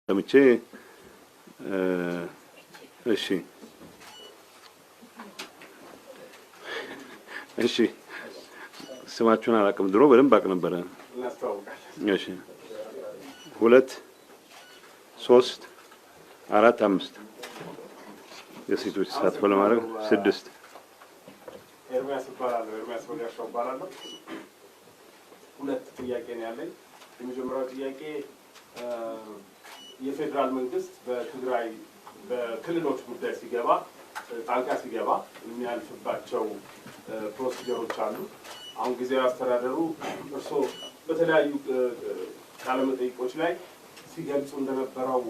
ሰምቼ እሺ እሺ ስማችሁን አላውቅም ድሮ በደንብ አውቅ ነበር እሺ 2 3 4 5 የሴቶች ተሳትፎ ለማድረግ 6 ኤርሚያስ ይባላል ኤርሚያስ ወዲያሻው ይባላል ሁለት ጥያቄ ነው ያለኝ የመጀመሪያው ጥያቄ የፌደራል መንግስት በትግራይ በክልሎች ጉዳይ ሲገባ ጣልቃ ሲገባ የሚያልፍባቸው ፕሮሲጀሮች አሉ አሁን ጊዜያዊ አስተዳደሩ እርሶ በተለያዩ ቃለ መጠይቆች ላይ ሲገልጹ እንደነበረው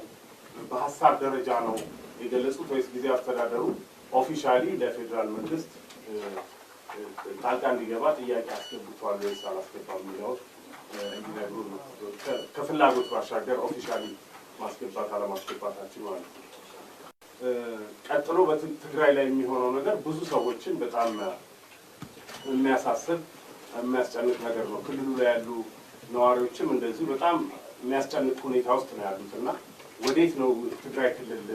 በሐሳብ ደረጃ ነው የገለጹት ወይስ ጊዜያዊ አስተዳደሩ ኦፊሻሊ ለፌደራል መንግስት ጣልቃ እንዲገባ ጥያቄ አስገብቷል ወይስ አላስገባም የሚለው እንዲነግሩ ነው ከፍላጎት ባሻገር ኦፊሻሊ ማስገባት አለማስገባታችን ማለት ነው ቀጥሎ በትግራይ ላይ የሚሆነው ነገር ብዙ ሰዎችን በጣም የሚያሳስብ የሚያስጨንቅ ነገር ነው ክልሉ ላይ ያሉ ነዋሪዎችም እንደዚህ በጣም የሚያስጨንቅ ሁኔታ ውስጥ ነው ያሉትና ወዴት ነው ትግራይ ክልል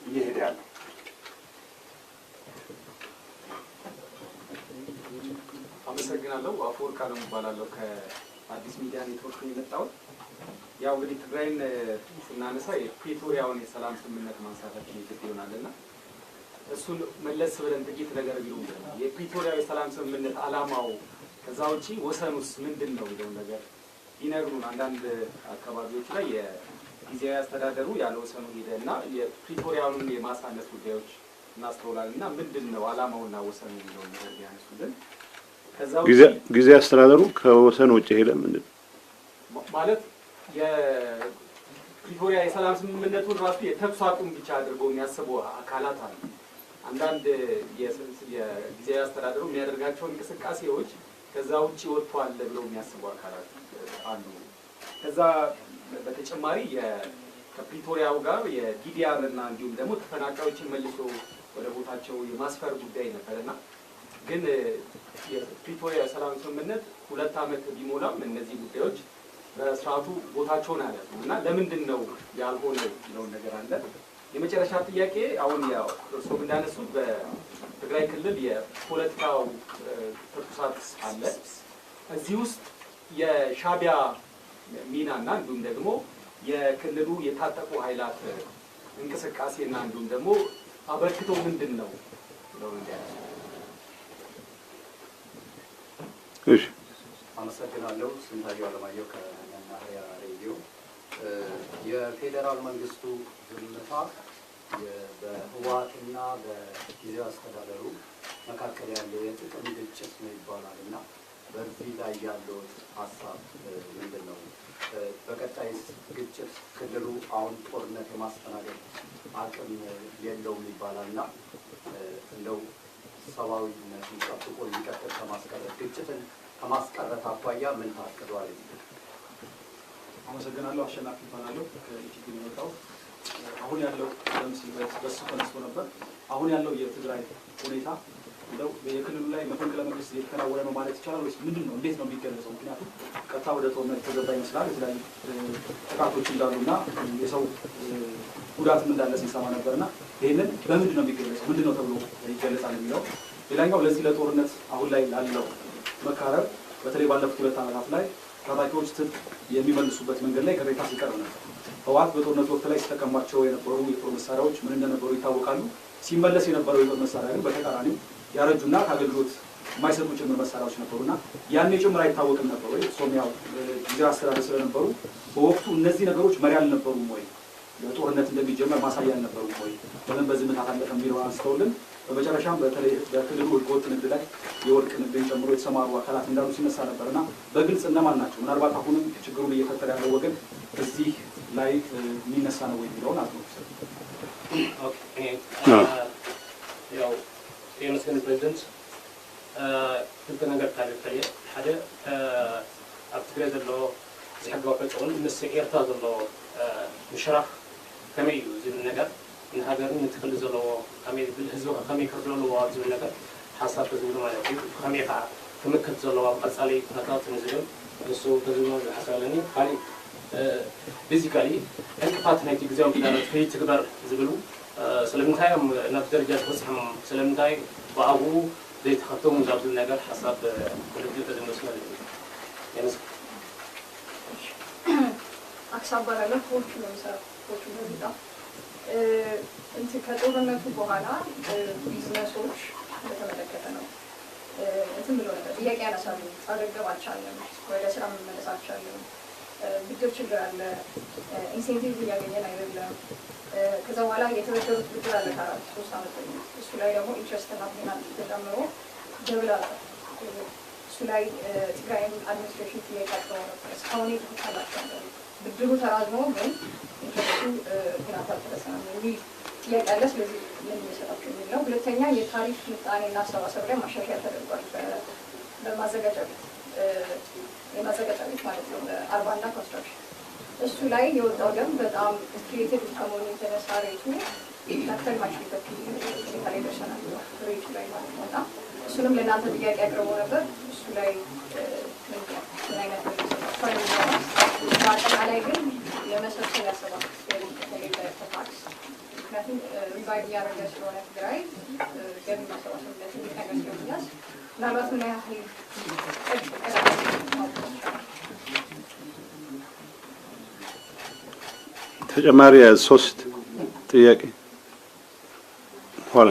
እየሄደ ያለው አመሰግናለሁ አፎርካ ነው ባላለው ከአዲስ ሚዲያ ኔትወርክ የመጣው ያው እንግዲህ ትግራይን ስናነሳ የፕሪቶሪያውን የሰላም ስምምነት ማንሳታችን ይገኛልና እሱን መለስ ብለን ጥቂት ነገር ቢሉ የፕሪቶሪያው የሰላም ስምምነት አላማው ከዛ ውጪ ወሰኑስ ምንድነው የሚለው ነገር ይነግሩን አንዳንድ አካባቢዎች ላይ የጊዜያዊ አስተዳደሩ ያለ ወሰኑ ሄደና የፕሪቶሪያውን የማሳነስ ጉዳዮች እናስተውላልና ምንድነው አላማውና ወሰኑ የሚለው ነገር ያነሱልን ከዛው ጊዜ አስተዳደሩ ከወሰን ውጪ ሄደ ምንድነው ማለት የፕሪቶሪያ የሰላም ስምምነቱን ራሱ የተኩስ አቁም ብቻ አድርገው የሚያስቡ አካላት አሉ አንዳንድ የጊዜያዊ አስተዳደሩ የሚያደርጋቸው እንቅስቃሴዎች ከዛ ውጪ ወጥቷል ብለው የሚያስቡ አካላት አሉ ከዛ በተጨማሪ ከፕሪቶሪያው ጋር የዲዲአር እና እንዲሁም ደግሞ ተፈናቃዮችን መልሶ ወደ ቦታቸው የማስፈር ጉዳይ ነበርና ግን የፕሪቶሪያ የሰላም ስምምነት 2 ዓመት ቢሞላም እነዚህ ጉዳዮች በስርዓቱ ቦታቸውን አያዙም እና ለምንድን ነው ያልሆነው ነው ነገር አለ የመጨረሻ ጥያቄ አሁን ያው እርሶ እንዳነሱት በትግራይ ክልል የፖለቲካው ተኩሳት አለ እዚህ ውስጥ የሻቢያ ሚናና እንዲሁም ደግሞ የክልሉ የታጠቁ ኃይላት እንቅስቃሴና እንዲሁም ደግሞ አበርክቶ ምንድነው ነው እንዲያስ እሺ አመሰግናለሁ ስንታየው አለማየሁ ከመናኸሪያ ሬዲዮ የፌደራል መንግስቱ ዝምታ በህወሓትና በጊዜያዊ አስተዳደሩ መካከል ያለው የጥቅም ግጭት ነው ይባላልና በዚህ ላይ ያለው ሀሳብ ምንድነው በቀጣይ ግጭት ክልሉ አሁን ጦርነት የማስተናገድ አቅም የለውም ይባላልና እንደው ሰብአዊነትን ጠብቆ ሊቀጥል ከማስቀረት ግጭትን ከማስቀረት አኳያ ምን ታቅዷል አመሰግናለሁ አሸናፊ ይባላል ከኢቲቪ ነው አሁን ያለው ለምሳሌ በሱ ተነስቶ ነበር አሁን ያለው የትግራይ ሁኔታ እንደው የክልሉ ላይ መፈንቅለ መንግስት እየተከናወነ ነው ማለት ይቻላል ወይስ ምንድነው እንዴት ነው የሚገለጸው ምክንያቱም ቀጥታ ወደ ጦርነት ተገባ ይመስላል የተለያዩ ጥቃቶች እንዳሉና የሰው ጉዳትም እንዳለ ሲሰማ ነበርና ይሄንን በምንድን ነው የሚገለጸው ምንድነው ተብሎ ይገለጻል የሚለው ሌላኛው ለዚህ ለጦርነት አሁን ላይ ያለው መካረር በተለይ ባለፉት 2 ዓመታት ላይ ታጣቂዎች ትጥቅ የሚመልሱበት መንገድ ላይ ቅሬታ ሲቀርብ ነበር ህወሓት በጦርነት ወቅት ላይ ሲጠቀማቸው የነበሩ የጦር መሳሪያዎች ምን እንደነበሩ ይታወቃሉ ሲመለስ የነበረው የጦር መሳሪያ ግን በተቃራኒው ያረጁና ከአገልግሎት የማይሰጡ ጭምር መሳሪያዎች ነበሩና ያኔ ጭምር አይታወቅም ነበር ወይ ሶሚያው ጊዜያዊ አስተዳደር ስለነበሩ በወቅቱ እነዚህ ነገሮች መሪ አልነበሩም ወይ ጦርነት እንደሚጀመር ማሳያ አልነበሩም ወይ ለምን በዝምታ ታለፈ የሚለው አንስተውልን በመጨረሻም በተለይ በክልሉ ህገወጥ ንግድ ላይ የወርቅ ንግድን ጨምሮ የተሰማሩ አካላት እንዳሉ ሲነሳ ነበርና በግልጽ እነማን ናቸው ምናልባት አሁንም ችግሩን እየፈጠረ ያለው ወገን እዚህ ላይ የሚነሳ ነው ወይ የሚለውን አጥንቶ ኦኬ ያው የመስገን ፕሬዝዳንት ክልተ ነገር ታሪካዊ ሓደ ኣብ ትግራይ ዘሎ ዝሕጋዊ ፈጽሞን ምስ ኤርትራ ዘሎ ምሽራፍ ከመይ እዩ ዝብል ነገር ንሃገርን ንትክል ዘለዎ ከመይ ህዝቢ ከመይ ክርዶ ኣለዎ ዝብል ነገር ሓሳብ ተዝብሉ ማለት እዩ ከመይ ከዓ ክምከት ዘለዎ ቀጻሊ ኩነታት ንዝብል ንሱ ተዝብሉ ዝሓሰበለኒ ካሊእ ቤዚካሊ እንቅፋት ናይቲ ጊዜያዊ ክዳኖት ከይትግበር ዝብሉ ስለምንታይም ናብ ደረጃ ተበፅሖም ስለምንታይ ብኣብኡ ዘይተኸተሙ ዛብዝብል ነገር ሓሳብ ክልግል ተዘመስለ የንስ አክሳብ ባላለሁ ፎርቹ ነው የሚሰራው ፎርቹ ነው የሚጣው ከጦርነቱ በኋላ ቢዝነሶች በተመለከተ ነው እንትን ብሎ ነበር ጥያቄ ያነሳሉ አገገብ አልቻለም ወደ ስራ መመለስ አልቻለም ብድር ችግር አለ ኢንሴንቲቭ እያገኘን አይደለም ከዛ በኋላ የተበደሩት ብድር አለ ከአራት 3 ዓመት እሱ ላይ ደግሞ ኢንትረስት እና ፔናልቲ ተጨምሮ ደብል አለ እሱ ላይ ትግራይን አድሚኒስትሬሽን ጥያቄ አቅርበው ነበር እስካሁን የተፈታላቸው ብድሩ ተራዝሞ ግን ኢንትረስቱ ፔናልቲ አልተደረሰም የሚል ጥያቄ አለ ስለዚህ ምን እየሰራችሁ የሚል ነው ሁለተኛ የታሪፍ ምጣኔና አሰባሰብ ላይ ማሻሻያ ተደርጓል በማዘጋጃ ቤት የማዘጋጃ ቤት ማለት ነው አርባና ኮንስትራክሽን እሱ ላይ የወጣው ደንብ በጣም ክሪኤቲቭ ከመሆኑ የተነሳ ሬቱ መክፈል ማይችልበት ሁኔታ ላይ ደርሰናል ሬቱ ላይ ማለት ነው እና እሱንም ለእናንተ ጥያቄ አቅርቦ ነበር እሱ ላይ ምን አይነት በአጠቃላይ ግን የመሰብሰብ ያሰባል በተለይ በታክስ ምክንያቱም ሪቫይቭ እያደረገ ስለሆነ ትግራይ ገቢ ማሰባሰብነት ነገር ስለሚያዝ ምናልባት ምን ያህል ተጨማሪ 3 ጥያቄ ሆነ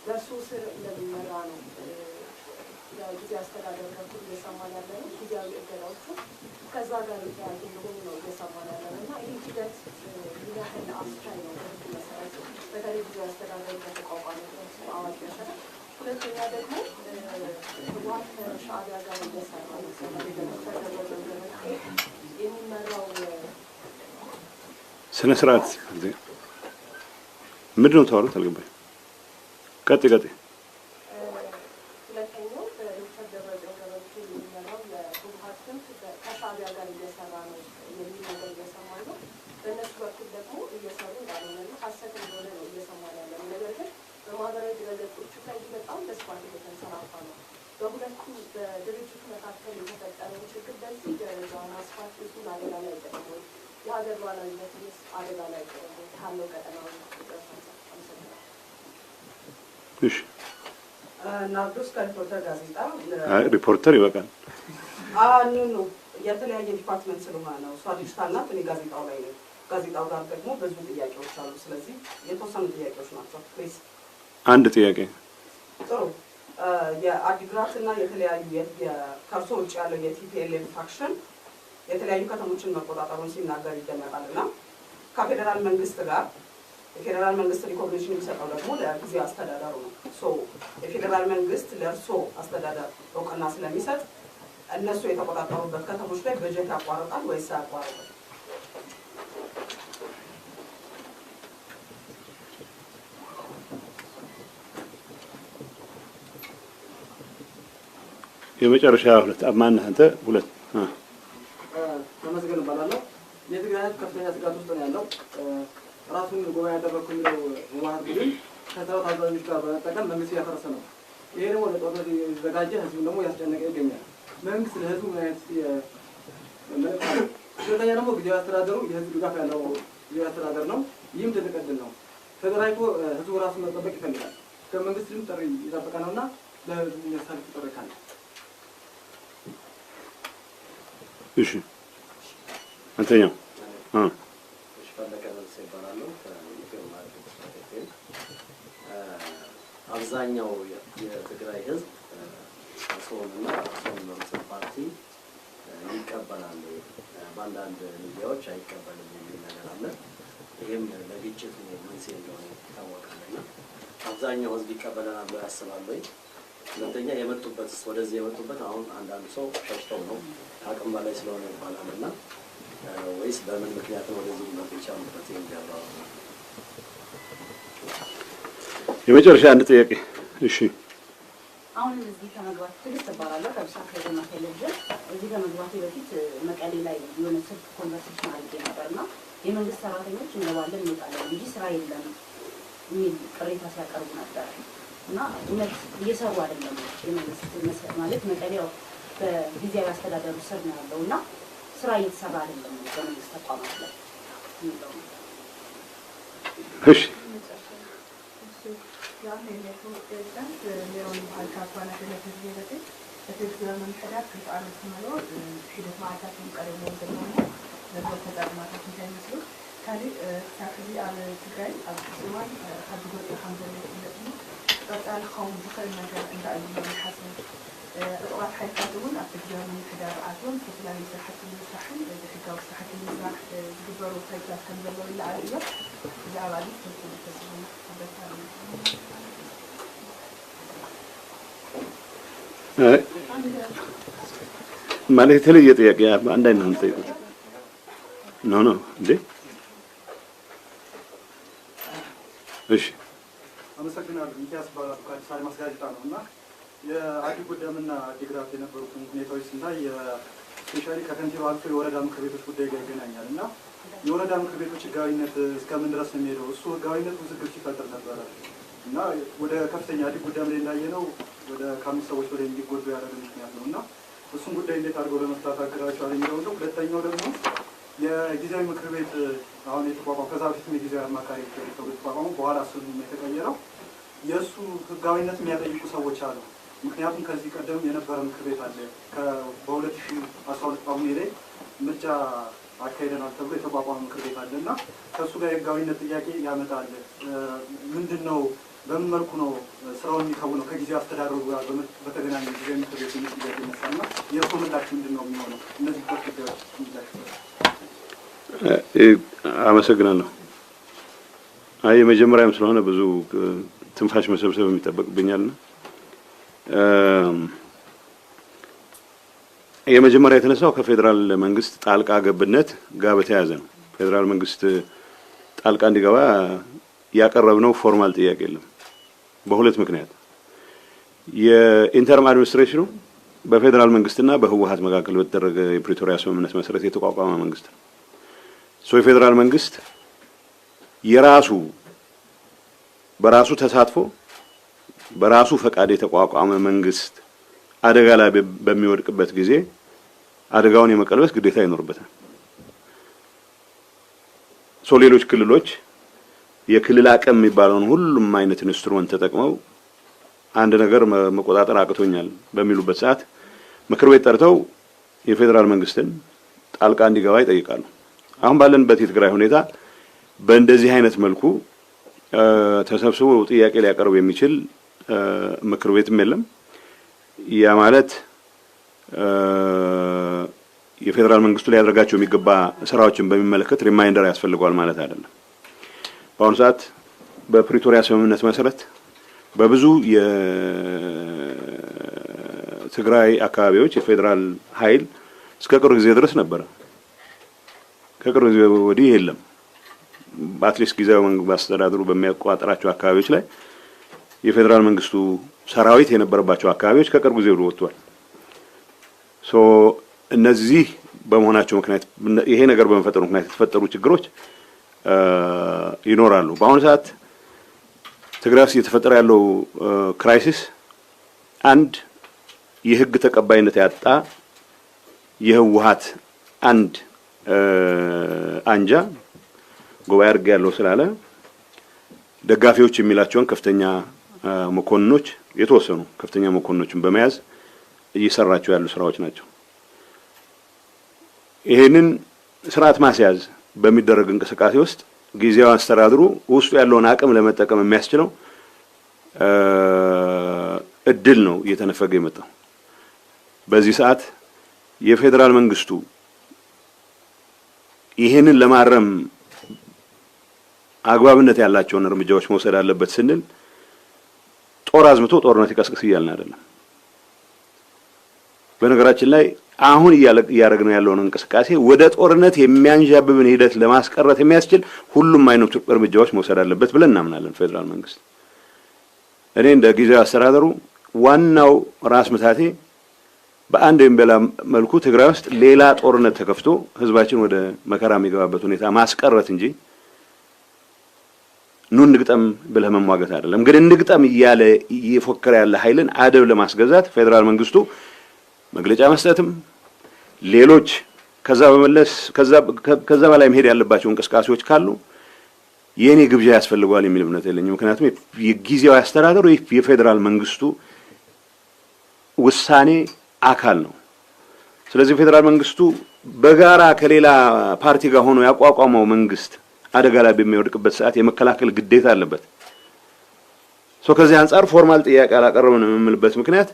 በሱ ስር እንደሚመራ ነው ጊዜ አስተዳደር ከኩል እየሰማን ያለ ነው ጊዜያዊ እገዳዎቹ ከዛ ጋር የተያያዙ እንደሆኑ ነው እየሰማን ያለ ነው እና ይህ ሂደት ምን ያህል አስቻይ ነው በህግ መሰረት በተለይ ጊዜ አስተዳደር ከተቋቋመ አዋጅ መሰረት ሁለተኛ ደግሞ ህወሓት ከሻዕቢያ ጋር እየሰራ ነው የሚመራው ስነ ስርዓት ምንድን ነው ታወሩት አልገባኝ ቀጥይ ሁለተኛው ዶክተር ደብረጽዮን ገብረሚካኤል የሚመራው የህወሓት ክንፍ ከሻዕቢያ ጋር እየሰራ ነው የሚል ነገር እየሰማን ነው በእነሱ በኩል ደግሞ እየሰሩ እንዳልሆነ ሀሰት እንደሆነ ነው እየሰማን ያለ ነው ነገር ግን በማህበራዊ ድረገጾች ላይ በጣም በስፋት እየተንሰራፋ ነው በሁለቱ በድርጅቱ መካከል የተፈጠረው ችግር በዚህ ደረጃ ማስፋት ብዙን አደጋ ላይ አይጠቅም የሀገር ሉዓላዊነትንስ አደጋ ላይ አይጠቅም ካለው ቀጠናዊ እሺ ናርዶስ ከሪፖርተር ጋዜጣ ሪፖርተር ይበቃል ኑ የተለያየ ዲፓርትመንት ስለሆነ ነው እሷ ዲጂታል ናት እኔ ጋዜጣው ላይ ነው ጋዜጣው ጋር ደግሞ ብዙ ጥያቄዎች አሉ ስለዚህ የተወሰኑ ጥያቄዎች ናቸው ፕሊዝ አንድ ጥያቄ ጥሩ የአዲግራትና የተለያዩ ከእርሶ ውጭ ያለው የቲፒኤልኤፍ ፋክሽን የተለያዩ ከተሞችን መቆጣጠሩን ሲናገር ይደመጣልና ከፌዴራል መንግስት ጋር የፌዴራል መንግስት ሪኮግኒሽን የሚሰጠው ደግሞ ለጊዜያዊ አስተዳደሩ ነው የፌዴራል መንግስት ለእርሶ አስተዳደር እውቅና ስለሚሰጥ እነሱ የተቆጣጠሩበት ከተሞች ላይ በጀት ያቋርጣል ወይስ አያቋርጥም የመጨረሻ ሁለት ማን አንተ ሁለት ተመስገን ባላለው የትግራይ ከፍተኛ ስጋት ውስጥ ነው ያለው ራሱን ጉባኤ ያደረኩ የሚለው ህወሓት ቡድን ከሰራዊት አዛዦች ጋር በመጠቀም መንግስት እያፈረሰ ነው ይሄ ደግሞ ለጦርነት የተዘጋጀ ህዝቡን ደግሞ ያስጨነቀ ይገኛል መንግስት ለህዝቡ ምን አይነት ሁለተኛ ደግሞ ጊዜያዊ አስተዳደሩ የህዝብ ድጋፍ ያለው ጊዜያዊ አስተዳደር ነው ይህም ትልቅ ዕድል ነው ተደራጅቶ ህዝቡ ራሱን መጠበቅ ይፈልጋል ከመንግስትም ጥሪ እየጠበቀ ነውና ለህዝቡ የሚያሳልፍ ጥሪ ካለ እሺ አንተኛው አብዛኛው የትግራይ ህዝብ አሶንና አሶን መርጽ ፓርቲ ይቀበላል በአንዳንድ ሚዲያዎች አይቀበልም የሚል ነገር አለ ይህም ለግጭቱ መንስኤ እንደሆነ ይታወቃልና አብዛኛው ህዝብ ይቀበላል ብለው ያስባሉ ሁለተኛ የመጡበት ወደዚህ የመጡበት አሁን አንዳንድ ሰው ሸሽተው ነው አቅም በላይ ስለሆነ ይባላልና ወይስ በምን ምክንያት ነው ወደዚህ ሊመጡ የቻሉበት የሚያብራሩ የመጨረሻ አንድ ጥያቄ እሺ አሁን እዚህ ከመግባት ትግስት እባላለሁ ከብስራት ዜና ቴሌቪዥን። እዚህ ከመግባቴ በፊት መቀሌ ላይ የሆነ ስልክ ኮንቨርሴሽን አድርጌ ነበርና የመንግስት ሰራተኞች እንገባለን እንወጣለን እንጂ ስራ የለም የሚል ቅሬታ ሲያቀርቡ ነበር እና እውነት እየሰሩ አይደለም የመንግስት ማለት መቀሌው በጊዜያዊ አስተዳደሩ ስር ነው ያለው እና ስራ እየተሰራ አይደለም በመንግስት ተቋማት ላይ የሚለው ነው። እሺ يعني الإنسان اليوم على كافانا في التجربة التجربة من حدث في عام السماء حدث معك في قريب من زمان نزول تدار معك في كل مسلوك كان سافري على تجري على السماء حد يقول الحمد لله بس أنا خوم بخير مجال عند أبي الحسن أوقات حياتهم التجربة من حدث عادون في خلال مساحة المساحين إذا حكوا مساحة المساح جبروا فيها كان زلوا إلا عليه إذا عادي تكون تسمع ማለት የተለየ ጥያቄ አንድ አይነት ነው የምጠይቁት ነው እንዴ? እሺ አመሰግናለሁ። ሚኪያስ ባላቱ ከአዲስ አበባ ጋዜጣ ነው እና የአዲ ጉዳምና ዲግራት የነበሩትን ሁኔታዎች ስናይ ስፔሻሊ ከከንቲባ አልፎ የወረዳ ምክር ቤቶች ጉዳይ ጋር ይገናኛል እና የወረዳ ምክር ቤቶች ህጋዊነት እስከምን ድረስ ነው የሚሄደው? እሱ ህጋዊነት ውዝግብ ሲፈጥር ነበረ እና ወደ ከፍተኛ አዲ ጉዳም ላይ እንዳየነው ወደ ከአምስት ሰዎች በላይ እንዲጎዱ ያደረገ ምክንያት ነው እና እሱን ጉዳይ እንዴት አድርገው ለመፍታት አቅዳቸዋል የሚለው ነው። ሁለተኛው ደግሞ የጊዜያዊ ምክር ቤት አሁን የተቋቋመው ከዛ በፊትም የጊዜያዊ አማካሪ ተብሎ የተቋቋመው በኋላ እሱን የተቀየረው የእሱ ህጋዊነት የሚያጠይቁ ሰዎች አሉ። ምክንያቱም ከዚህ ቀደም የነበረ ምክር ቤት አለ በ2012 ጳጉሜ ላይ ምርጫ አካሄደናል ተብሎ የተቋቋመ ምክር ቤት አለ እና ከእሱ ጋር የህጋዊነት ጥያቄ ያመጣል። ምንድን ነው በምን መልኩ ነው ስራውን የሚከውነው ከጊዜው አስተዳደሩ ጋር በተገናኘ ጊዜ ምክር ቤት ጥያቄ ይነሳልና የእርሶ ምላሽ ምንድን ነው የሚሆነው? እነዚህ ጉዳዮች ምላሽ አመሰግናለሁ። የመጀመሪያም ስለሆነ ብዙ ትንፋሽ መሰብሰብ የሚጠበቅብኛልና የመጀመሪያ የተነሳው ከፌደራል መንግስት ጣልቃ ገብነት ጋር በተያያዘ ነው። ፌደራል መንግስት ጣልቃ እንዲገባ ያቀረብነው ፎርማል ጥያቄ የለም። በሁለት ምክንያት የኢንተርም አድሚኒስትሬሽኑ በፌደራል መንግስትና በህወሓት መካከል በተደረገ የፕሪቶሪያ ስምምነት መሰረት የተቋቋመ መንግስት ነው። የፌደራል መንግስት በራሱ ተሳትፎ በራሱ ፈቃድ የተቋቋመ መንግስት አደጋ ላይ በሚወድቅበት ጊዜ አደጋውን የመቀልበስ ግዴታ ይኖርበታል። ሌሎች ክልሎች የክልል አቅም የሚባለውን ሁሉም አይነት ኢንስትሩመንት ተጠቅመው አንድ ነገር መቆጣጠር አቅቶኛል በሚሉበት ሰዓት ምክር ቤት ጠርተው የፌደራል መንግስትን ጣልቃ እንዲገባ ይጠይቃሉ። አሁን ባለንበት የትግራይ ሁኔታ በእንደዚህ አይነት መልኩ ተሰብስቦ ጥያቄ ሊያቀርብ የሚችል ምክር ቤትም የለም። ያ ማለት የፌደራል መንግስቱ ሊያደርጋቸው የሚገባ ስራዎችን በሚመለከት ሪማይንደር ያስፈልገዋል ማለት አይደለም። በአሁኑ ሰዓት በፕሪቶሪያ ስምምነት መሰረት በብዙ የትግራይ አካባቢዎች የፌደራል ኃይል እስከ ቅርብ ጊዜ ድረስ ነበረ። ከቅርብ ጊዜ ወዲህ የለም። በአትሊስት ጊዜያዊ መንግስት አስተዳደሩ በሚያቋጥራቸው አካባቢዎች ላይ የፌደራል መንግስቱ ሰራዊት የነበረባቸው አካባቢዎች ከቅርብ ጊዜ ወጥቷል። እነዚህ በመሆናቸው ምክንያት ይሄ ነገር በመፈጠሩ ምክንያት የተፈጠሩ ችግሮች ይኖራሉ። በአሁኑ ሰዓት ትግራይ ውስጥ እየተፈጠረ ያለው ክራይሲስ አንድ የህግ ተቀባይነት ያጣ የህወሓት አንድ አንጃ ጉባኤ አድርጌ ያለው ስላለ ደጋፊዎች የሚላቸውን ከፍተኛ መኮንኖች የተወሰኑ ከፍተኛ መኮንኖችን በመያዝ እየሰራቸው ያሉ ስራዎች ናቸው። ይሄንን ስርዓት ማስያዝ በሚደረግ እንቅስቃሴ ውስጥ ጊዜያዊ አስተዳደሩ ውስጡ ያለውን አቅም ለመጠቀም የሚያስችለው እድል ነው እየተነፈገ የመጣው። በዚህ ሰዓት የፌደራል መንግስቱ ይሄንን ለማረም አግባብነት ያላቸውን እርምጃዎች መውሰድ አለበት ስንል ጦር አዝምቶ ጦርነት ይቀስቅስ እያልን አይደለም። በነገራችን ላይ አሁን እያደረግነው ያለውን እንቅስቃሴ ወደ ጦርነት የሚያንዣብብን ሂደት ለማስቀረት የሚያስችል ሁሉም አይነት እርምጃዎች መውሰድ አለበት ብለን እናምናለን። ፌደራል መንግስት እኔ እንደ ጊዜያዊ አስተዳደሩ ዋናው ራስ ምታቴ በአንድ ወይም በሌላ መልኩ ትግራይ ውስጥ ሌላ ጦርነት ተከፍቶ ህዝባችን ወደ መከራ የሚገባበት ሁኔታ ማስቀረት እንጂ ኑ እንግጠም ብለህ መሟገት አይደለም። ግን እንግጠም እያለ እየፎከረ ያለ ኃይልን አደብ ለማስገዛት ፌደራል መንግስቱ መግለጫ መስጠትም ሌሎች ከዛ በመለስ ከዛ በላይ መሄድ ያለባቸው እንቅስቃሴዎች ካሉ የኔ ግብዣ ያስፈልጋል የሚል እምነት የለኝም። ምክንያቱም የጊዜያዊ አስተዳደሩ የፌደራል መንግስቱ ውሳኔ አካል ነው። ስለዚህ ፌደራል መንግስቱ በጋራ ከሌላ ፓርቲ ጋር ሆኖ ያቋቋመው መንግስት አደጋ ላይ በሚወድቅበት ሰዓት የመከላከል ግዴታ አለበት። ከዚህ አንፃር ፎርማል ጥያቄ አላቀረብንም የምልበት ምክንያት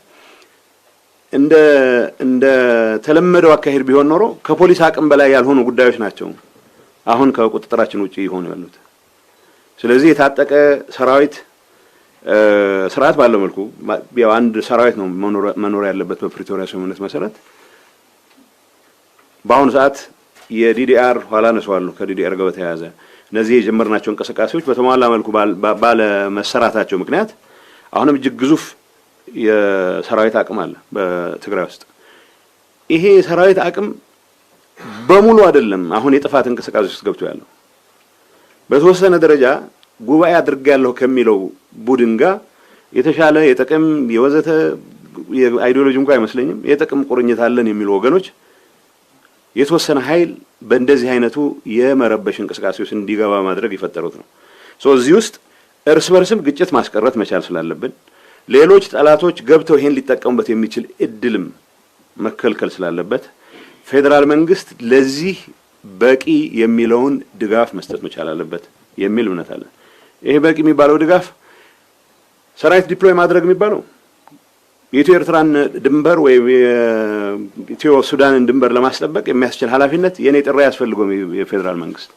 እንደ ተለመደው አካሄድ ቢሆን ኖሮ ከፖሊስ አቅም በላይ ያልሆኑ ጉዳዮች ናቸው አሁን ከቁጥጥራችን ውጪ ይሆኑ ያሉት። ስለዚህ የታጠቀ ሰራዊት ስርዓት ባለው መልኩ ያው አንድ ሰራዊት ነው መኖር ያለበት በፕሪቶሪያ ስምምነት መሰረት። በአሁኑ ሰዓት የዲዲአር ኋላ ነሷል ከዲዲአር ጋር በተያያዘ እነዚህ የጀመርናቸው እንቅስቃሴዎች በተሟላ መልኩ ባለ መሰራታቸው ምክንያት አሁንም እጅግ ግዙፍ የሰራዊት አቅም አለ በትግራይ ውስጥ። ይሄ የሰራዊት አቅም በሙሉ አይደለም አሁን የጥፋት እንቅስቃሴ ውስጥ ገብቶ ያለው። በተወሰነ ደረጃ ጉባኤ አድርጋለሁ ከሚለው ቡድን ጋር የተሻለ የጥቅም የወዘተ የአይዲዮሎጂ እንኳን አይመስለኝም የጥቅም ቁርኝት አለን የሚሉ ወገኖች የተወሰነ ኃይል በእንደዚህ አይነቱ የመረበሽ እንቅስቃሴ ውስጥ እንዲገባ ማድረግ የፈጠሩት ነው። እዚህ ውስጥ እርስ በርስም ግጭት ማስቀረት መቻል ስላለብን ሌሎች ጠላቶች ገብተው ይሄን ሊጠቀሙበት የሚችል እድልም መከልከል ስላለበት ፌደራል መንግስት ለዚህ በቂ የሚለውን ድጋፍ መስጠት መቻል አለበት የሚል እምነት አለ። ይሄ በቂ የሚባለው ድጋፍ ሰራዊት ዲፕሎይ ማድረግ የሚባለው የኢትዮ ኤርትራን ድንበር ወይ የኢትዮ ሱዳንን ድንበር ለማስጠበቅ የሚያስችል ኃላፊነት የኔ ጥሪ ያስፈልገው የፌደራል መንግስት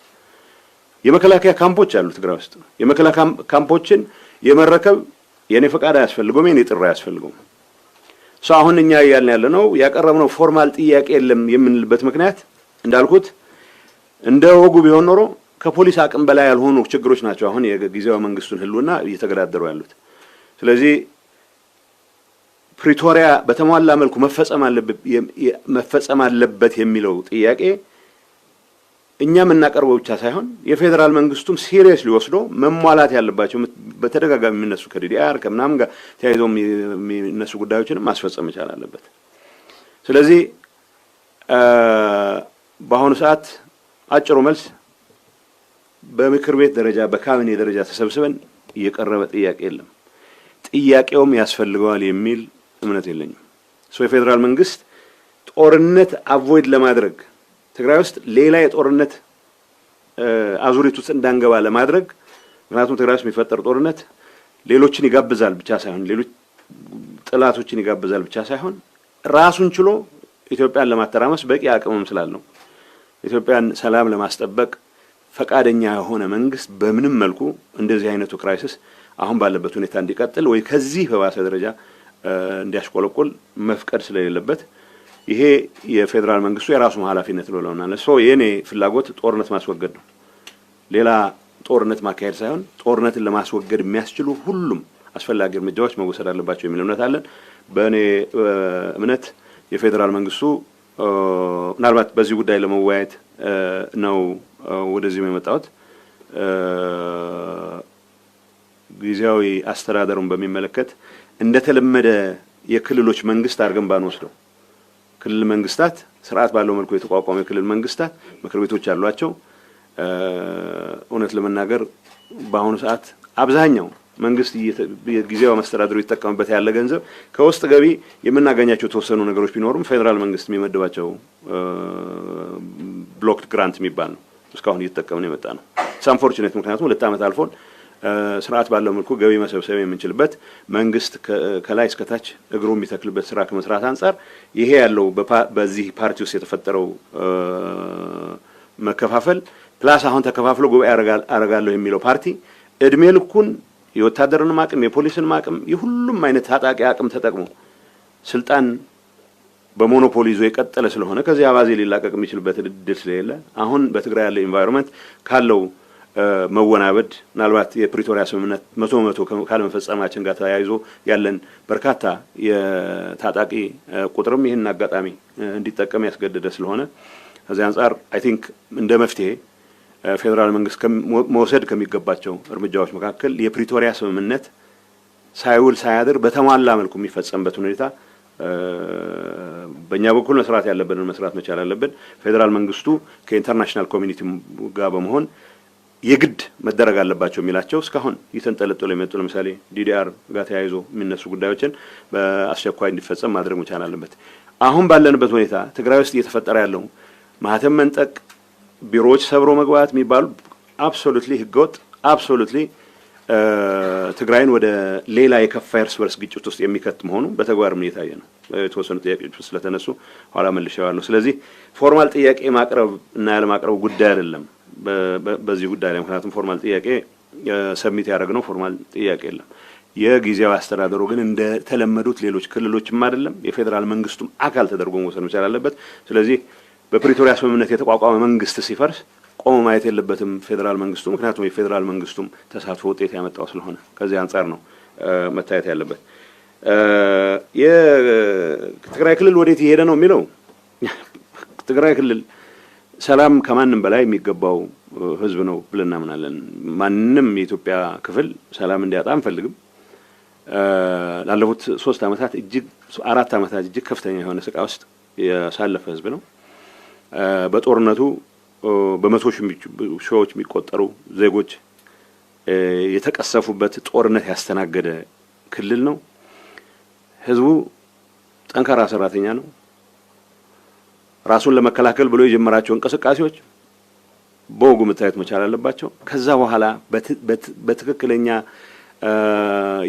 የመከላከያ ካምፖች አሉ ትግራይ ውስጥ የመከላከያ ካምፖችን የመረከብ የኔ ፈቃድ ያስፈልገው የኔ ጥሪ ያስፈልገው። አሁን እኛ ያለነው ያቀረብነው ፎርማል ጥያቄ የለም የምንልበት ምክንያት እንዳልኩት እንደ ወጉ ቢሆን ኖሮ ከፖሊስ አቅም በላይ ያልሆኑ ችግሮች ናቸው አሁን የጊዜያዊ መንግስቱን ህልውና እየተገዳደሩ ያሉት። ስለዚህ ፕሪቶሪያ በተሟላ መልኩ መፈጸም አለበት የሚለው ጥያቄ እኛም እናቀርበው ብቻ ሳይሆን የፌደራል መንግስቱም ሲሪየስ ሊወስዶ መሟላት ያለባቸው በተደጋጋሚ የሚነሱ ከዲዲአር ከምናም ጋር ተያይዘው የሚነሱ ጉዳዮችንም ማስፈጸም መቻል አለበት። ስለዚህ በአሁኑ ሰዓት አጭሩ መልስ በምክር ቤት ደረጃ በካቢኔ ደረጃ ተሰብስበን እየቀረበ ጥያቄ የለም። ጥያቄውም ያስፈልገዋል የሚል እምነት የለኝም። የፌደራል መንግስት ጦርነት አቮይድ ለማድረግ ትግራይ ውስጥ ሌላ የጦርነት አዙሪት ውስጥ እንዳንገባ ለማድረግ ምክንያቱም ትግራይ ውስጥ የሚፈጠር ጦርነት ሌሎችን ይጋብዛል ብቻ ሳይሆን ሌሎች ጥላቶችን ይጋብዛል ብቻ ሳይሆን ራሱን ችሎ ኢትዮጵያን ለማተራመስ በቂ አቅምም ስላለው ኢትዮጵያን ሰላም ለማስጠበቅ ፈቃደኛ የሆነ መንግስት በምንም መልኩ እንደዚህ አይነቱ ክራይሲስ አሁን ባለበት ሁኔታ እንዲቀጥል ወይ ከዚህ በባሰ ደረጃ እንዲያሽቆለቆል መፍቀድ ስለሌለበት ይሄ የፌደራል መንግስቱ የራሱ ኃላፊነት ነው ለውና የኔ ፍላጎት ጦርነት ማስወገድ ነው። ሌላ ጦርነት ማካሄድ ሳይሆን ጦርነትን ለማስወገድ የሚያስችሉ ሁሉም አስፈላጊ እርምጃዎች መወሰድ አለባቸው የሚል እምነት አለን። በእኔ እምነት የፌደራል መንግስቱ ምናልባት በዚህ ጉዳይ ለመወያየት ነው ወደዚህ የመጣሁት። ጊዜያዊ አስተዳደሩን በሚመለከት እንደተለመደ የክልሎች መንግስት አድርገን ባንወስደው ክልል መንግስታት ስርዓት ባለው መልኩ የተቋቋሙ የክልል መንግስታት ምክር ቤቶች አሏቸው። እውነት ለመናገር በአሁኑ ሰዓት አብዛኛው መንግስት ጊዜያዊ አስተዳደሩ ይተቀምበት ያለ ገንዘብ ከውስጥ ገቢ የምናገኛቸው ተወሰኑ ነገሮች ቢኖርም ፌደራል መንግስት የሚመድባቸው ብሎክድ ግራንት የሚባል ነው እስካሁን እየተጠቀምን የመጣ ነው። ሳንፎርቹኔት ምክንያቱም 2 ዓመት አልፎን ስርዓት ባለው መልኩ ገቢ መሰብሰብ የምንችልበት መንግስት ከላይ እስከ ታች እግሩ የሚተክልበት ስራ ከመስራት አንፃር ይሄ ያለው በዚህ ፓርቲ ውስጥ የተፈጠረው መከፋፈል ፕላስ አሁን ተከፋፍሎ ጉባኤ አረጋለሁ የሚለው ፓርቲ እድሜ ልኩን የወታደርንም አቅም የፖሊስንም አቅም የሁሉም አይነት ታጣቂ አቅም ተጠቅሞ ስልጣን በሞኖፖሊ ይዞ የቀጠለ ስለሆነ ከዚህ አባዜ ሊላቀቅ የሚችልበት እድል ስለሌለ አሁን በትግራይ ያለው ኢንቫይሮንመንት ካለው መወናበድ ምናልባት የፕሪቶሪያ ስምምነት 100% ካለመፈጸማችን ጋር ተያይዞ ያለን በርካታ የታጣቂ ቁጥርም ይህን አጋጣሚ እንዲጠቀም ያስገደደ ስለሆነ ከዚህ አንፃር አይ ቲንክ እንደ መፍትሄ ፌደራል መንግስት መውሰድ ከሚገባቸው እርምጃዎች መካከል የፕሪቶሪያ ስምምነት ሳይውል ሳያድር በተሟላ መልኩ የሚፈጸምበት ሁኔታ በእኛ በኩል መስራት ያለብንን መስራት መቻል አለብን። ፌደራል መንግስቱ ከኢንተርናሽናል ኮሚኒቲ ጋር በመሆን የግድ መደረግ አለባቸው የሚላቸው እስካሁን እየተንጠለጠሉ የመጡ ለምሳሌ ዲዲአር ጋር ተያይዞ የሚነሱ ጉዳዮችን በአስቸኳይ እንዲፈጸም ማድረግ መቻል አለበት። አሁን ባለንበት ሁኔታ ትግራይ ውስጥ እየተፈጠረ ያለው ማህተም መንጠቅ፣ ቢሮዎች ሰብሮ መግባት የሚባሉ አብሶሉትሊ ህገወጥ አብሶሉትሊ ትግራይን ወደ ሌላ የከፋ እርስ በርስ ግጭት ውስጥ የሚከት መሆኑ በተግባርም እየታየ ነው። የተወሰኑ ጥያቄዎች ስለተነሱ ኋላ መልሼዋለሁ። ስለዚህ ፎርማል ጥያቄ ማቅረብ እና ያለማቅረብ ጉዳይ አይደለም በዚህ ጉዳይ ላይ ምክንያቱም ፎርማል ጥያቄ ሰብሚት ያደረግነው ፎርማል ጥያቄ የለም። የጊዜያዊ አስተዳደሩ ግን እንደ ተለመዱት ሌሎች ክልሎችም አይደለም የፌደራል መንግስቱም አካል ተደርጎ መወሰድ መቻል አለበት። ስለዚህ በፕሪቶሪያ ስምምነት የተቋቋመ መንግስት ሲፈርስ ቆሞ ማየት የለበትም ፌደራል መንግስቱ ምክንያቱም የፌደራል መንግስቱም ተሳትፎ ውጤት ያመጣው ስለሆነ ከዚህ አንፃር ነው መታየት ያለበት። የትግራይ ክልል ወዴት ይሄደ ነው የሚለው ትግራይ ክልል ሰላም ከማንም በላይ የሚገባው ህዝብ ነው ብለን እናምናለን። ማንንም የኢትዮጵያ ክፍል ሰላም እንዲያጣ አንፈልግም። ላለፉት 3 አመታት እጅግ 4 አመታት እጅግ ከፍተኛ የሆነ ስቃይ ውስጥ ያሳለፈ ህዝብ ነው። በጦርነቱ በመቶ ሺዎች የሚቆጠሩ ዜጎች የተቀሰፉበት ጦርነት ያስተናገደ ክልል ነው። ህዝቡ ጠንካራ ሰራተኛ ነው። ራሱን ለመከላከል ብሎ የጀመራቸው እንቅስቃሴዎች በወጉ መታየት መቻል አለባቸው። ከዛ በኋላ በትክክለኛ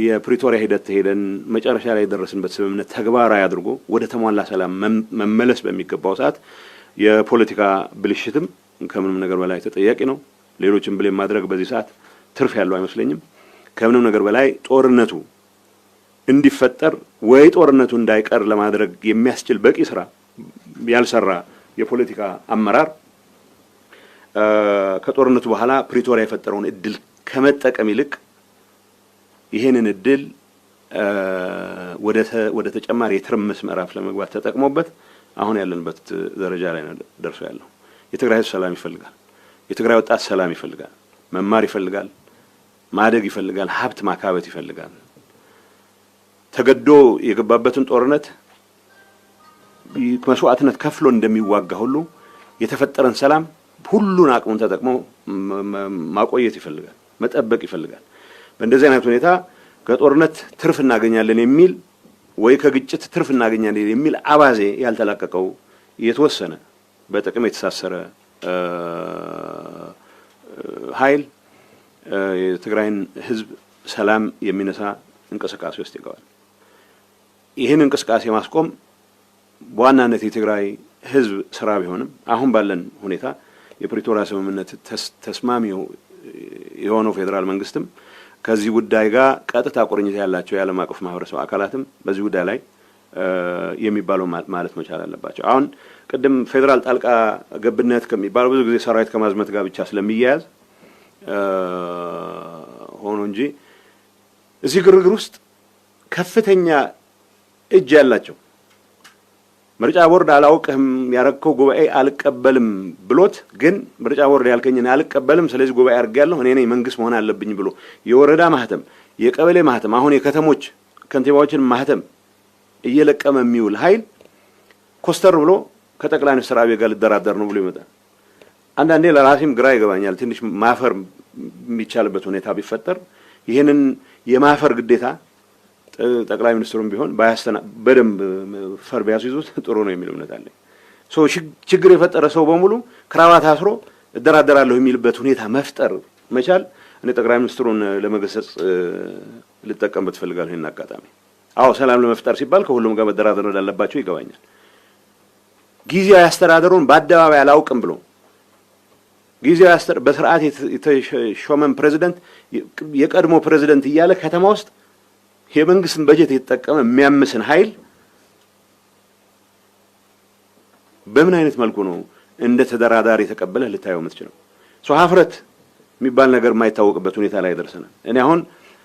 የፕሪቶሪያ ሂደት ሄደን መጨረሻ ላይ የደረስንበት ስምምነት ተግባራዊ አድርጎ ወደ ተሟላ ሰላም መመለስ በሚገባው ሰዓት የፖለቲካ ብልሽትም ከምንም ነገር በላይ ተጠያቂ ነው። ሌሎችን ብሌም ማድረግ በዚህ ሰዓት ትርፍ ያለው አይመስለኝም። ከምንም ነገር በላይ ጦርነቱ እንዲፈጠር ወይ ጦርነቱ እንዳይቀር ለማድረግ የሚያስችል በቂ ስራ ያልሰራ የፖለቲካ አመራር ከጦርነቱ በኋላ ፕሪቶሪያ የፈጠረውን እድል ከመጠቀም ይልቅ ይሄንን እድል ወደ ተጨማሪ የትርምስ ምዕራፍ ለመግባት ተጠቅሞበት አሁን ያለንበት ደረጃ ላይ ነው ደርሶ ያለው። የትግራይ ህዝብ ሰላም ይፈልጋል። የትግራይ ወጣት ሰላም ይፈልጋል። መማር ይፈልጋል። ማደግ ይፈልጋል። ሀብት ማካበት ይፈልጋል። ተገዶ የገባበትን ጦርነት መስዋዕትነት ከፍሎ እንደሚዋጋ ሁሉ የተፈጠረን ሰላም ሁሉን አቅሙን ተጠቅሞ ማቆየት ይፈልጋል፣ መጠበቅ ይፈልጋል። በእንደዚህ አይነት ሁኔታ ከጦርነት ትርፍ እናገኛለን የሚል ወይ ከግጭት ትርፍ እናገኛለን የሚል አባዜ ያልተላቀቀው የተወሰነ በጥቅም የተሳሰረ ኃይል የትግራይን ህዝብ ሰላም የሚነሳ እንቅስቃሴ ውስጥ ይገባል። ይህን እንቅስቃሴ ማስቆም በዋናነት የትግራይ ህዝብ ስራ ቢሆንም አሁን ባለን ሁኔታ የፕሪቶሪያ ስምምነት ተስማሚው የሆነው ፌደራል መንግስትም ከዚህ ጉዳይ ጋር ቀጥታ ቁርኝት ያላቸው የዓለም አቀፍ ማህበረሰብ አካላትም በዚህ ጉዳይ ላይ የሚባለው ማለት መቻል አለባቸው። አሁን ቅድም ፌደራል ጣልቃ ገብነት ከሚባለው ብዙ ጊዜ ሰራዊት ከማዝመት ጋር ብቻ ስለሚያያዝ ሆኖ እንጂ እዚህ ግርግር ውስጥ ከፍተኛ እጅ ያላቸው ምርጫ ቦርድ አላውቅህም ያረከው ጉባኤ አልቀበልም ብሎት ግን ምርጫ ቦርድ ያልከኝን አልቀበልም ስለዚህ ጉባኤ አድርጋለሁ እኔ ነኝ መንግስት መሆን አለብኝ ብሎ የወረዳ ማህተም የቀበሌ ማህተም አሁን የከተሞች ከንቲባዎችን ማህተም እየለቀመ የሚውል ኃይል ኮስተር ብሎ ከጠቅላይ ሚኒስትር አብይ ጋር ልደራደር ነው ብሎ ይመጣል። አንዳንዴ ለራሴም ግራ ይገባኛል። ትንሽ ማፈር የሚቻልበት ሁኔታ ቢፈጠር ይሄንን የማፈር ግዴታ ጠቅላይ ሚኒስትሩም ቢሆን በደንብ ፈር ቢያስይዙት ጥሩ ነው የሚል እምነት አለኝ። ችግር የፈጠረ ሰው በሙሉ ክራባት አስሮ እደራደራለሁ የሚልበት ሁኔታ መፍጠር መቻል እኔ ጠቅላይ ሚኒስትሩን ለመገሰጽ ልጠቀምበት ፈልጋለሁ ይሄን አጋጣሚ። አዎ ሰላም ለመፍጠር ሲባል ከሁሉም ጋር መደራደር እንዳለባቸው ይገባኛል። ጊዜያዊ አስተዳደሩን በአደባባይ አላውቅም ብሎ ጊዜያዊ አስተዳደር በስርዓት የተሾመን ፕሬዝዳንት የቀድሞ ፕሬዝዳንት እያለ ከተማ ውስጥ የመንግስትን በጀት የተጠቀመ የሚያምስን ኃይል በምን አይነት መልኩ ነው እንደ ተደራዳሪ ተቀበለ ልታየው የምትችለው? ሀፍረት የሚባል ነገር የማይታወቅበት ሁኔታ ላይ ደርሰናል። እኔ አሁን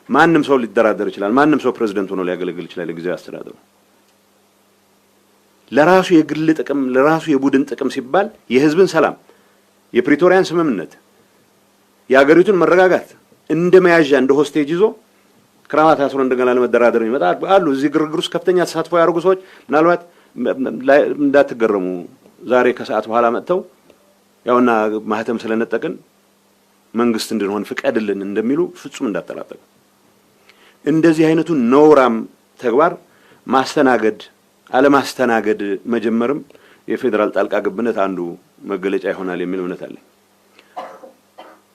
ማንም ሰው ሊደራደር ይችላል። ማንም ሰው ፕሬዝዳንት ሆኖ ሊያገለግል ይችላል። የጊዜያዊ አስተዳደሩ ለራሱ የግል ጥቅም ለራሱ የቡድን ጥቅም ሲባል የህዝብን ሰላም የፕሪቶሪያን ስምምነት የሀገሪቱን መረጋጋት እንደመያዣ እንደ ሆስቴጅ ይዞ ክራማት አስሮ እንደገና ለመደራደር ይመጣል አሉ። እዚህ ግርግር ውስጥ ከፍተኛ ተሳትፎ ያደርጉ ሰዎች ምናልባት እንዳትገረሙ ዛሬ ከሰዓት በኋላ መጥተው ያውና ማህተም ስለነጠቅን መንግስት እንድንሆን ፍቀድልን እንደሚሉ ፍጹም እንዳጠራጠቁ። እንደዚህ አይነቱን ነውራም ተግባር ማስተናገድ አለማስተናገድ መጀመርም የፌደራል ጣልቃ ገብነት አንዱ መገለጫ ይሆናል የሚል እምነት አለኝ።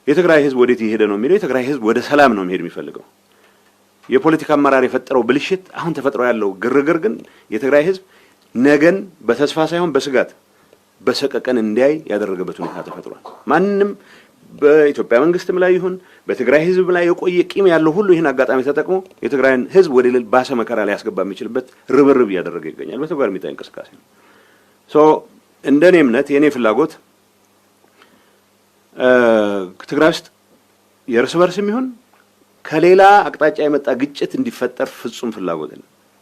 የትግራይ ህዝብ ወዴት ይሄደ ነው የሚለው? የትግራይ ህዝብ ወደ ሰላም ነው መሄድ የሚፈልገው። የፖለቲካ አመራር የፈጠረው ብልሽት አሁን ተፈጥሮ ያለው ግርግር ግን የትግራይ ህዝብ ነገን በተስፋ ሳይሆን በስጋት በሰቀቀን እንዲያይ ያደረገበት ሁኔታ ተፈጥሯል። ማንንም በኢትዮጵያ መንግስትም ላይ ይሁን በትግራይ ህዝብ ላይ የቆየ ቂም ያለው ሁሉ ይህን አጋጣሚ ተጠቅሞ የትግራይን ህዝብ ወደ ሌላ ባሰ መከራ ላይ ያስገባ የሚችልበት ርብርብ እያደረገ ይገኛል። በተግባር የሚታይ እንቅስቃሴ ነው። እንደኔ እምነት የኔ ፍላጎት ትግራይ ውስጥ የእርስ በርስም ይሁን ከሌላ አቅጣጫ የመጣ ግጭት እንዲፈጠር ፍጹም ፍላጎት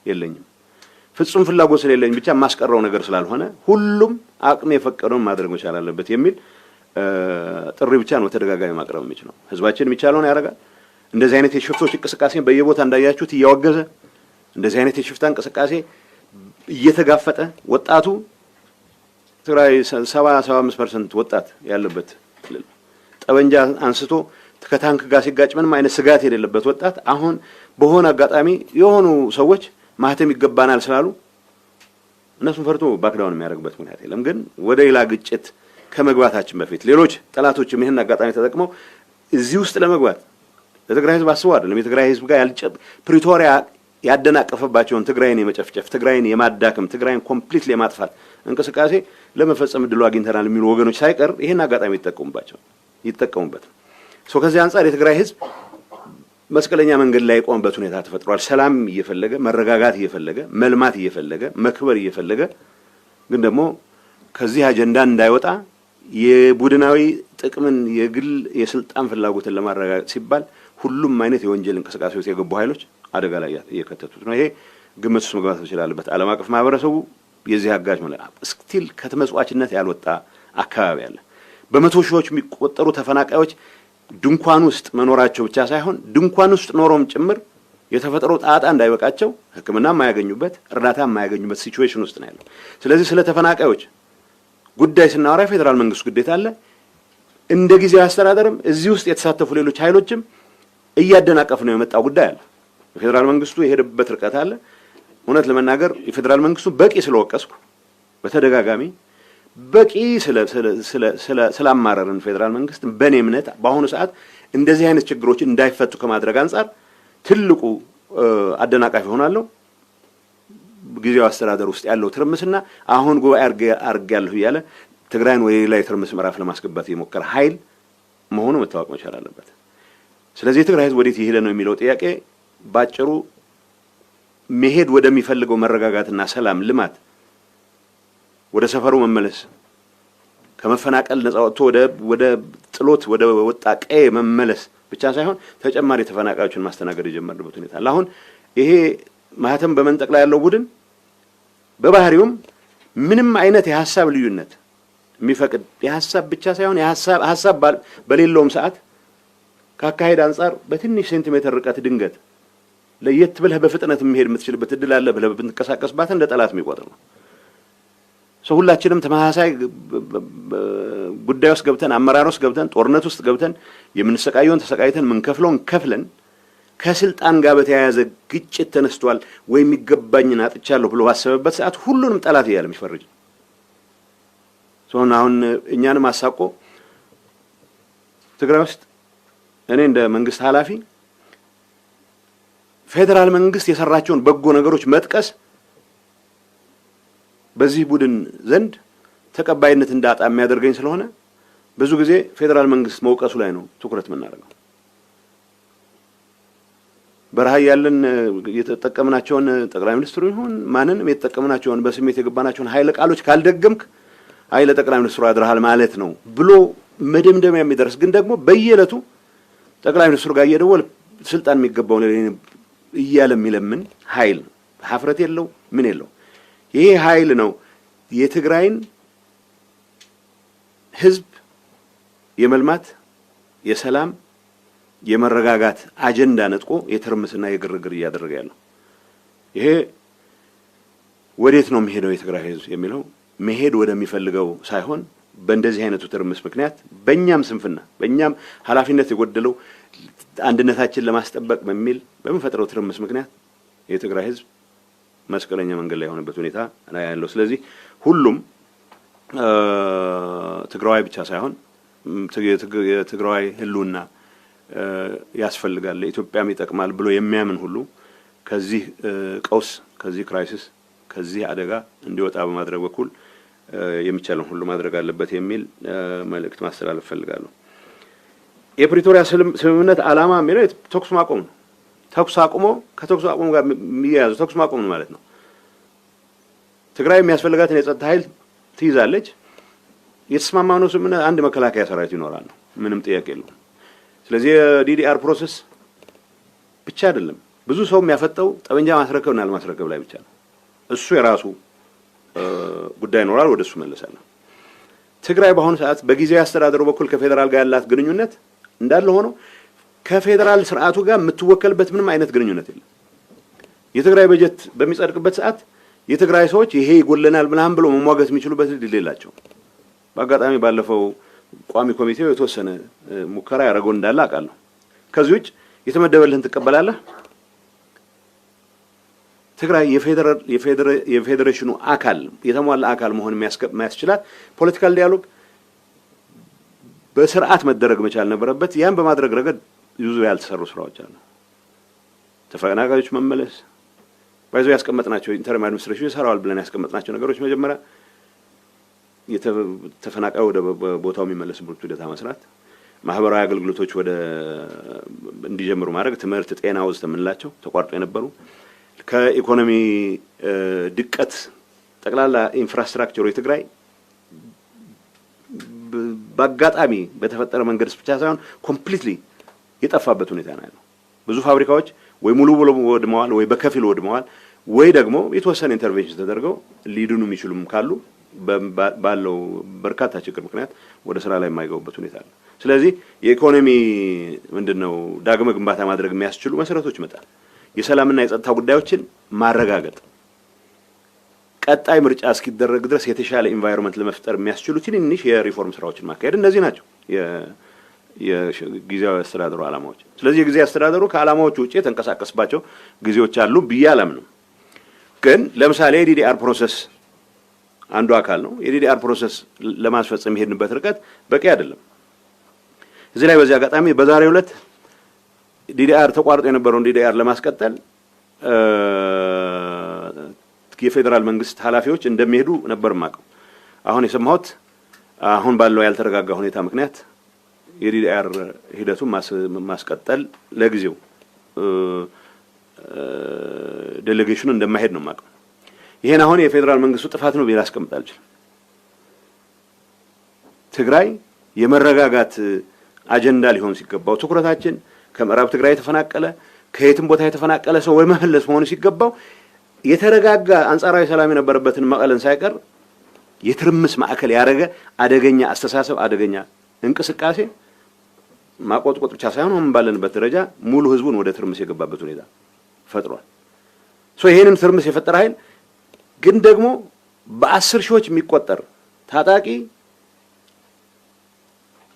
የለኝም። ፍጹም ፍላጎት ስለሌለኝ ብቻ ማስቀረው ነገር ስላልሆነ ሁሉም አቅም የፈቀደውን ማድረግ መቻል አለበት የሚል ጥሪ ብቻ ነው ተደጋጋሚ ማቅረብ የሚችለው። ህዝባችን የሚቻለውን ያደርጋል። እንደዚህ አይነት የሽፍቶች እንቅስቃሴ በየቦታ እንዳያችሁት እያወገዘ እንደዚህ አይነት የሽፍታ እንቅስቃሴ እየተጋፈጠ ወጣቱ ትግራይ 70-75% ወጣት ያለበት ጠበንጃ አንስቶ ከታንክ ጋር ሲጋጭ ምንም አይነት ስጋት የሌለበት ወጣት አሁን በሆነ አጋጣሚ የሆኑ ሰዎች ማህተም ይገባናል ስላሉ እነሱን ፈርቶ ባክዳውን የሚያደርግበት ምክንያት የለም። ግን ወደ ሌላ ግጭት ከመግባታችን በፊት ሌሎች ጠላቶችም ይሄን አጋጣሚ ተጠቅመው እዚህ ውስጥ ለመግባት ለትግራይ ህዝብ አስበው አይደለም። የትግራይ ህዝብ ጋር ፕሪቶሪያ ያደናቀፈባቸውን ትግራይን የመጨፍጨፍ ትግራይን የማዳከም ትግራይን ኮምፕሊትሊ የማጥፋት እንቅስቃሴ ለመፈጸም እድሉ አግኝተናል የሚሉ ወገኖች ሳይቀር ይሄን አጋጣሚ ይጠቀሙበት። ከዚህ አንፃር የትግራይ ህዝብ መስቀለኛ መንገድ ላይ የቆመበት ሁኔታ ተፈጥሯል። ሰላም እየፈለገ መረጋጋት እየፈለገ መልማት እየፈለገ መክበር እየፈለገ ግን ደግሞ ከዚህ አጀንዳ እንዳይወጣ የቡድናዊ ጥቅምን የግል የስልጣን ፍላጎትን ለማረጋገጥ ሲባል ሁሉም አይነት የወንጀል እንቅስቃሴ ውስጥ የገቡ ኃይሎች አደጋ ላይ እየከተቱት ነው። ይሄ ግምት ውስጥ መግባት ይችላልበት። ዓለም አቀፍ ማህበረሰቡ የዚህ አጋዥ ማለት ስቲል ከተመጽዋችነት ያልወጣ አካባቢ አለ። በመቶ ሺዎች የሚቆጠሩ ተፈናቃዮች ድንኳን ውስጥ መኖራቸው ብቻ ሳይሆን ድንኳን ውስጥ ኖሮም ጭምር የተፈጠሮ ጣጣ እንዳይበቃቸው ሕክምና የማያገኙበት እርዳታ የማያገኙበት ሲቹዌሽን ውስጥ ነው ያለው። ስለዚህ ስለ ተፈናቃዮች ጉዳይ ስናወራ ፌደራል መንግስት ግዴታ አለ። እንደ ጊዜያዊ አስተዳደርም እዚህ ውስጥ የተሳተፉ ሌሎች ኃይሎችም እያደናቀፍ ነው የመጣው ጉዳይ አለ። የፌደራል መንግስቱ የሄደበት ርቀት አለ። እውነት ለመናገር የፌደራል መንግስቱ በቂ ስለወቀስኩ በተደጋጋሚ በቂ ስላማረርን ፌደራል መንግስት በኔ እምነት በአሁኑ ሰዓት እንደዚህ አይነት ችግሮች እንዳይፈቱ ከማድረግ አንፃር ትልቁ አደናቃፊ ሆናለሁ ጊዜያዊ አስተዳደር ውስጥ ያለው ትርምስና አሁን ጉባኤ አርጋለሁ እያለ ትግራይን ወይ ላይ ትርምስ ምዕራፍ ለማስገባት የሞከረ ኃይል መሆኑ መታወቅ መቻል አለበት። ስለዚህ የትግራይ ህዝብ ወዴት ይሄደ ነው የሚለው ጥያቄ ባጭሩ መሄድ ወደሚፈልገው መረጋጋትና ሰላም ልማት ወደ ሰፈሩ መመለስ ከመፈናቀል ነፃ ወጥቶ ወደ ጥሎት ወደ ወጣ ቀዬ መመለስ ብቻ ሳይሆን ተጨማሪ ተፈናቃዮችን ማስተናገድ የጀመረበት ሁኔታ አለ። አሁን ይሄ ማህተም በመንጠቅ ላይ ያለው ቡድን በባህሪውም ምንም አይነት የሐሳብ ልዩነት የሚፈቅድ የሐሳብ ብቻ ሳይሆን የሐሳብ በሌለውም ሰዓት ካካሄድ አንፃር በትንሽ ሴንቲሜትር ርቀት ድንገት ለየት ብለህ በፍጥነት መሄድ የምትችልበት እድል አለ ብለህ ብትንቀሳቀስባት እንደ ጠላት የሚቆጥር ነው። ሁላችንም ተመሳሳይ ጉዳይ ውስጥ ገብተን አመራር ውስጥ ገብተን ጦርነት ውስጥ ገብተን የምንሰቃየውን ተሰቃይተን ምንከፍለውን ከፍለን ከስልጣን ጋር በተያያዘ ግጭት ተነስቷል ወይም ይገባኝን አጥቻለሁ ብሎ ባሰበበት ሰዓት ሁሉንም ጠላት እያለ የሚፈርጅ አሁን እኛንም አሳቆ ትግራይ ውስጥ እኔ እንደ መንግስት ኃላፊ ፌደራል መንግስት የሰራቸውን በጎ ነገሮች መጥቀስ በዚህ ቡድን ዘንድ ተቀባይነት እንዳጣ የሚያደርገኝ ስለሆነ ብዙ ጊዜ ፌደራል መንግስት መውቀሱ ላይ ነው ትኩረት የምናደርገው። በረሃ ያለን የተጠቀምናቸውን ጠቅላይ ሚኒስትሩ ይሁን ማንንም የተጠቀምናቸውን በስሜት የገባናቸውን ኃይለ ቃሎች ካልደገምክ ኃይለ ጠቅላይ ሚኒስትሩ አድርሃል ማለት ነው ብሎ መደምደሚያ የሚደርስ ግን ደግሞ በየዕለቱ ጠቅላይ ሚኒስትሩ ጋር እየደወለ ስልጣን የሚገባው እያለ የሚለምን ኃይል ነው። ሀፍረት የለው ምን የለው። ይሄ ኃይል ነው የትግራይን ህዝብ የመልማት የሰላም የመረጋጋት አጀንዳ ነጥቆ የትርምስና የግርግር እያደረገ ያለው። ይሄ ወዴት ነው የሚሄደው የትግራይ ህዝብ የሚለው መሄድ ወደሚፈልገው ሳይሆን በእንደዚህ አይነቱ ትርምስ ምክንያት በእኛም ስንፍና በእኛም ኃላፊነት የጎደለው አንድነታችን ለማስጠበቅ በሚል በመፈጠረው ትርምስ ምክንያት የትግራይ ህዝብ መስቀለኛ መንገድ ላይ የሆነበት ሁኔታ ነው ያለው። ስለዚህ ሁሉም ትግራዋይ ብቻ ሳይሆን የትግራዋይ ህልውና ያስፈልጋል ለኢትዮጵያም ይጠቅማል ብሎ የሚያምን ሁሉ ከዚህ ቀውስ ከዚህ ክራይሲስ ከዚህ አደጋ እንዲወጣ በማድረግ በኩል የሚቻለውን ሁሉ ማድረግ አለበት የሚል መልእክት ማስተላለፍ ፈልጋለሁ። የፕሪቶሪያ ስምምነት ዓላማ የሚለው ተኩስ ማቆም ነው። ተኩስ አቁሞ ከተኩስ አቁም ጋር የሚያያዘው ተኩስ ማቆም ነው ማለት ነው። ትግራይ የሚያስፈልጋትን የጸጥታ ኃይል ትይዛለች። የተስማማነው ስምምነት አንድ መከላከያ ሰራዊት ይኖራል ነው፣ ምንም ጥያቄ የለውም። ስለዚህ የዲዲአር ፕሮሰስ ብቻ አይደለም ብዙ ሰው የሚያፈጠው ጠመንጃ ማስረከብና አለማስረከብ ላይ ብቻ ነው። እሱ የራሱ ጉዳይ ይኖራል፣ ወደሱ መለሳለሁ። ትግራይ በአሁኑ ሰዓት በጊዜያዊ አስተዳደሩ በኩል ከፌደራል ጋር ያላት ግንኙነት እንዳለ ሆኖ ከፌደራል ስርዓቱ ጋር የምትወከልበት ምንም አይነት ግንኙነት የለም። የትግራይ በጀት በሚጸድቅበት ሰዓት የትግራይ ሰዎች ይሄ ይጎለናል ምናምን ብሎ መሟገት የሚችሉበት እድል የላቸው። በአጋጣሚ ባለፈው ቋሚ ኮሚቴው የተወሰነ ሙከራ ያደረገው እንዳለ አውቃለሁ። ከዚህ ውጭ የተመደበልህን ትቀበላለህ። ትግራይ የፌዴሬሽኑ አካል የተሟላ አካል መሆን የሚያስችላት ፖለቲካል ዲያሎግ በስርዓት መደረግ መቻል ነበረበት። ያን በማድረግ ረገድ ብዙ ያልተሰሩ ስራዎች አሉ። ተፈናቃዮች መመለስ ባይዞ ያስቀመጥናቸው ኢንተርም አድሚኒስትሬሽን ይሰራዋል ብለን ያስቀመጥናቸው ነገሮች መጀመሪያ ተፈናቃዩ ወደ ቦታው የሚመለስበት ሂደት መስራት፣ ማህበራዊ አገልግሎቶች ወደ እንዲጀምሩ ማድረግ፣ ትምህርት፣ ጤና ወዘተ የምንላቸው ተቋርጦ የነበሩ ከኢኮኖሚ ድቀት ጠቅላላ ኢንፍራስትራክቸሩ የትግራይ በአጋጣሚ በተፈጠረ መንገድ ብቻ ሳይሆን ኮምፕሊትሊ የጠፋበት ሁኔታ ነው ያለው። ብዙ ፋብሪካዎች ወይ ሙሉ ብሎ ወድመዋል፣ ወይ በከፊል ወድመዋል፣ ወይ ደግሞ የተወሰነ ኢንተርቬንሽን ተደርገው ሊድኑ የሚችሉም ካሉ ባለው በርካታ ችግር ምክንያት ወደ ስራ ላይ የማይገቡበት ሁኔታ አለ። ስለዚህ የኢኮኖሚ ምንድነው ዳግመ ግንባታ ማድረግ የሚያስችሉ መሰረቶች መጣል፣ የሰላምና የጸጥታ ጉዳዮችን ማረጋገጥ፣ ቀጣይ ምርጫ እስኪደረግ ድረስ የተሻለ ኢንቫይሮንመንት ለመፍጠር የሚያስችሉ ትንንሽ የሪፎርም ስራዎችን ማካሄድ፣ እነዚህ ናቸው የጊዜያዊ አስተዳደሩ ዓላማዎች። ስለዚህ የጊዜያዊ አስተዳደሩ ከዓላማዎቹ ውጪ የተንቀሳቀስባቸው ጊዜዎች አሉ ብዬ አላምንም። ግን ለምሳሌ የዲዲአር ፕሮሰስ አንዱ አካል ነው። የዲዲአር ፕሮሰስ ለማስፈጸም የሄድንበት ርቀት በቂ አይደለም። እዚህ ላይ በዚህ አጋጣሚ በዛሬው ዕለት ዲዲአር ተቋርጦ የነበረውን ዲዲአር ለማስቀጠል የፌዴራል መንግስት ኃላፊዎች እንደሚሄዱ ነበር ማቀው። አሁን የሰማሁት አሁን ባለው ያልተረጋጋ ሁኔታ ምክንያት የዲዲአር ሂደቱን ማስቀጠል ለጊዜው ዴሌጌሽኑ እንደማይሄድ ነው ማቀው። ይሄን አሁን የፌዴራል መንግስቱ ጥፋት ነው ቢል አስቀምጥ አልችልም። ትግራይ የመረጋጋት አጀንዳ ሊሆን ሲገባው ትኩረታችን ከምዕራብ ትግራይ የተፈናቀለ ከየትም ቦታ የተፈናቀለ ሰው ወይ መመለስ መሆኑ ሲገባው የተረጋጋ አንጻራዊ ሰላም የነበረበትን መቀለን ሳይቀር የትርምስ ማዕከል ያደረገ አደገኛ አስተሳሰብ አደገኛ እንቅስቃሴ ማቆጥቆጥ ብቻ ሳይሆን አሁን ባለንበት ደረጃ ሙሉ ህዝቡን ወደ ትርምስ የገባበት ሁኔታ ፈጥሯል። ይሄንን ትርምስ የፈጠረ ኃይል ግን ደግሞ በ10 ሺዎች የሚቆጠር ታጣቂ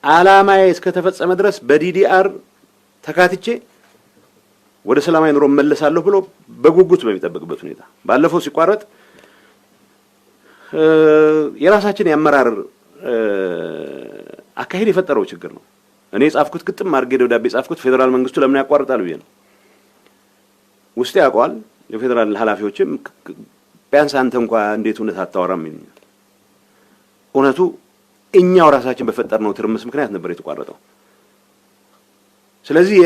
ዓላማዬ እስከተፈጸመ ድረስ በዲዲአር ተካትቼ ወደ ሰላማዊ ኑሮ መለሳለሁ ብሎ በጉጉት በሚጠብቅበት ሁኔታ ባለፈው ሲቋረጥ የራሳችን ያመራር አካሄድ የፈጠረው ችግር ነው። እኔ ጻፍኩት ግጥም አድርጌ ደብዳቤ ጻፍኩት ፌዴራል መንግስቱ ለምን ያቋርጣል ብዬ ነው። ውስጥ ያውቀዋል የፌዴራል ኃላፊዎችም ቢያንስ አንተ እንኳን እንዴት እውነት አታወራም ይሉኛል። እውነቱ እኛው ራሳችን በፈጠርነው ትርምስ ምክንያት ነበር የተቋረጠው። ስለዚህ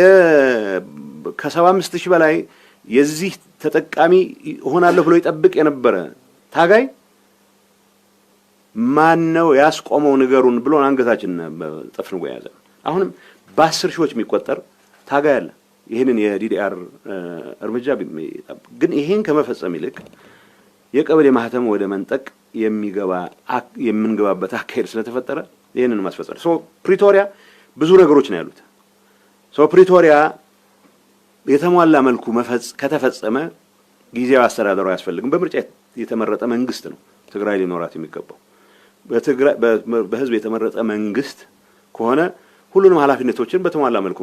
ከ75,000 በላይ የዚህ ተጠቃሚ ሆናለሁ ብሎ ይጠብቅ የነበረ ታጋይ ማን ነው ያስቆመው ንገሩን ብሎ አንገታችን ጠፍንጎ ያዘ። አሁንም በ10 ሺዎች የሚቆጠር ታጋይ አለ። ይሄንን የዲዲአር እርምጃ ግን ይሄን ከመፈጸም ይልቅ የቀበሌ ማህተም ወደ መንጠቅ የምንገባበት አካሄድ ስለተፈጠረ ይሄንን ማስፈጸም ፕሪቶሪያ ብዙ ነገሮች ነው ያሉት። ፕሪቶሪያ የተሟላ መልኩ ከተፈጸመ ጊዜያዊ አስተዳደሩ አያስፈልግም። በምርጫ የተመረጠ መንግስት ነው ትግራይ ሊኖራት የሚገባው። በህዝብ የተመረጠ መንግስት ከሆነ ሁሉንም ኃላፊነቶችን በተሟላ መልኩ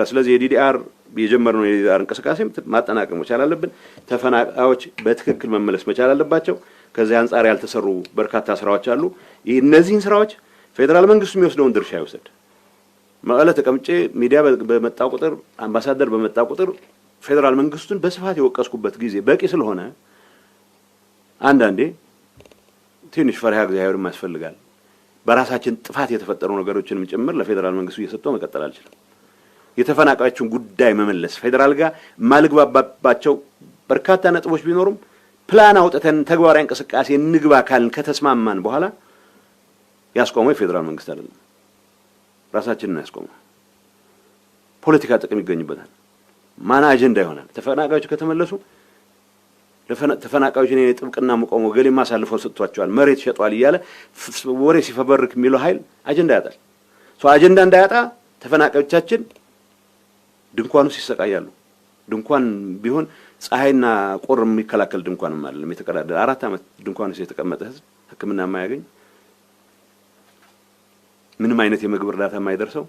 ስለዚህ የዲዲአር የጀመርነው የዲዲአር እንቅስቃሴ ማጠናቀቅ መቻል አለብን። ተፈናቃዮች በትክክል መመለስ መቻል አለባቸው። ከዚህ አንጻር ያልተሰሩ በርካታ ስራዎች አሉ። እነዚህን ስራዎች ፌደራል መንግስቱ የሚወስደውን ድርሻ ይወስድ። መቀለ ተቀምጬ ሚዲያ በመጣ ቁጥር አምባሳደር በመጣ ቁጥር ፌደራል መንግስቱን በስፋት የወቀስኩበት ጊዜ በቂ ስለሆነ አንዳንዴ ትንሽ ፈሪሃ እግዚአብሔር ያስፈልጋል። በራሳችን ጥፋት የተፈጠሩ ነገሮችንም ጭምር ለፌደራል መንግስቱ እየሰጠው መቀጠል አልችልም። የተፈናቃዮችን ጉዳይ መመለስ ፌደራል ጋር ማልግባባባቸው በርካታ ነጥቦች ቢኖሩም ፕላን አውጥተን ተግባራዊ እንቅስቃሴ እንግባ ካልን ከተስማማን በኋላ ያስቆመው የፌደራል መንግስት አይደለም፣ ራሳችንን ያስቆመው። ፖለቲካ ጥቅም ይገኝበታል። ማን አጀንዳ ይሆናል? ተፈናቃዮች ከተመለሱ ተፈናቃዮች እኔ ጥብቅና መቆሙ ገሌ ማሳልፈው ሰጥቷቸዋል መሬት ሸጧል እያለ ወሬ ሲፈበርክ የሚለው ኃይል አጀንዳ ያጣል። አጀንዳ እንዳያጣ ተፈናቃዮቻችን ድንኳኑ ሲሰቃያሉ። ድንኳን ቢሆን ፀሐይና ቁር የሚከላከል ድንኳንም አይደለም የተቀዳደረ 4 ዓመት ድንኳን ውስጥ የተቀመጠ ህዝብ ሕክምና የማያገኝ ምንም አይነት የምግብ እርዳታ የማይደርሰው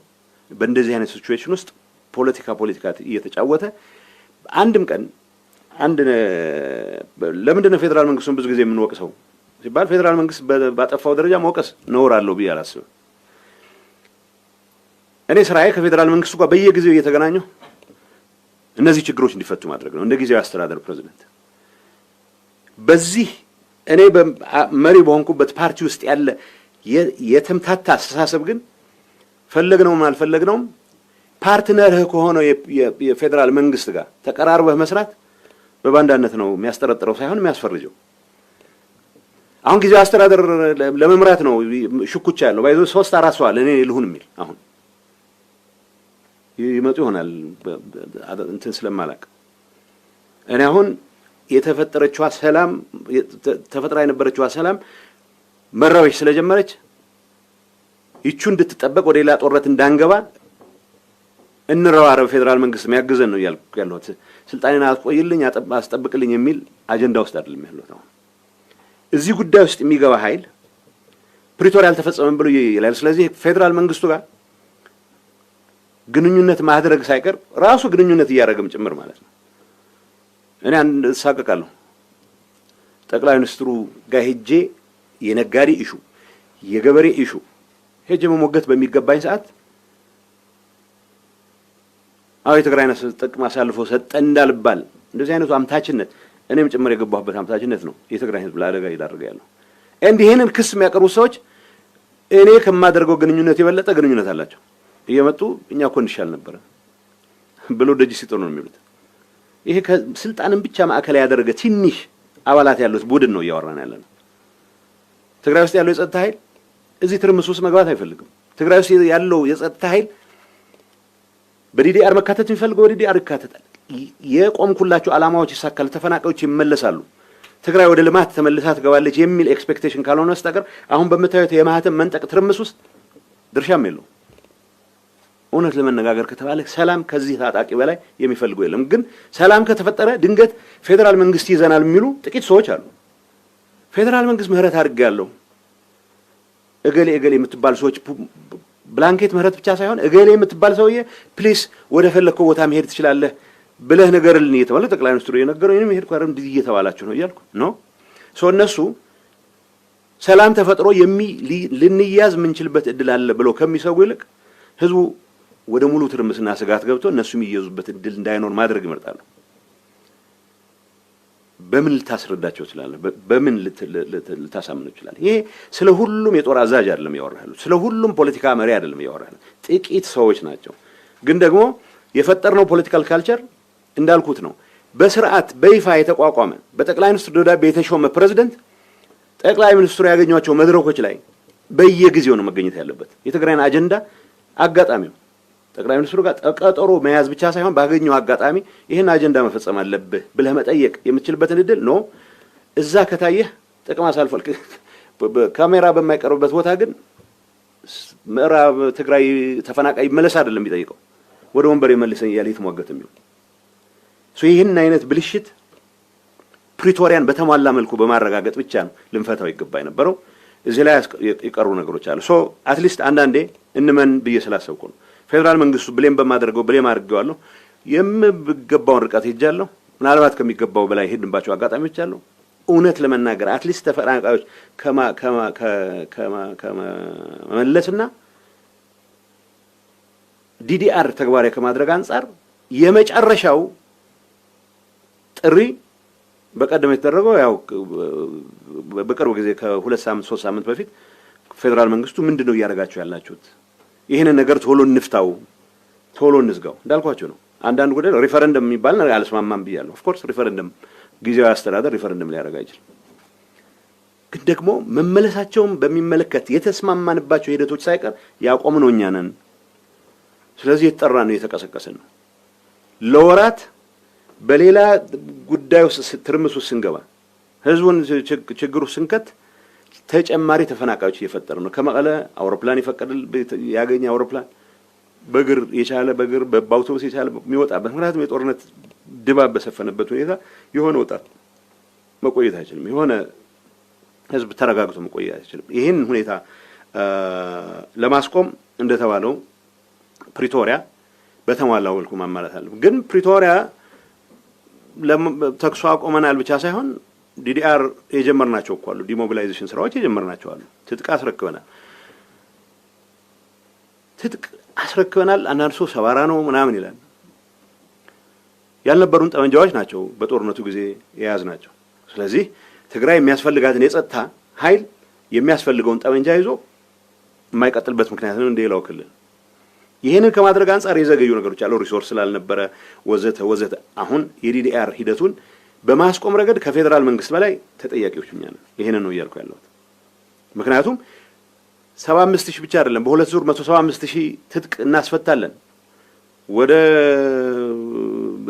በእንደዚህ አይነት ሲቹዌሽን ውስጥ ፖለቲካ እየተጫወተ አንድም ቀን ለምንድን ነው ፌደራል መንግስቱን ብዙ ጊዜ የምንወቅሰው ሲባል ፌደራል መንግስት ባጠፋው ደረጃ መውቀስ ነውር አለው ብዬ አላስብም። እኔ ስራዬ ከፌደራል መንግስቱ ጋር በየጊዜው እየተገናኘሁ እነዚህ ችግሮች እንዲፈቱ ማድረግ ነው። እንደ ጊዜያዊ አስተዳደር ፕሬዝዳንት በዚህ እኔ መሪ በሆንኩበት ፓርቲ ውስጥ ያለ የተምታታ አስተሳሰብ ግን ፈለግነውም አልፈለግነውም ፓርትነርህ ከሆነው የፌደራል መንግስት ጋር ተቀራርበህ መስራት በባንዳነት ነው የሚያስጠረጥረው ሳይሆን የሚያስፈርጀው። አሁን ጊዜያዊ አስተዳደር ለመምራት ነው ሽኩቻ ያለው ባይዞ 3-4 ሰው አለ እኔ ልሁን የሚል አሁን ይመጡ ይሆናል እንትን ስለማላቅ እኔ አሁን የተፈጠረችዋ ሰላም ተፈጥራ የነበረችዋ ሰላም መራዎች ስለጀመረች ይቹ እንድትጠበቅ ወደ ሌላ ጦርነት እንዳንገባ እንረዋረብ ፌደራል መንግስት የሚያግዘን ነው ያልኩት። ስልጣኔን አስቆይልኝ አስጠብቅልኝ የሚል አጀንዳ ውስጥ አይደለም ያለው ነው። እዚህ ጉዳይ ውስጥ የሚገባ ኃይል ፕሪቶሪያ አልተፈጸመም ብሎ ይላል። ስለዚህ ፌደራል መንግስቱ ጋር ግንኙነት ማድረግ ሳይቀር ራሱ ግንኙነት እያደረገም ጭምር ማለት ነው። እኔ አንድ ሳቀቃለሁ ጠቅላይ ሚኒስትሩ ጋር ሄጄ የነጋዴ ኢሹ የገበሬ ኢሹ ሄጄ መሞገት በሚገባኝ ሰዓት የትግራይን ጥቅም አሳልፎ ሰጠ እንዳልባል እንደዚህ አይነቱ አምታችነት እኔም ጭምር የገባሁበት አምታችነት ነው የትግራይ ህዝብ ለአደጋ እየዳረገ ያለው። ይሄንን ክስ የሚያቀርቡ ሰዎች እኔ ከማደርገው ግንኙነት የበለጠ ግንኙነት አላቸው። እየመጡ እኛ እኮ እንሻል ነበር ብሎ ደጅ ሲጥሩ ነው የሚሉት። ይሄ ከስልጣንን ብቻ ማዕከል ያደረገ ትንሽ አባላት ያሉት ቡድን ነው እያወራን ያለነው። ትግራይ ውስጥ ያለው የጸጥታ ኃይል እዚህ ትርምስ ውስጥ መግባት አይፈልግም። ትግራይ ውስጥ ያለው የጸጥታ ኃይል በዲዲአር መካተት የሚፈልገው በዲዲአር ይካተታል። የቆምኩላቸው ዓላማዎች ይሳካሉ፣ ተፈናቃዮች ይመለሳሉ፣ ትግራይ ወደ ልማት ተመልሳ ትገባለች የሚል ኤክስፔክቴሽን ካልሆነ በስተቀር አሁን በመታየት የማህተም መንጠቅ ትርምስ ውስጥ ድርሻም የለው። እውነት ለመነጋገር ከተባለ ሰላም ከዚህ ታጣቂ በላይ የሚፈልገው የለም። ግን ሰላም ከተፈጠረ ድንገት ፌደራል መንግስት ይዘናል የሚሉ ጥቂት ሰዎች አሉ። ፌደራል መንግስት ምህረት አድርጌያለሁ እገሌ የምትባል ሰዎች ብላንኬት ምህረት ብቻ ሳይሆን እገሌ የምትባል ሰውዬ ፕሊስ ወደ ፈለከው ቦታ መሄድ ትችላለህ ብለህ ነገርልኝ እየተባለ ጠቅላይ ሚኒስትሩ የነገረው እኔም ሄድኩ አይደል እንዲህ እየተባላችሁ ነው እያልኩ ነው። እነሱ ሰላም ተፈጥሮ ልንያዝ የምንችልበት እድል አለ ብለው ከሚሰጉ ይልቅ ህዝቡ ወደ ሙሉ ትርምስና ስጋት ገብቶ እነሱ የሚያዙበት እድል እንዳይኖር ማድረግ ይመርጣሉ። በምን ልታስረዳቸው ትችላለህ? በምን ልታሳምነው ትችላለህ? ይሄ ስለ ሁሉም የጦር አዛዥ አይደለም ያወራሉ፣ ስለ ሁሉም ፖለቲካ መሪ አይደለም ያወራሉ። ጥቂት ሰዎች ናቸው። ግን ደግሞ የፈጠርነው ፖለቲካል ካልቸር እንዳልኩት ነው። በስርዓት በይፋ የተቋቋመ በጠቅላይ ሚኒስትር ደብዳቤ የተሾመ ፕሬዝዳንት ጠቅላይ ሚኒስትሩ ያገኟቸው መድረኮች ላይ በየጊዜው ነው መገኘት ያለበት። የትግራይን አጀንዳ አጋጣሚው ጠቅላይ ሚኒስትሩ ጋር ቀጠሮ መያዝ ብቻ ሳይሆን ባገኘው አጋጣሚ ይሄን አጀንዳ መፈጸም አለብህ ብለህ መጠየቅ የምትችልበትን እድል ነው። እዛ ከታየህ ጥቅም አሳልፏል። ካሜራ በማይቀርብበት ቦታ ግን ምዕራብ ትግራይ ተፈናቃይ መለስ አይደለም የሚጠይቀው ወደ ወንበር የመልሰኝ ያለ የተሟገተ የሚሆን ይህን አይነት ብልሽት ፕሪቶሪያን በተሟላ መልኩ በማረጋገጥ ብቻ ነው ልንፈታው ይገባ የነበረው። እዚህ ላይ የቀሩ ነገሮች አሉ። አትሊስት አንዳንዴ እንመን ብዬ ስላሰብኩ ነው። ፌደራል መንግስቱ ብሌም በማድረገው ብሌም አድርጌዋለሁ። የምገባውን ርቀት ሄጃለሁ። ምናልባት ከሚገባው በላይ ሄድንባቸው አጋጣሚዎች አሉ። እውነት ለመናገር አትሊስት ተፈናቃዮች ከመመለስና ዲዲአር ተግባራዊ ከማድረግ አንጻር የመጨረሻው ጥሪ በቀደም የተደረገው ያው በቅርብ ጊዜ ከ2 ሳምንት 3 ሳምንት በፊት ፌደራል መንግስቱ ምንድነው እያደረጋችሁ ያላችሁት? ይሄንን ነገር ቶሎ እንፍታው፣ ቶሎ እንዝጋው እንዳልኳችሁ ነው። አንዳንድ ጉዳይ ሪፈረንደም የሚባል ነገር አልስማማም ብያለሁ። ኦፍ ኮርስ ሪፈረንደም ጊዜያዊ አስተዳደር ሪፈረንደም ሊያደርግ አይችልም። ግን ደግሞ መመለሳቸውን በሚመለከት የተስማማንባቸው ሂደቶች ሳይቀር ያቆምነው እኛ ነን። ስለዚህ የተጠራን ነው የተቀሰቀሰን ነው። ለወራት በሌላ ጉዳይ ውስጥ ትርምስ ውስጥ ስንገባ ህዝቡን ችግሩ ስንከት ተጨማሪ ተፈናቃዮች እየፈጠረ ነው። ከመቀለ አውሮፕላን ይፈቀድል ያገኘ አውሮፕላን በእግር የቻለ በእግር በአውቶቡስ የቻለ የሚወጣበት ምክንያቱም የጦርነት ድባብ በሰፈነበት ሁኔታ የሆነ ወጣት መቆየት አይችልም። የሆነ ህዝብ ተረጋግቶ መቆየት አይችልም። ይህን ሁኔታ ለማስቆም እንደተባለው ፕሪቶሪያ በተሟላ መልኩ ማሟላት አለበት። ግን ፕሪቶሪያ ተኩስ አቁመናል ብቻ ሳይሆን ዲዲአር የጀመርናቸው እኮ አሉ። ዲሞቢላይዜሽን ስራዎች የጀመርናቸው አሉ። ትጥቅ አስረክበናል። አንዳንድ ሰው ሰባራ ነው ምናምን ይላል። ያልነበሩን ጠመንጃዎች ናቸው በጦርነቱ ጊዜ የያዝናቸው። ስለዚህ ትግራይ የሚያስፈልጋትን የጸጥታ ኃይል የሚያስፈልገውን ጠመንጃ ይዞ የማይቀጥልበት ምክንያት ነው እንደሌላው ክልል። ይሄንን ከማድረግ አንጻር የዘገዩ ነገሮች አሉ። ሪሶርስ ስላልነበረ ወዘተ ወዘተ። አሁን የዲዲአር ሂደቱን በማስቆም ረገድ ከፌደራል መንግስት በላይ ተጠያቂዎች እኛ ነን። ይሄንን ነው እያልኩ ያለሁት። ምክንያቱም 75000 ብቻ አይደለም በሁለት ዙር 175000 ትጥቅ እናስፈታለን፣ ወደ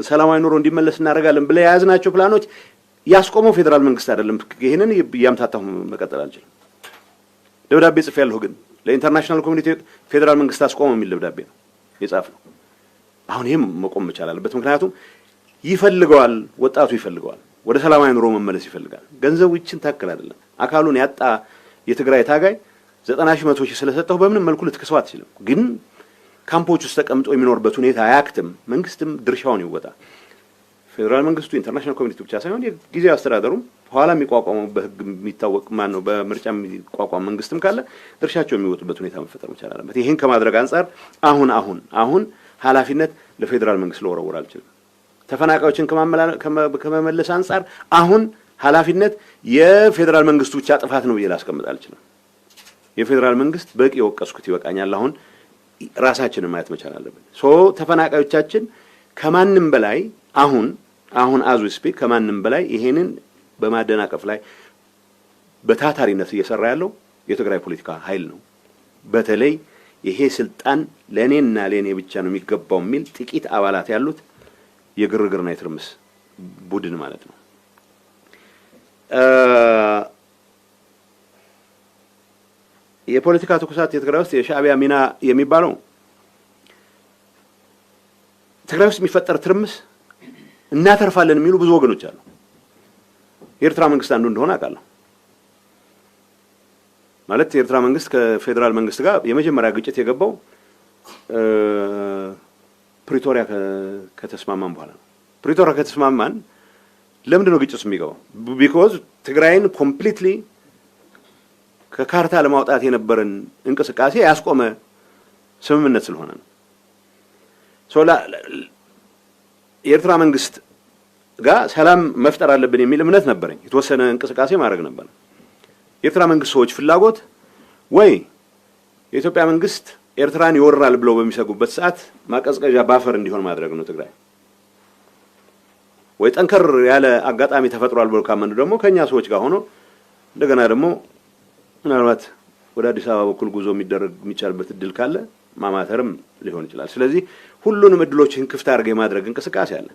ሰላማዊ ኑሮ እንዲመለስ እናደርጋለን ብለ የያዝናቸው ፕላኖች ያስቆመው ፌደራል መንግስት አይደለም። ይሄንን ያምታታሁ መቀጠል አንችልም። ደብዳቤ ጽፌያለሁ፣ ግን ለኢንተርናሽናል ኮሚኒቲ ፌደራል መንግስት አስቆመው የሚል ደብዳቤ ነው የጻፍነው። አሁን ይሄም መቆም መቻል አለበት። ምክንያቱም ይፈልገዋል፣ ወጣቱ ይፈልገዋል፣ ወደ ሰላማዊ ኑሮ መመለስ ይፈልጋል። ገንዘቡ ይችን ታክል አይደለም። አካሉን ያጣ የትግራይ ታጋይ 90,000 100,000 ስለሰጠው በምንም መልኩ ልትከሰው አትችልም። ግን ካምፖች ውስጥ ተቀምጦ የሚኖርበት ሁኔታ አያክትም። መንግስትም ድርሻውን ይወጣ። ፌደራል መንግስቱ ኢንተርናሽናል ኮሚኒቲ ብቻ ሳይሆን የጊዜያዊ አስተዳደሩም ኋላ የሚቋቋመው በህግ የሚታወቅ ማን ነው በምርጫ የሚቋቋም መንግስትም ካለ ድርሻቸው የሚወጡበት ሁኔታ መፈጠር መቻል አለበት። ይሄን ከማድረግ አንጻር አሁን ኃላፊነት ለፌደራል መንግስት ለወረወር አልችልም። ተፈናቃዮችን ከመመለስ አንጻር አሁን ኃላፊነት የፌደራል መንግስቱ ብቻ ጥፋት ነው ብዬ ላስቀምጥ አልችልም። የፌደራል መንግስት በቂ የወቀስኩት ይበቃኛል። አሁን ራሳችንን ማየት መቻል አለብን። ተፈናቃዮቻችን ከማንም በላይ አሁን አዙ ስፒክ ከማንም በላይ ይሄንን በማደናቀፍ ላይ በታታሪነት እየሰራ ያለው የትግራይ ፖለቲካ ኃይል ነው። በተለይ ይሄ ስልጣን ለኔና ለኔ ብቻ ነው የሚገባው የሚል ጥቂት አባላት ያሉት የግርግርና የትርምስ ቡድን ማለት ነው። የፖለቲካ ትኩሳት የትግራይ ውስጥ የሻዕቢያ ሚና የሚባለው ትግራይ ውስጥ የሚፈጠር ትርምስ እናተርፋለን የሚሉ ብዙ ወገኖች አሉ። የኤርትራ መንግስት አንዱ እንደሆነ አውቃለሁ። ማለት የኤርትራ መንግስት ከፌደራል መንግስት ጋር የመጀመሪያ ግጭት የገባው ፕሪቶሪያ ከተስማማን በኋላ ነው። ፕሪቶሪያ ከተስማማን ለምንድን ነው ግጭት የሚገባው? ቢኮዝ ትግራይን ኮምፕሊትሊ ከካርታ ለማውጣት የነበረን እንቅስቃሴ ያስቆመ ስምምነት ስለሆነ ነው። የኤርትራ መንግስት ጋር ሰላም መፍጠር አለብን የሚል እምነት ነበረኝ። የተወሰነ እንቅስቃሴ ማድረግ ነበር። የኤርትራ መንግስት ሰዎች ፍላጎት ወይ የኢትዮጵያ መንግስት ኤርትራን ይወራል ብለው በሚሰጉበት ሰዓት ማቀዝቀዣ ባፈር እንዲሆን ማድረግ ነው ትግራይ። ወይ ጠንከር ያለ አጋጣሚ ተፈጥሯል ብለው ካመኑ ደግሞ ከኛ ሰዎች ጋር ሆኖ እንደገና ደግሞ ምናልባት ወደ አዲስ አበባ በኩል ጉዞ የሚቻልበት እድል ካለ ማማተርም ሊሆን ይችላል። ስለዚህ ሁሉንም እድሎችን ክፍት አድርገው የማድረግ እንቅስቃሴ አለ።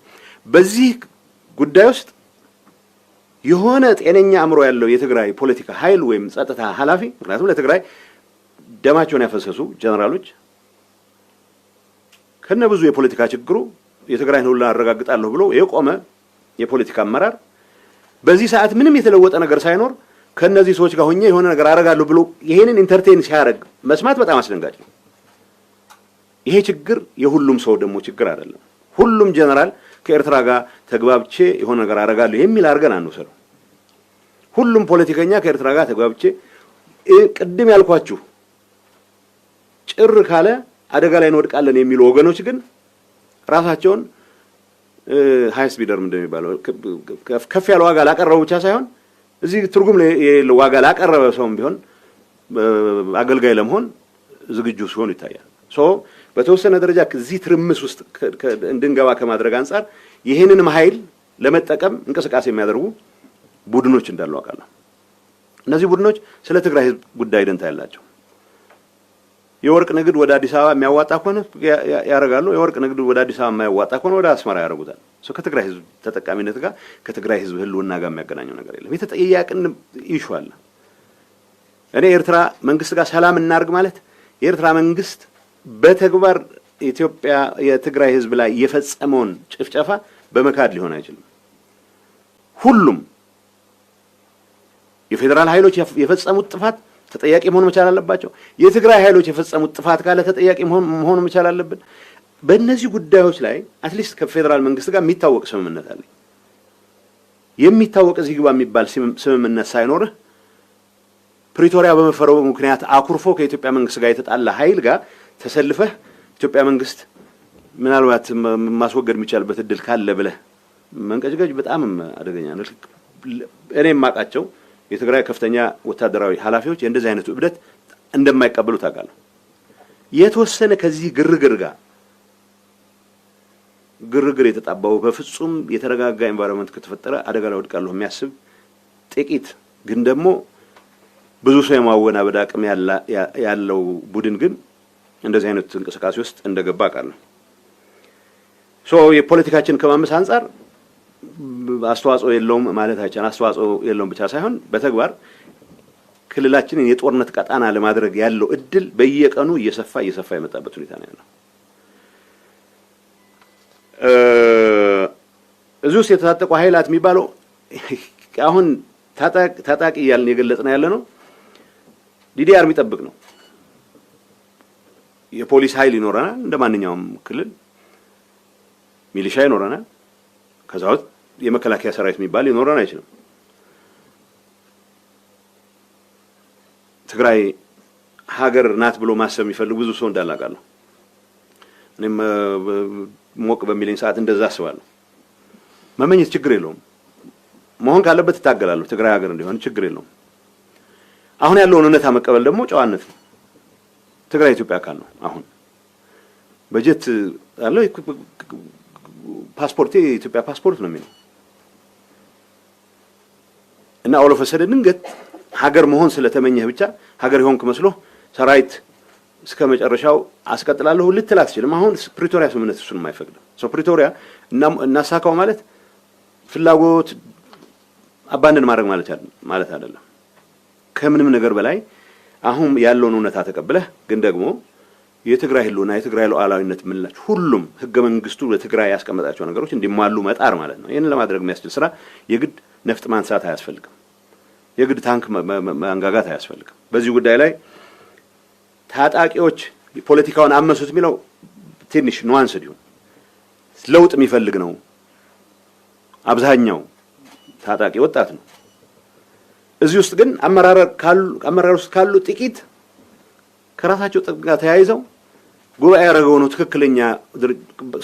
በዚህ ጉዳይ ውስጥ የሆነ ጤነኛ አእምሮ ያለው የትግራይ ፖለቲካ ኃይል ወይም ጸጥታ ኃላፊ ምክንያቱም ለትግራይ ደማቸውን ያፈሰሱ ጀነራሎች ከነ ብዙ የፖለቲካ ችግሩ የትግራይን ሁሉ አረጋግጣለሁ ብሎ የቆመ የፖለቲካ አመራር በዚህ ሰዓት ምንም የተለወጠ ነገር ሳይኖር ከነዚህ ሰዎች ጋር ሆኜ የሆነ ነገር አረጋለሁ ብሎ ይሄንን ኢንተርቴን ሲያደርግ መስማት በጣም አስደንጋጭ ነው። ይሄ ችግር የሁሉም ሰው ደግሞ ችግር አይደለም። ሁሉም ጀነራል ከኤርትራ ጋር ተግባብቼ የሆነ ነገር አረጋለሁ የሚል አድርገን አንወስደው። ሁሉም ፖለቲከኛ ከኤርትራ ጋር ተግባብቼ ቅድም ያልኳችሁ ጭር ካለ አደጋ ላይ እንወድቃለን የሚሉ ወገኖች ግን ራሳቸውን ሃይስ ቢደር እንደሚባለው ከፍ ያለ ዋጋ ላቀረቡ ብቻ ሳይሆን እዚህ ትርጉም የሌለው ዋጋ ላቀረበ ሰውም ቢሆን አገልጋይ ለመሆን ዝግጁ ሲሆኑ ይታያል። በተወሰነ ደረጃ ከዚህ ትርምስ ውስጥ እንድንገባ ከማድረግ አንፃር ይሄንንም ኃይል ለመጠቀም እንቅስቃሴ የሚያደርጉ ቡድኖች እንዳሉ አውቃለሁ። እነዚህ ቡድኖች ስለ ትግራይ ህዝብ ጉዳይ ደንታ ያላቸው የወርቅ ንግድ ወደ አዲስ አበባ የሚያዋጣ ከሆነ ያረጋሉ። የወርቅ ንግድ ወደ አዲስ አበባ የማያዋጣ ከሆነ ወደ አስመራ ያረጉታል። ከትግራይ ህዝብ ተጠቃሚነት ጋር ከትግራይ ህዝብ ህልውና ጋር የሚያገናኘው ነገር የለም። የተጠያያቅን ኢሹ አለ። እኔ ኤርትራ መንግስት ጋር ሰላም እናርግ ማለት የኤርትራ መንግስት በተግባር ኢትዮጵያ የትግራይ ህዝብ ላይ የፈጸመውን ጭፍጨፋ በመካድ ሊሆን አይችልም። ሁሉም የፌደራል ኃይሎች የፈጸሙት ጥፋት ተጠያቂ መሆን መቻል አለባቸው። የትግራይ ኃይሎች የፈጸሙት ጥፋት ካለ ተጠያቂ መሆን መቻል አለብን። በእነዚህ ጉዳዮች ላይ አትሊስት ከፌደራል መንግስት ጋር የሚታወቅ ስምምነት አለ። የሚታወቅ እዚህ ግባ የሚባል ስምምነት ሳይኖርህ ፕሪቶሪያ በመፈረሙ ምክንያት አኩርፎ ከኢትዮጵያ መንግስት ጋር የተጣላ ኃይል ጋር ተሰልፈህ ኢትዮጵያ መንግስት ምናልባት ማስወገድ የሚቻልበት እድል ካለ ብለህ መንቀጭቀጭ በጣም አደገኛ ነው። እኔ የማውቃቸው የትግራይ ከፍተኛ ወታደራዊ ኃላፊዎች የእንደዚህ አይነቱ እብደት እንደማይቀበሉ ታውቃለህ። የተወሰነ ከዚህ ግርግር የተጣባው በፍጹም የተረጋጋ ኤንቫይሮንመንት ከተፈጠረ አደጋ ላይ ወድቃለሁ የሚያስብ ጥቂት ግን ደግሞ ብዙ ሰው የማወናበድ አቅም ያለው ቡድን ግን እንደዚህ አይነት እንቅስቃሴ ውስጥ እንደገባ አውቃለሁ። የፖለቲካችን ከማመስ አንፃር አስተዋጽኦ የለውም ማለት አይቻልም። አስተዋጽኦ የለውም ብቻ ሳይሆን በተግባር ክልላችንን የጦርነት ቀጣና ለማድረግ ያለው እድል በየቀኑ እየሰፋ የመጣበት ሁኔታ ነው ያለው። እዚህ ውስጥ የተታጠቁ ኃይላት የሚባለው አሁን ታጣቂ እያልን የገለጽነው ያለ ነው። ዲዲአር የሚጠብቅ ነው። የፖሊስ ኃይል ይኖረናል፣ እንደማንኛውም ክልል ሚሊሻ ይኖረናል። ከዛ ውስጥ የመከላከያ ሰራዊት የሚባል ሊኖረን አይችልም። ትግራይ ሀገር ናት ብሎ ማሰብ የሚፈልግ ብዙ ሰው እንዳላቃለሁ። እኔም ሞቅ በሚለኝ ሰዓት እንደዛ አስባለሁ። መመኘት ችግር የለውም። መሆን ካለበት እታገላለሁ። ትግራይ ሀገር እንዲሆን ችግር የለውም። አሁን ያለውን እውነታ መቀበል ደግሞ ጨዋነት ነው። ትግራይ ኢትዮጵያ አካል ነው። አሁን በጀት ያለው ፓስፖርት የኢትዮጵያ ፓስፖርት ነው የሚለው እና ኦል ኦፍ ሰደን ድንገት ሀገር መሆን ስለተመኘህ ብቻ ሀገር ይሆንክ መስሎ ሰራዊት እስከ መጨረሻው አስቀጥላለሁ ልትል አትችልም። አሁን ፕሪቶሪያ ስምምነት እሱን የማይፈቅድም። ፕሪቶሪያ እናሳካው ማለት ፍላጎት አባንደን ማድረግ ማለት አይደለም። ከምንም ነገር በላይ አሁን ያለውን እውነታ ተቀብለህ ግን ደግሞ የትግራይ ህልውና የትግራይ ሉዓላዊነት የምንላቸው ሁሉም ህገ መንግስቱ ለትግራይ ያስቀመጣቸው ነገሮች እንዲሟሉ መጣር ማለት ነው። ይሄን ለማድረግ የሚያስችል ስራ የግድ ነፍጥ ማንሳት አያስፈልግም። የግድ ታንክ ማንጋጋት አያስፈልግም። በዚህ ጉዳይ ላይ ታጣቂዎች ፖለቲካውን አመሱት የሚለው ትንሽ ኑዋንስ ዲሁ ለውጥ የሚፈልግ ነው። አብዛኛው ታጣቂ ወጣት ነው። እዚህ ውስጥ ግን አመራር ውስጥ ካሉ ጥቂት ከራሳቸው ጥቅም ጋር ተያይዘው ጉባኤ ያደረገው ነው ትክክለኛ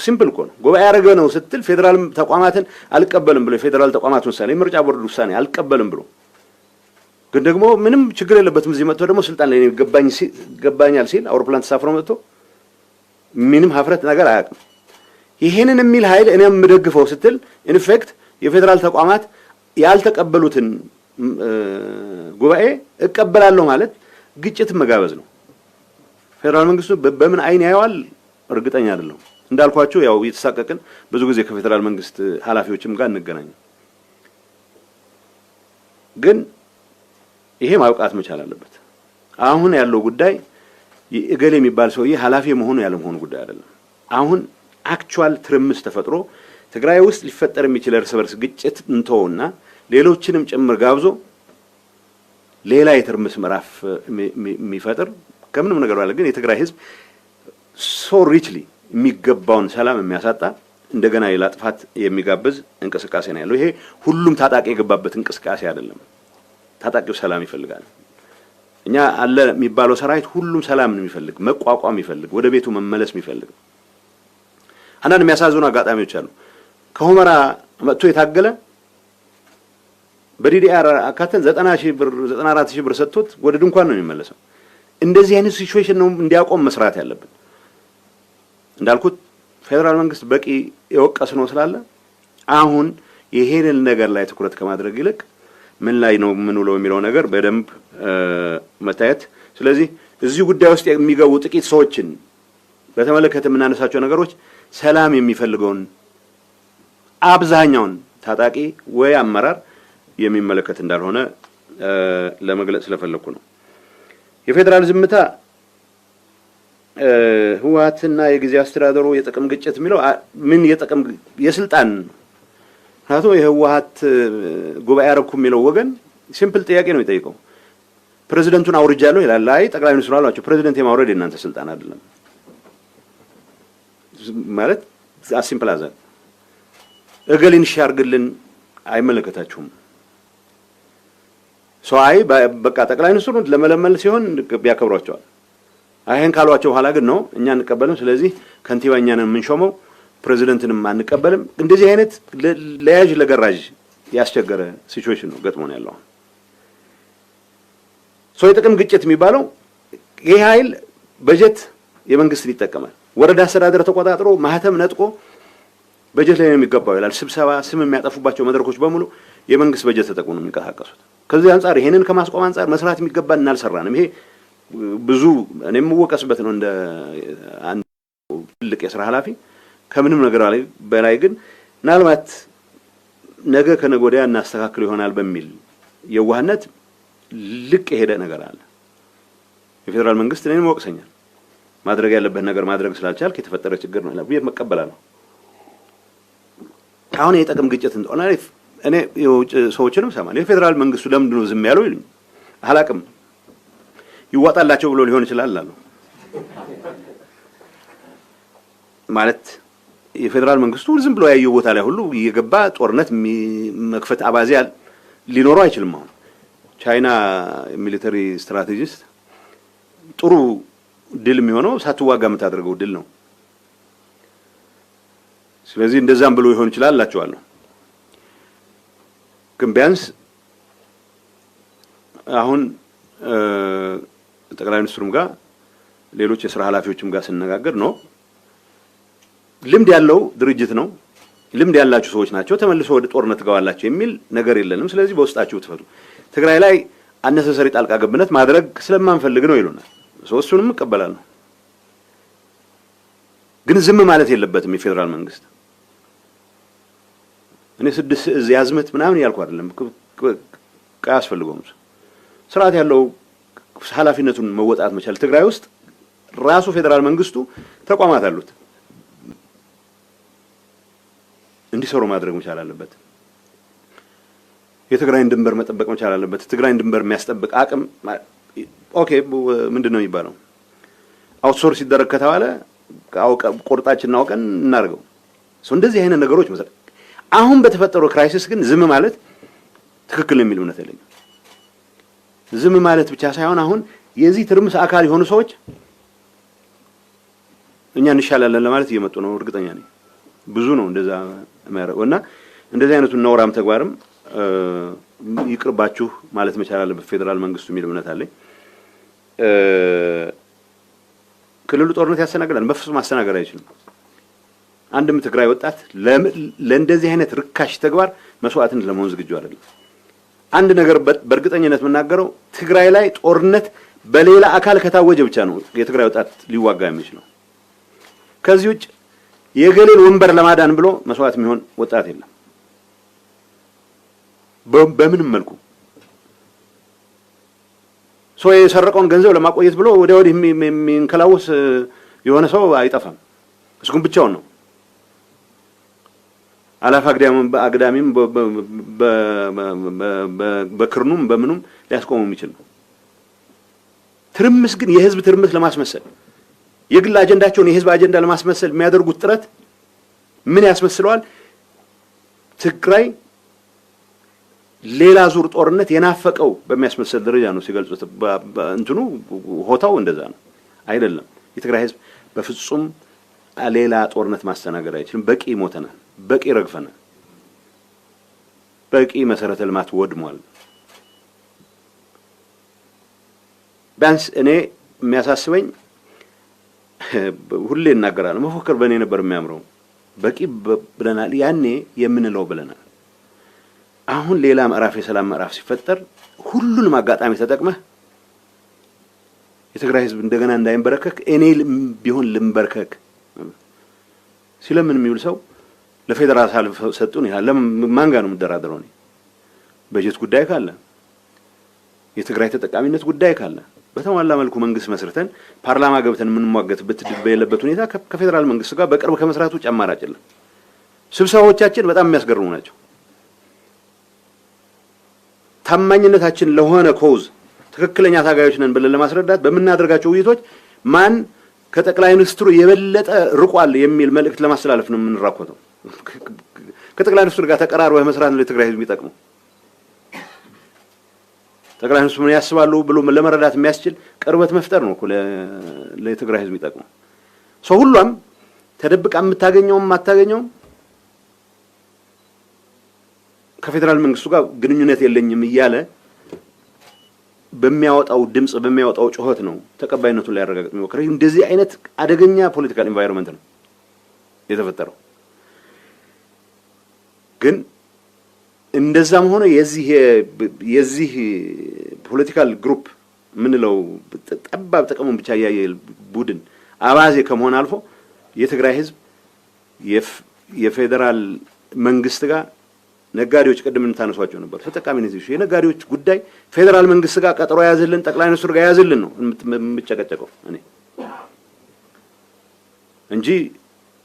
ሲምፕል እኮ ነው። ጉባኤ ያደረገው ነው ስትል ፌደራል ተቋማትን አልቀበልም ብሎ የፌደራል ተቋማት ውሳኔ ምርጫ ቦርድ ውሳኔ አልቀበልም ብሎ ግን ደግሞ ምንም ችግር የለበትም እዚህ መጥቶ ደግሞ ስልጣን ላይ ገባኛል ሲል አውሮፕላን ተሳፍሮ መጥቶ ምንም ሀፍረት ነገር አያውቅም። ይሄንን የሚል ኃይል እኔም የምደግፈው ስትል ኢንፌክት የፌደራል ተቋማት ያልተቀበሉትን ጉባኤ እቀበላለሁ ማለት ግጭት መጋበዝ ነው። ፌደራል መንግስቱ በምን አይን ያየዋል እርግጠኛ አይደለም። እንዳልኳችሁ ያው እየተሳቀቅን ብዙ ጊዜ ከፌደራል መንግስት ኃላፊዎችም ጋር እንገናኝ። ግን ይሄ ማብቃት መቻል አለበት። አሁን ያለው ጉዳይ እገሌ የሚባል ሰውዬ ኃላፊ መሆኑ ያለ መሆኑ ጉዳይ አይደለም። አሁን አክቹዋል ትርምስ ተፈጥሮ ትግራይ ውስጥ ሊፈጠር የሚችል እርስ በርስ ግጭት እንተውና ሌሎችንም ጭምር ጋብዞ ሌላ የትርምስ ምዕራፍ የሚፈጥር ከምንም ነገር ባለ ግን የትግራይ ህዝብ ሶ ሪችሊ የሚገባውን ሰላም የሚያሳጣ እንደገና ሌላ ጥፋት የሚጋብዝ እንቅስቃሴ ነው ያለው። ይሄ ሁሉም ታጣቂ የገባበት እንቅስቃሴ አይደለም። ታጣቂው ሰላም ይፈልጋል። እኛ አለ የሚባለው ሰራዊት ሁሉም ሰላም ነው የሚፈልግ፣ መቋቋም የሚፈልግ፣ ወደ ቤቱ መመለስ የሚፈልግ። አንዳንድ የሚያሳዝኑ አጋጣሚዎች አሉ። ከሁመራ መጥቶ የታገለ በዲዲአር አካተን 90,000 ብር 94,000 ብር ሰጥቶት ወደ ድንኳን ነው የሚመለሰው። እንደዚህ አይነት ሲቹዌሽን ነው እንዲያቆም መስራት ያለብን። እንዳልኩት ፌደራል መንግስት በቂ የወቀስ ነው ስላለ አሁን ይሄንን ነገር ላይ ትኩረት ከማድረግ ይልቅ ምን ላይ ነው ምን ውለው የሚለው ነገር በደንብ መታየት። ስለዚህ እዚህ ጉዳይ ውስጥ የሚገቡ ጥቂት ሰዎችን በተመለከተ የምናነሳቸው ነገሮች ሰላም የሚፈልገውን አብዛኛውን ታጣቂ ወይ አመራር የሚመለከት እንዳልሆነ ለመግለጽ ስለፈለኩ ነው። የፌደራል ዝምታ ህወሓትና የጊዜ አስተዳደሩ የጥቅም ግጭት የሚለው ምን የጥቅም የስልጣን ናቶ የህወሓት ጉባኤ አረኩ የሚለው ወገን ሲምፕል ጥያቄ ነው የሚጠይቀው። ፕሬዝዳንቱን አውርጃለሁ ይላል። አይ ጠቅላይ ሚኒስትሩ አሏቸው ፕሬዝዳንት የማውረድ የእናንተ ስልጣን አይደለም ማለት ሲምፕል አዘ እገሊን ሻርግልን አይመለከታችሁም። አይ በቃ ጠቅላይ ሚኒስትሩን ለመለመል ሲሆን ቢያከብሯቸዋል። አይሄን ካሏቸው በኋላ ግን ነው እኛ እንቀበልም፣ ስለዚህ ከንቲባ እኛ ነን የምንሾመው ፕሬዝዳንትንም አንቀበልም። እንደዚህ አይነት ለያዥ ለገራዥ ያስቸገረ ሲቹዌሽን ነው ገጥሞን ያለው። የጥቅም ግጭት የሚባለው ይሄ ኃይል በጀት የመንግስትን ይጠቀማል። ወረዳ አስተዳደር ተቆጣጥሮ ማህተም ነጥቆ በጀት ላይ ነው የሚገባው ይላል። ስብሰባ ስም የሚያጠፉባቸው መድረኮች በሙሉ የመንግስት በጀት ተጠቅሞ ነው የሚንቀሳቀሱት። ከዚህ አንጻር ይሄንን ከማስቆም አንጻር መስራት የሚገባን እናልሰራንም። ይሄ ብዙ እኔም የምወቀስበት ነው እንደ አንድ ትልቅ የሥራ ኃላፊ። ከምንም ነገር በላይ ግን ምናልባት ነገ ከነገ ወዲያ እናስተካክል ይሆናል በሚል የዋህነት ልቅ የሄደ ነገር አለ። የፌደራል መንግስት እኔንም ወቅሰኛል። ማድረግ ያለበት ነገር ማድረግ ስላልቻልክ የተፈጠረ ችግር ነው ለብዬ መቀበላለሁ። አሁን የጥቅም ግጭት እንደሆነ እኔ የውጭ ሰዎችንም ሰማለሁ። የፌደራል መንግስቱ ለምንድን ነው ዝም ያለው ይሉኝ። አላቅም ይዋጣላቸው ብሎ ሊሆን ይችላል አሉ። ማለት የፌደራል መንግስቱ ዝም ብሎ ያየው ቦታ ላይ ሁሉ እየገባ ጦርነት መክፈት አባዜ ሊኖረው አይችልም። አሁን ቻይና ሚሊተሪ ስትራቴጂስት ጥሩ ድል የሚሆነው ሳትዋጋ የምታደርገው ድል ነው። ስለዚህ እንደዛም ብሎ ይሆን ይችላል እላቸዋለሁ። ግን ቢያንስ አሁን ጠቅላይ ሚኒስትሩም ጋር ሌሎች የሥራ ኃላፊዎችም ጋር ስነጋገር ነው ልምድ ያለው ድርጅት ነው፣ ልምድ ያላችሁ ሰዎች ናቸው፣ ተመልሶ ወደ ጦርነት ገባላችሁ የሚል ነገር የለንም። ስለዚህ በውስጣችሁ ትፈቱ። ትግራይ ላይ አነሰሰሪ ጣልቃ ገብነት ማድረግ ስለማንፈልግ ነው ይሉናል። እሱንም እቀበላለሁ። ግን ዝም ማለት የለበትም የፌደራል መንግስት። እኔ 6 እዝ ያዝመት ምናምን ያልኩ አይደለም። አያስፈልገውም። ስርዓት ያለው ኃላፊነቱን መወጣት መቻል። ትግራይ ውስጥ ራሱ ፌደራል መንግስቱ ተቋማት አሉት እንዲሰሩ ማድረግ መቻል አለበት። የትግራይን ድንበር መጠበቅ መቻል አለበት። ትግራይን ድንበር የሚያስጠብቅ አቅም ኦኬ ምንድነው የሚባለው አውትሶርስ ይደረግ ከተባለ ቁርጣችንን አውቀን እናርገው። እንደዚህ አይነት ነገሮች መሰለ። አሁን በተፈጠረው ክራይሲስ ግን ዝም ማለት ትክክል የሚል እምነት የለኝም። ዝም ማለት ብቻ ሳይሆን አሁን የዚህ ትርምስ አካል የሆኑ ሰዎች እኛ እንሻላለን ለማለት እየመጡ ነው። እርግጠኛ ነኝ ብዙ ነው እንደዛ የሚያደርገውና እንደዚህ አይነቱን ነውራም ተግባርም ይቅርባችሁ ማለት መቻል አለበት ፌደራል መንግስቱ የሚል እምነት አለኝ። ክልሉ ጦርነት ያስተናግዳል? በፍጹም ማስተናገድ አይችልም። አንድም ትግራይ ወጣት ለእንደዚህ አይነት ርካሽ ተግባር መስዋዕትን ለመሆን ዝግጁ አይደለም። አንድ ነገር በእርግጠኝነት የምናገረው ትግራይ ላይ ጦርነት በሌላ አካል ከታወጀ ብቻ ነው የትግራይ ወጣት ሊዋጋ የሚችለው። ከዚህ ውጭ የገሌን ወንበር ለማዳን ብሎ መስዋዕት የሚሆን ወጣት የለም። በምንም መልኩ ሰው የሰረቀውን ገንዘብ ለማቆየት ብሎ ወዲያ ወዲህ የሚንከላወስ የሆነ ሰው አይጠፋም። እሱም ብቻውን ነው አላፍ አግዳሚም በክርኑም በምኑም ሊያስቆሙ የሚችል ነው። ትርምስ ግን የህዝብ ትርምስ ለማስመሰል የግል አጀንዳቸውን የህዝብ አጀንዳ ለማስመሰል የሚያደርጉት ጥረት ምን ያስመስለዋል? ትግራይ ሌላ ዙር ጦርነት የናፈቀው በሚያስመስል ደረጃ ነው ሲገልጹት። እንትኑ ሆታው እንደዛ ነው አይደለም። የትግራይ ህዝብ በፍጹም ሌላ ጦርነት ማስተናገድ አይችልም። በቂ ሞተናል፣ በቂ ረግፈናል፣ በቂ መሰረተ ልማት ወድሟል። ቢያንስ እኔ የሚያሳስበኝ ሁሌ እናገራለሁ፣ መፎከር በእኔ ነበር የሚያምረው። በቂ ብለናል፣ ያኔ የምንለው ብለናል። አሁን ሌላ ምዕራፍ የሰላም ምዕራፍ ሲፈጠር ሁሉንም አጋጣሚ ተጠቅመህ የትግራይ ህዝብ እንደገና እንዳይንበረከክ እኔ ቢሆን ልንበርከክ ሲለምን የሚውል ሰው ለፌደራል ሳልፍ ሰጡን ይላል። ለማን ጋር ነው የምደራደረው? እኔ በጀት ጉዳይ ካለ የትግራይ ተጠቃሚነት ጉዳይ ካለ በተሟላ መልኩ መንግስት መስርተን ፓርላማ ገብተን የምንሟገትበት በሌለበት ሁኔታ ከፌደራል መንግስት ጋር በቅርብ ከመስራቱ አማራጭ የለም። ስብሰባዎቻችን በጣም የሚያስገርሙ ናቸው። ታማኝነታችን ለሆነ ኮዝ ትክክለኛ ታጋዮች ነን ብለን ለማስረዳት በመናደርጋቸው ውይይቶች ማን ከጠቅላይ ሚኒስትሩ የበለጠ ርቋል የሚል መልእክት ለማስተላለፍ ነው የምንራኮተው። ከጠቅላይ ሚኒስትሩ ጋር ተቀራርበህ መስራት ነው ለትግራይ ህዝብ የሚጠቅመው። ጠቅላይ ሚኒስትሩ ምን ያስባሉ ብሎ ለመረዳት የሚያስችል ቅርበት መፍጠር ነው እኮ ለትግራይ ህዝብ የሚጠቅመው። ሰው ሁሉም ተደብቃ የምታገኘውም አታገኘውም ከፌደራል መንግስቱ ጋር ግንኙነት የለኝም እያለ በሚያወጣው ድምጽ በሚያወጣው ጩኸት ነው ተቀባይነቱን ሊያረጋግጥ የሚሞክረው። እንደዚህ አይነት አደገኛ ፖለቲካል ኢንቫይሮንመንት ነው የተፈጠረው። ግን እንደዛም ሆነ የዚህ ፖለቲካል ግሩፕ ምንለው ጠባብ ጥቅሙን ብቻ ያየ ቡድን አባዜ ከመሆን አልፎ የትግራይ ህዝብ የፌደራል መንግስት ጋር ነጋዴዎች ቀደም እንታነሷቸው ነበር ተጠቃሚነት ይሹ የነጋዴዎች ጉዳይ ፌደራል መንግስት ጋር ቀጠሮ ያዘልን ጠቅላይ ሚኒስትሩ ጋር ያዘልን ነው የምጨቀጨቀው እኔ እንጂ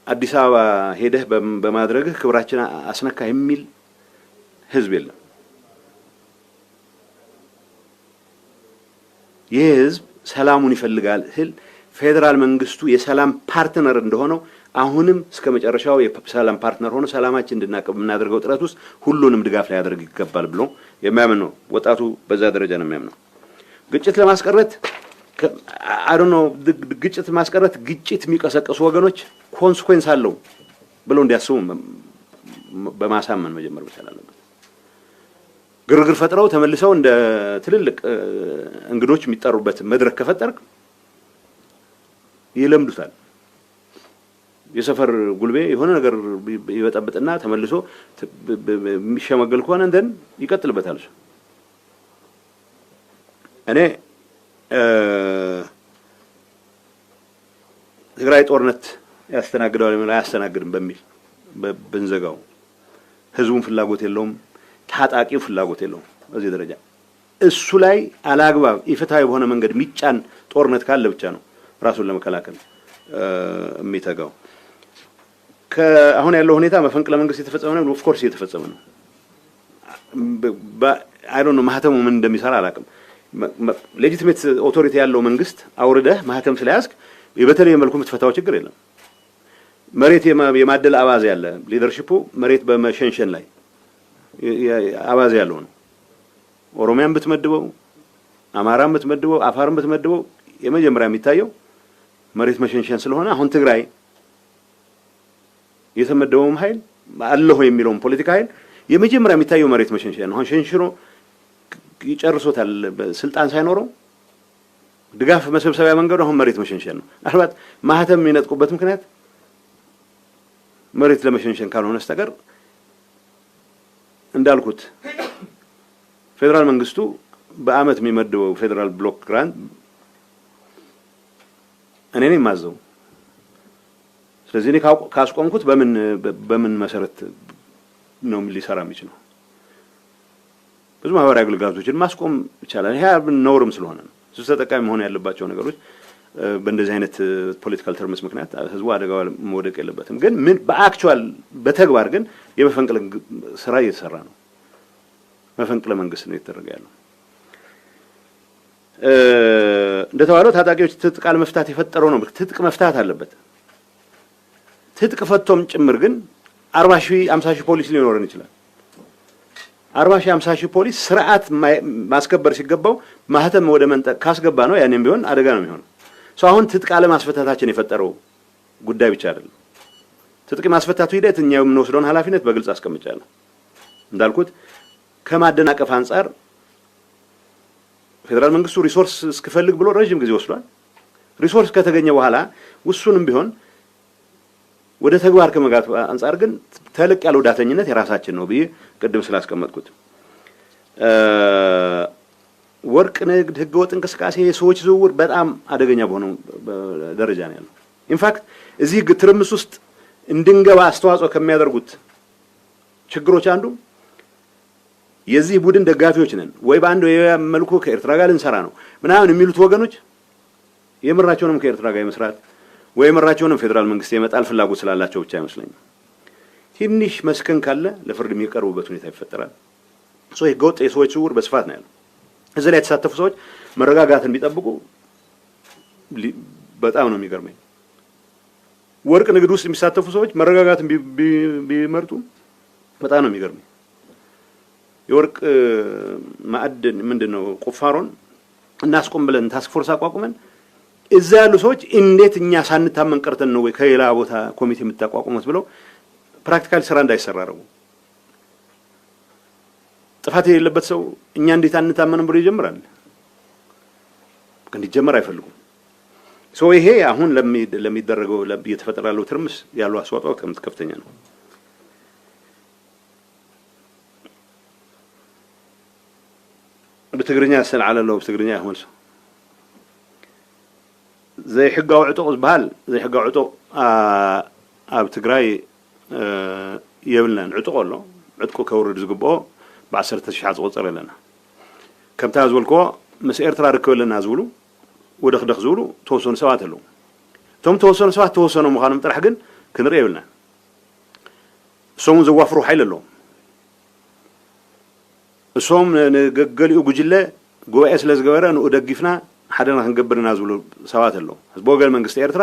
አዲስ አበባ ሄደህ በማድረግህ ክብራችን አስነካ የሚል ህዝብ የለም። ይህ ህዝብ ሰላሙን ይፈልጋል። ፌደራል መንግስቱ የሰላም ፓርትነር እንደሆነው አሁንም እስከ መጨረሻው የሰላም ፓርትነር ሆኖ ሰላማችን እንድናቀብ የምናደርገው ጥረት ውስጥ ሁሉንም ድጋፍ ላይ ያደርግ ይገባል ብሎ የሚያምን ነው ወጣቱ። በዛ ደረጃ ነው የሚያምነው። ግጭት ለማስቀረት ግጭት ማስቀረት ግጭት የሚቀሰቀሱ ወገኖች ኮንሲኩዌንስ አለው ብለው እንዲያስቡ በማሳመን መጀመር መቻል አለበት። ግርግር ፈጥረው ተመልሰው እንደ ትልልቅ እንግዶች የሚጠሩበት መድረክ ከፈጠርክ ይለምዱታል። የሰፈር ጉልቤ የሆነ ነገር ይወጣበትና ተመልሶ የሚሸመገል ከሆነ እንደን ይቀጥልበታል። እኔ ትግራይ ጦርነት ያስተናግዳል ማለት አያስተናግድም በሚል በንዘጋው ህዝቡን ፍላጎት የለውም፣ ታጣቂው ፍላጎት የለውም። በዚህ ደረጃ እሱ ላይ አላግባብ ኢፍትሃዊ በሆነ መንገድ ሚጫን ጦርነት ካለ ብቻ ነው ራሱን ለመከላከል የሚተጋው። አሁን ያለው ሁኔታ መፈንቅለ መንግስት የተፈጸመ ነው። ኦፍ ኮርስ የተፈጸመ ነው። አይ ዶንት ኖ ማህተሙ ምን እንደሚሰራ አላውቅም። ሌጂቲሜት ኦቶሪቲ ያለው መንግስት አውርደህ ማህተም ስለያዝክ በተለየ መልኩ የምትፈታው ችግር የለም። መሬት የማደል አባዜ ያለ ሊደርሺፑ መሬት በመሸንሸን ላይ አባዜ ያለው ነው። ኦሮሚያን ብትመድበው፣ አማራን ብትመድበው፣ አፋርን ብትመድበው የመጀመሪያ የሚታየው መሬት መሸንሸን ስለሆነ አሁን ትግራይ የተመደበውም ኃይል አለሁ የሚለውም ፖለቲካ ኃይል የመጀመሪያ የሚታየው መሬት መሸንሸን ነው። አሁን ሸንሽኖ ይጨርሶታል ስልጣን ሳይኖረው ድጋፍ መሰብሰቢያ መንገዱ አሁን መሬት መሸንሸን ነው። አልባት ማህተም የሚነጥቁበት ምክንያት መሬት ለመሸንሸን ካልሆነ በስተቀር እንዳልኩት ፌደራል መንግስቱ በአመት የሚመደበው ፌደራል ብሎክ ግራንት እኔ ነኝ ማዘው ስለዚህ እኔ ካስቆምኩት በምን መሰረት ነው ሊሰራ የሚችለው ብዙ ማህበራዊ አገልግሎቶችን ማስቆም ይቻላል ይሄ ነውርም ስለሆነ ነው እሱ ተጠቃሚ መሆን ያለባቸው ነገሮች በእንደዚህ አይነት ፖለቲካል ተርምስ ምክንያት ህዝቡ አደጋ መውደቅ የለበትም ግን ምን በአክቹዋል በተግባር ግን የመፈንቅለ ስራ እየተሰራ ነው መፈንቅለ መንግስት ነው እየተደረገ ያለው እንደተባለው ታጣቂዎች ትጥቅ መፍታት የፈጠረው ነው ትጥቅ መፍታት አለበት ትጥቅ ፈቶም ጭምር ግን 40,000 50,000 ፖሊስ ሊኖረን ይችላል 40,000 50,000 ፖሊስ ስርዓት ማስከበር ሲገባው ማህተም ወደ መንጠቅ ካስገባ ነው ያኔም ቢሆን አደጋ ነው የሚሆነው ሶ አሁን ትጥቅ ማስፈታታችን የፈጠረው ጉዳይ ብቻ አይደለም ትጥቅ ማስፈታቱ ሂደት እኛ የምንወስደውን ኃላፊነት በግልጽ አስቀምጫለሁ እንዳልኩት ከማደናቀፍ አንፃር ፌደራል መንግስቱ ሪሶርስ እስከፈልግ ብሎ ረጅም ጊዜ ወስዷል ሪሶርስ ከተገኘ በኋላ ውሱንም ቢሆን ወደ ተግባር ከመጋት አንፃር ግን ተለቅ ያለው ዳተኝነት የራሳችን ነው ብዬ ቅድም ስላስቀመጥኩት ወርቅ ንግድ ህገወጥ እንቅስቃሴ የሰዎች ዝውውር በጣም አደገኛ በሆነ ደረጃ ነው ያለው ኢንፋክት እዚህ ትርምስ ውስጥ እንድንገባ አስተዋጽኦ ከሚያደርጉት ችግሮች አንዱ የዚህ ቡድን ደጋፊዎች ነን ወይ ባንዱ መልኩ ከኤርትራ ጋር እንሰራ ነው ምናምን የሚሉት ወገኖች የምራቸውንም ከኤርትራ ጋር መስራት ወይ የምራቸውንም ፌደራል መንግስት የመጣል ፍላጎት ስላላቸው ብቻ አይመስለኝም ትንሽ መስከን ካለ ለፍርድ የሚቀርቡበት ሁኔታ ይፈጠራል ሶ ህገወጥ የሰዎች ዝውውር በስፋት ነው ያለው እዚህ ላይ የተሳተፉ ሰዎች መረጋጋትን ቢጠብቁ በጣም ነው የሚገርመኝ ወርቅ ንግድ ውስጥ የሚሳተፉ ሰዎች መረጋጋትን ቢመርጡ በጣም ነው የሚገርመኝ የወርቅ ማዕድን ምንድነው ቁፋሮን እናስቆም ብለን ታስክ ፎርስ አቋቁመን እዛ ያሉ ሰዎች እንዴት እኛ ሳንታመን ቀርተን ነው ወይ ከሌላ ቦታ ኮሚቴ የምታቋቁሙት ብለው ፕራክቲካል ስራ እንዳይሰራሩ ጥፋት የሌለበት ሰው እኛ እንዴት አንታመንም ብሎ ይጀምራል ግን ይጀምር አይፈልጉም ሶ ይሄ አሁን ለሚደረገው ለየተፈጠራለው ትርምስ ያለው አስተዋጽኦ ከፍተኛ ነው بتقرنيا السنة على الله بتقرنيا هملسو زي حقه وعطوق بهال زي حقه وعطوق بتقراي يبلنا عطوق له عطوق كورد زقبو بعشرة شحات وصل لنا كم تازولكو مسير ترى ركول لنا زولو ودخ زولو توصون سوات له توم توصون سوات توصونوا مخانم طرح جن كنري يبلنا سوون زوافرو حيل له እሶም ገገሊኡ ጉጅለ ጉባኤ ስለዝገበረ ነው ደግፍና ሓደና ክንገብርና ዝብሉ ሰባት አለው ህዝብ ወገን መንግስት ኤርትራ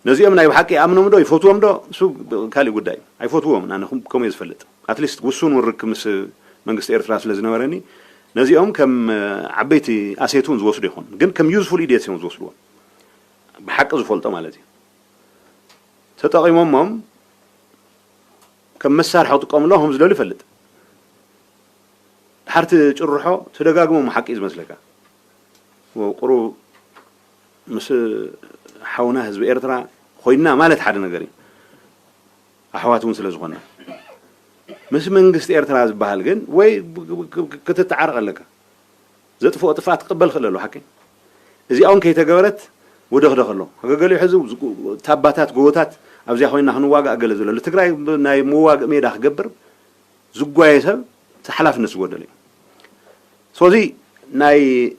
ነዚኦም ናይ በሓቂ ኣምኖም ዶ ይፈትዎም ዶ እሱ ካሊ ጉዳይ ኣይፈትዎም ናነኹም ከም ይዝፈልጥ አትሊስት ውሱን ወርክምስ መንግስት ኤርትራ ስለዝነበረኒ ነዚኦም ከም ዓበይቲ አሴቱን ዝወስዱ ይሆን ግን ከም ዩዝፉል ኢዲየትስ እዮም ዝወስዱዎ በሓቂ ዝፈልጦ ማለት እዩ ተጠቂሞም ከም መሳርሒ ጥቆምሎም ዝደሉ ይፈልጥ حرت جرحه تدقاقمو محقيز مسلكا وقرو مس حونا حزب إيرترا خوينا مالت حد نقري أحواتون سلزغنا مس منقست إيرترا زبهال جن وي كتتعرق لك زت فوق طفات قبل خلله حكي إذا أون كي تجارت ودخله قال لي حزب تاباتات قوتات أبزي خوينا هنواجع أقل زول اللي تقرأي ناي مواجع ميدا خجبر زقواي سب تحلف نسود لي سوزي ناي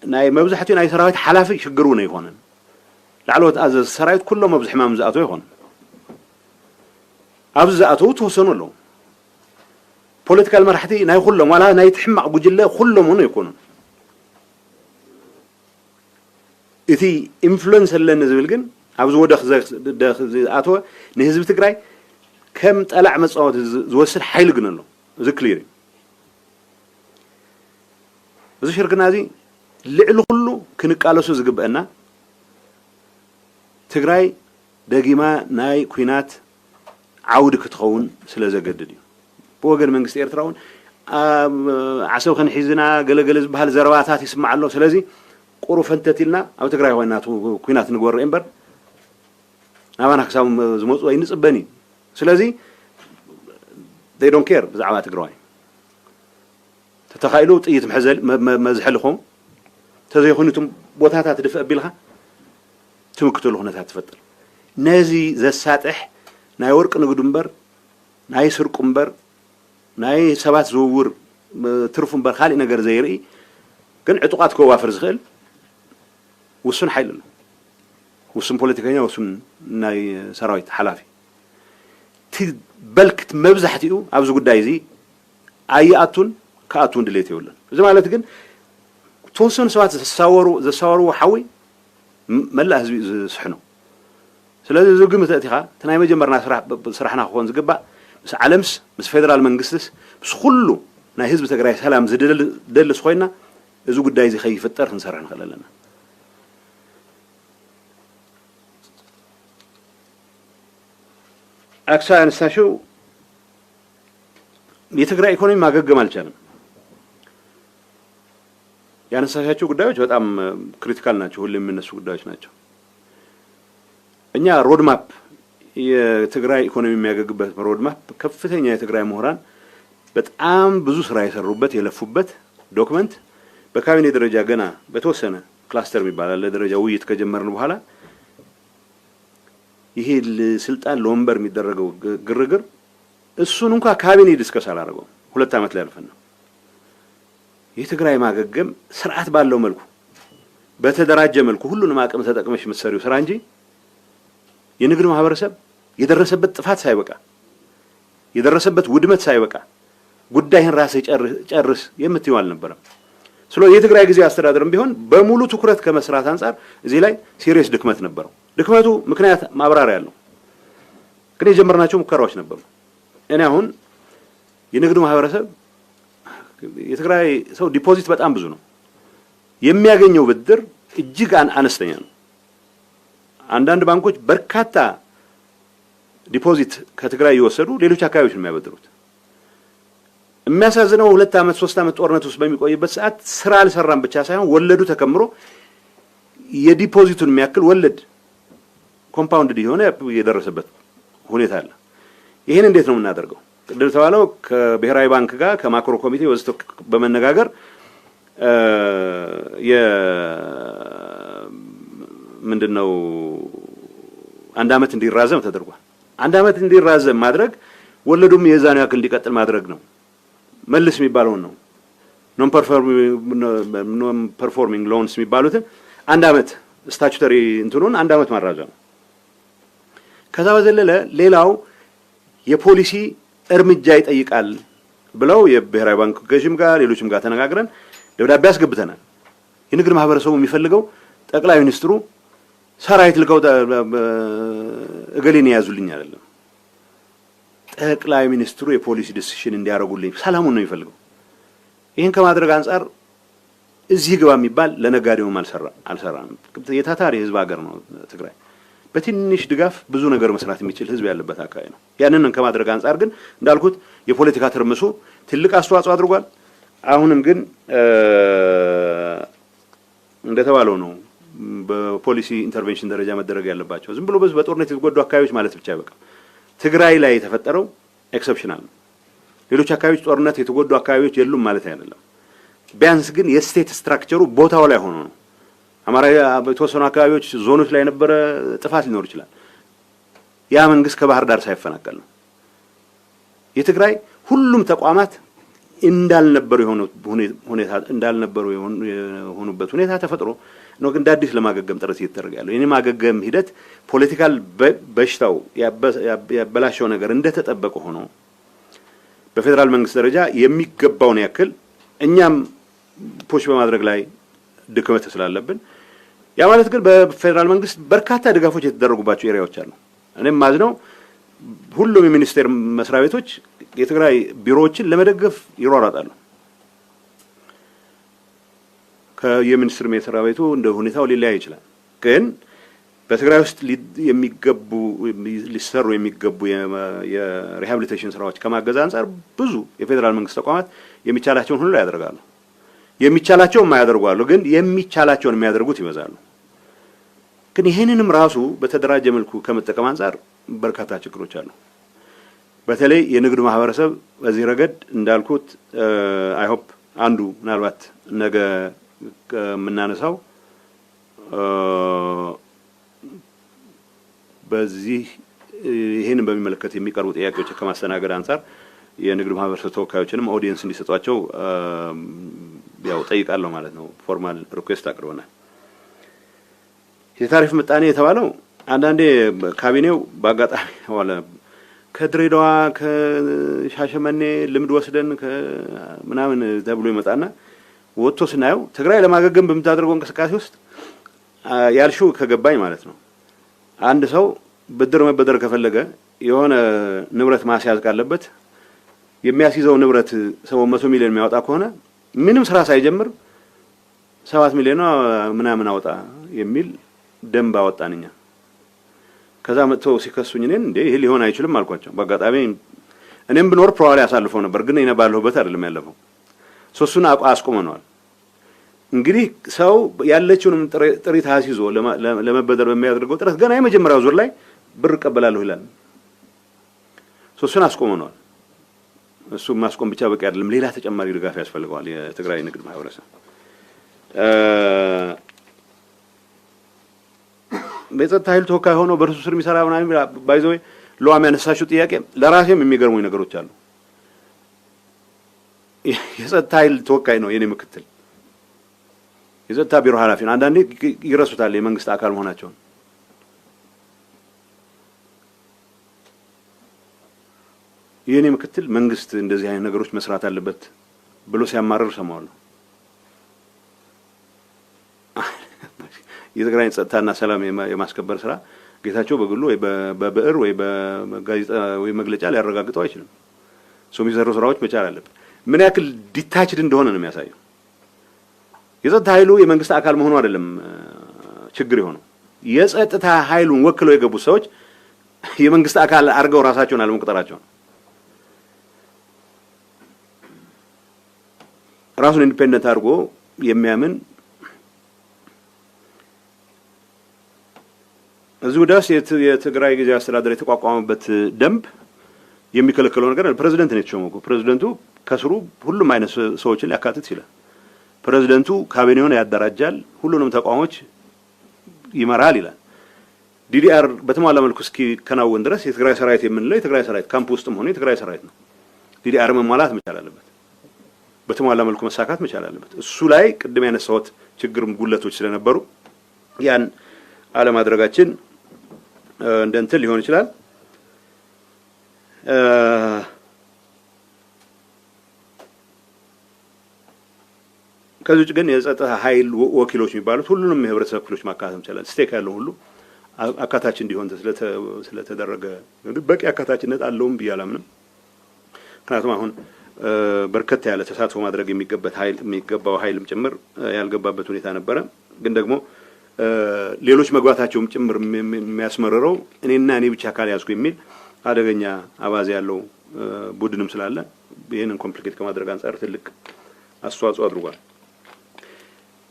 مبزحتي ناي سرايت حلافي شجرونه يخونن لعلوت أزز سرايت كله مبزح ما مزقته يخون أبزقته توصلوا له political مرحتي ناي كلهم ولا ناي تحمق بجلة كلهم هنا يكونون إذا influence اللي نزل جن أبزو دخ أتوه نهزب تقرأي كم طلع مصوت زوسر حيل جن له ذكري إذا شركنا هذه لعلو كله كنقالوا سوزق بأننا تقرأي دقيمة ناي كوينات عود كتخون سلازة جددي بوجر من قصير تراون عسو خن حزنا قلقلز بهالزرواتات يسمع له سلازي قرو فنتتلنا أو تقرأي وينات كوينات نقول إمبر أنا حسام زموت وينس بني سلازي they don't care بزعمات تقرأي ተተኻኢሉ ጥይት ምሕዘል መዝሕልኹም ተዘይኹኒቱም ቦታታት ድፍእ ቢልኻ ትምክተሉ ሁነታት ትፈጥር ነዚ ዘሳጥሕ ናይ ወርቅ ንግዱ እምበር ናይ ስርቁ እምበር ናይ ሰባት ዝውውር ትርፉ እምበር ካልእ ነገር ዘይርኢ ግን ዕጡቃት ከዋፍር ዝኽእል ውሱን ሓይል ኣሎ ውሱን ፖለቲከኛ ውሱን ናይ ሰራዊት ሓላፊ በልክት መብዛሕትኡ ኣብዚ ጉዳይ እዚ ኣይኣቱን ከኣቱን ድሌት የብለን እዚ ማለት ግን ተወሰኑ ሰባት ዘሳወሩ ሓዊ መላእ ህዝቢ ዝስሕኖ ስለዚ ዝግምት እቲኻ እቲ ናይ መጀመርና ስራሕና ክኾን ዝግባእ ምስ ዓለምስ ምስ ፌደራል መንግስትስ ምስ ኩሉ ናይ ህዝቢ ትግራይ ሰላም ዝደልስ ኮይና እዚ ጉዳይ እዚ ከይፍጠር ክንሰርሕ ንኽእል ኣለና አክሳ ያነሳሽው የትግራይ ኢኮኖሚ ማገገም አልቻለም ያነሳሻቸው ጉዳዮች በጣም ክሪቲካል ናቸው ሁሉ የሚነሱ ጉዳዮች ናቸው እኛ ሮድማፕ የትግራይ ኢኮኖሚ የሚያገግበት ሮድማፕ ከፍተኛ የትግራይ ምሁራን በጣም ብዙ ስራ የሰሩበት የለፉበት ዶክመንት በካቢኔ ደረጃ ገና በተወሰነ ክላስተር የሚባል ደረጃ ውይይት ከጀመርን በኋላ ይሄ ስልጣን ለወንበር የሚደረገው ግርግር እሱን እንኳን ካቢኔ ዲስከስ አላደረገው 2 አመት ላይ አልፈን ነው የትግራይ ማገገም ስርዓት ባለው መልኩ በተደራጀ መልኩ ሁሉንም አቅም ተጠቅመሽ መስሪው ስራ እንጂ የንግድ ማህበረሰብ የደረሰበት ጥፋት ሳይበቃ የደረሰበት ውድመት ሳይበቃ ጉዳይን ራስ ጨርስ የምትይው አልነበረም ስለዚህ የትግራይ ጊዜ አስተዳደርም ቢሆን በሙሉ ትኩረት ከመስራት አንፃር እዚህ ላይ ሲሪየስ ድክመት ነበረው ድክመቱ ምክንያት ማብራሪያ ያለው ግን የጀመርናቸው ሙከራዎች ነበሩ እኔ አሁን የንግድ ማህበረሰብ የትግራይ ሰው ዲፖዚት በጣም ብዙ ነው የሚያገኘው ብድር እጅግ አነስተኛ ነው አንዳንድ ባንኮች በርካታ ዲፖዚት ከትግራይ ይወሰዱ ሌሎች አካባቢዎች ነው የሚያበድሩት የሚያሳዝነው 2 አመት 3 አመት ጦርነት ውስጥ በሚቆይበት ሰዓት ስራ አልሰራም ብቻ ሳይሆን ወለዱ ተከምሮ የዲፖዚቱን የሚያክል ወለድ ኮምፓውንድ የሆነ የደረሰበት ሁኔታ አለ ይሄን እንዴት ነው የምናደርገው ቅድም ተባለው ከብሔራዊ ባንክ ጋር ከማክሮ ኮሚቴ ወስቶ በመነጋገር ምንድነው አንድ አመት እንዲራዘም ተደርጓል አንድ አመት እንዲራዘም ማድረግ ወለዱም የዛኑ ያክል እንዲቀጥል ማድረግ ነው መልስ የሚባለው ነው ኖን ፐርፎርሚንግ ሎንስ የሚባሉትን አንድ አመት ስታቹተሪ እንትኑን አንድ አመት ማራዘም ከዛ በዘለለ ሌላው የፖሊሲ እርምጃ ይጠይቃል ብለው የብሔራዊ ባንክ ገዥም ጋር ሌሎችም ጋር ተነጋግረን ደብዳቤ አስገብተናል የንግድ ማህበረሰቡ የሚፈልገው ጠቅላይ ሚኒስትሩ ሰራዊት ልከው እገሌን ያዙልኝ አይደለም ጠቅላይ ሚኒስትሩ የፖሊሲ ዲሲሽን እንዲያረጉልኝ ሰላሙን ነው የሚፈልገው ይሄን ከማድረግ አንፃር እዚህ ግባ የሚባል ለነጋዴው አልሰራም የታታሪ ህዝብ ሀገር ነው ትግራይ በትንሽ ድጋፍ ብዙ ነገር መስራት የሚችል ህዝብ ያለበት አካባቢ ነው ያንንን ከማድረግ አንፃር ግን እንዳልኩት የፖለቲካ ትርምሱ ትልቅ አስተዋጽኦ አድርጓል አሁንም ግን እንደተባለው ነው በፖሊሲ ኢንተርቬንሽን ደረጃ መደረግ ያለባቸው ዝም ብሎ በጦርነት የተጎዱ አካባቢዎች ማለት ብቻ አይበቃም ትግራይ ላይ የተፈጠረው ኤክሰፕሽናል ነው ሌሎች አካባቢዎች ጦርነት የተጎዱ አካባቢዎች የሉም ማለት አይደለም ቢያንስ ግን የስቴት ስትራክቸሩ ቦታው ላይ ሆኖ ነው አማራ በተወሰኑ አካባቢዎች ዞኖች ላይ የነበረ ጥፋት ሊኖር ይችላል ያ መንግስት ከባህር ዳር ሳይፈናቀል ነው የትግራይ ሁሉም ተቋማት እንዳልነበሩ የሆኑበት ሁኔታ ተፈጥሮ ነው ግን ዳዲስ ለማገገም ጥረት እየተደረገ ያለው የኔ ማገገም ሂደት ፖለቲካል በሽታው ያበላሸው ነገር እንደተጠበቀ ሆኖ በፌደራል መንግስት ደረጃ የሚገባውን ያክል እኛም ፑሽ በማድረግ ላይ ድክመት ስላለብን ያ ማለት ግን በፌደራል መንግስት በርካታ ድጋፎች የተደረጉባቸው ኤሪያዎች አሉ እኔም ማዝነው ሁሉም የሚኒስቴር መስሪያ ቤቶች የትግራይ ቢሮዎችን ለመደገፍ ይሯሯጣሉ ከየሚኒስትር መስሪያ ቤቱ እንደ ሁኔታው ሊለያይ ይችላል ግን በትግራይ ውስጥ ሊሰሩ የሚገቡ የሪሃቢሊቴሽን ስራዎች ከማገዝ አንፃር ብዙ የፌደራል መንግስት ተቋማት የሚቻላቸውን ሁሉ ያደርጋሉ የሚቻላቸው የማያደርጓሉ ግን የሚቻላቸውን የሚያደርጉት ይበዛሉ ግን ይሄንንም ራሱ በተደራጀ መልኩ ከመጠቀም አንፃር በርካታ ችግሮች አሉ በተለይ የንግድ ማህበረሰብ በዚህ ረገድ እንዳልኩት አይ ሆፕ አንዱ ምናልባት ነገ የምናነሳው በዚህ ይሄንን በሚመለከት የሚቀርቡ ጥያቄዎች ከማስተናገድ አንፃር የንግድ ማህበረሰብ ተወካዮችንም ኦዲየንስ እንዲሰጧቸው ያው ጠይቃለሁ ማለት ነው። ፎርማል ሪኩዌስት አቅርበናል። የታሪፍ ምጣኔ የተባለው አንዳንዴ ካቢኔው በአጋጣሚ ወለ ከድሬዳዋ ከሻሸመኔ ልምድ ወስደን ከምናምን ተብሎ ይመጣና ወጥቶ ስናየው ትግራይ ለማገገም በምታደርገው እንቅስቃሴ ውስጥ ያልሽው ከገባኝ ማለት ነው አንድ ሰው ብድር መበደር ከፈለገ የሆነ ንብረት ማስያዝ ካለበት የሚያስይዘው ንብረት 700 ሚሊዮን የሚያወጣ ከሆነ ምንም ስራ ሳይጀምር 7 ሚሊዮን ምናምን አወጣ የሚል ደንብ አወጣንኛ። ከዛ መጥተው ሲከሱኝ እኔን እንዴ ይሄ ሊሆን አይችልም አልኳቸው። በአጋጣሚ እኔም ብኖር ፕሮባብሊ አሳልፈው ነበር፣ ግን እኔ ባለሁበት አይደለም ያለፈው። ሶስቱን አስቆመነዋል። እንግዲህ ሰው ያለችውንም ጥሪት አስይዞ ለመበደር በሚያደርገው ጥረት ገና የመጀመሪያው ዙር ላይ ብር እቀበላለሁ ይላል። ሶስቱን አስቆመነዋል። እሱ ማስቆም ብቻ በቂ አይደለም፣ ሌላ ተጨማሪ ድጋፍ ያስፈልገዋል የትግራይ ንግድ ማህበረሰብ። በጸጥታ ኃይል ተወካይ ሆኖ በርሱ ስር የሚሰራ ምናምን ባይዘው ለዋም ያነሳሽው ጥያቄ ለራሴም የሚገርሙኝ ነገሮች አሉ። የጸጥታ ኃይል ተወካይ ነው የኔ ምክትል፣ የጸጥታ ቢሮ ኃላፊ ነው። አንዳንዴ ይረሱታል የመንግስት አካል መሆናቸውን። የኔ ምክትል መንግስት እንደዚህ አይነት ነገሮች መስራት አለበት ብሎ ሲያማርር ሰማዋለሁ። የትግራይን ጸጥታና ሰላም የማስከበር ስራ ጌታቸው በግሉ ወይ በብዕር ወይ በጋዜጣ ወይ መግለጫ ሊያረጋግጠው አይችልም። ሰው የሚሰሩ ስራዎች መቻል አለበት። ምን ያክል ዲታችድ እንደሆነ ነው የሚያሳየው። የጸጥታ ኃይሉ የመንግስት አካል መሆኑ አይደለም ችግር የሆነው፣ የጸጥታ ኃይሉን ወክለው የገቡ ሰዎች የመንግስት አካል አድርገው ራሳቸውን አለመቁጠራቸው ነው። ራሱን ኢንዲፔንደንት አድርጎ የሚያምን እዚሁ ድረስ የትግራይ ጊዜያዊ አስተዳደር የተቋቋመበት ደንብ የሚከለክለው ነገር ፕሬዝዳንት ነው የተሾመው። ፕሬዝዳንቱ ከስሩ ሁሉም አይነት ሰዎችን ሊያካትት ይችላል። ፕሬዝዳንቱ ካቢኔውን ያደራጃል፣ ሁሉንም ተቋሞች ይመራል ይላል። ዲዲአር በተሟላ መልኩ እስኪከናወን ድረስ የትግራይ ሰራዊት የምንለው የትግራይ ሰራዊት ካምፕ ውስጥም ሆነ የትግራይ ሰራዊት ነው። ዲዲአር መሟላት መቻል አለበት፣ በተሟላ መልኩ መሳካት መቻል አለበት። እሱ ላይ ቅድም ያነሳሁት ችግር ጉለቶች ስለነበሩ ያን አለማድረጋችን እንደ እንትን ሊሆን ይችላል። ከዚህ ውጭ ግን የጸጥታ ኃይል ወኪሎች የሚባሉት ሁሉንም የህብረተሰብ ክፍሎች ማካተት ይችላል። ስቴክ ያለው ሁሉ አካታች እንዲሆን ስለተደረገ በቂ አካታችነት አለውም ብዬ አላምንም። ምክንያቱም አሁን በርከት ያለ ተሳትፎ ማድረግ የሚገባው ኃይልም ጭምር ያልገባበት ሁኔታ ነበረ። ግን ደግሞ ሌሎች መግባታቸውም ጭምር የሚያስመረረው እኔና እኔ ብቻ ካል ያዝኩ የሚል አደገኛ አባዜ ያለው ቡድንም ስላለ ይሄንን ኮምፕሊኬት ከማድረግ አንፃር ትልቅ አስተዋጽኦ አድርጓል።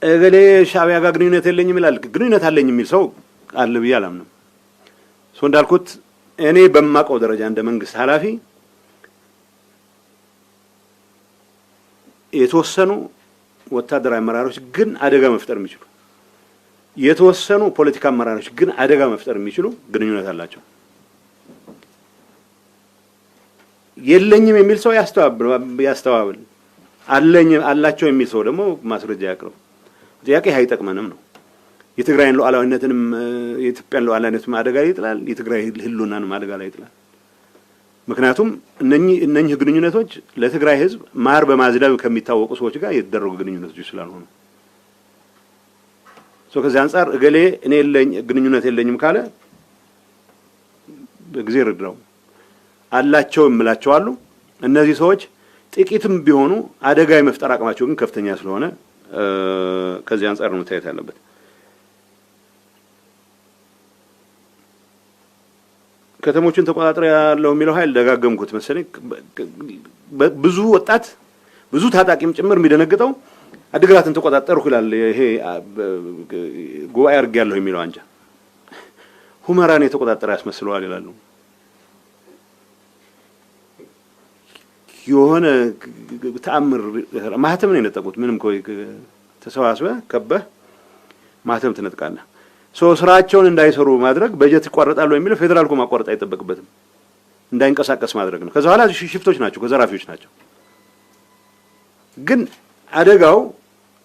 እገሌ ሻዕቢያ ጋር ግንኙነት የለኝም ይላል። ግንኙነት አለኝ የሚል ሰው አለ ብዬ አላምንም። እንዳልኩት እኔ በማውቀው ደረጃ እንደ መንግስት ኃላፊ የተወሰኑ ወታደራዊ አመራሮች ግን አደጋ መፍጠር የሚችሉ የተወሰኑ ፖለቲካ አመራሮች ግን አደጋ መፍጠር የሚችሉ ግንኙነት አላቸው። የለኝም የሚል ሰው ያስተባብል፣ አላቸው የሚል ሰው ደግሞ ማስረጃ ያቅርብ። ጥያቄ አይጠቅመንም ነው። የትግራይን ሉዓላዊነትንም የኢትዮጵያን ሉዓላዊነትም አደጋ ላይ ይጥላል፣ የትግራይ ህልውናንም አደጋ ላይ ይጥላል። ምክንያቱም እነኚህ ግንኙነቶች ለትግራይ ህዝብ ማር በማዝዳብ ከሚታወቁ ሰዎች ጋር የተደረጉ ግንኙነቶች ስላልሆኑ ከዚህ አንፃር እገሌ እኔ ግንኙነት የለኝም ካለ በጊዜ ረድረው አላቸው እምላቸው አሉ። እነዚህ ሰዎች ጥቂትም ቢሆኑ አደጋ የመፍጠር አቅማቸው ግን ከፍተኛ ስለሆነ ከዚህ አንፃር ነው መታየት ያለበት። ከተሞችን ተቆጣጥሮ ያለው የሚለው ኃይል ደጋገምኩት መሰለኝ። ብዙ ወጣት ብዙ ታጣቂም ጭምር የሚደነግጠው አድግራትን ተቆጣጠርኩ ይላል። ይሄ ጉባኤ አድርጌያለሁ የሚለው አንጃ ሁመራን የተቆጣጠረ ያስመስለዋል ይላሉ። የሆነ ተአምር ማህተም ነው የነጠቁት። ምንም ቆይ ተሰባስበ ከበህ ማህተም ትነጥቃለህ። ስራቸውን እንዳይሰሩ ማድረግ በጀት ይቋረጣሉ የሚለው ፌደራል እኮ ማቋረጥ አይጠበቅበትም። እንዳይንቀሳቀስ ማድረግ ነው። ከዛ በኋላ ሽፍቶች ናቸው፣ ከዘራፊዎች ናቸው። ግን አደጋው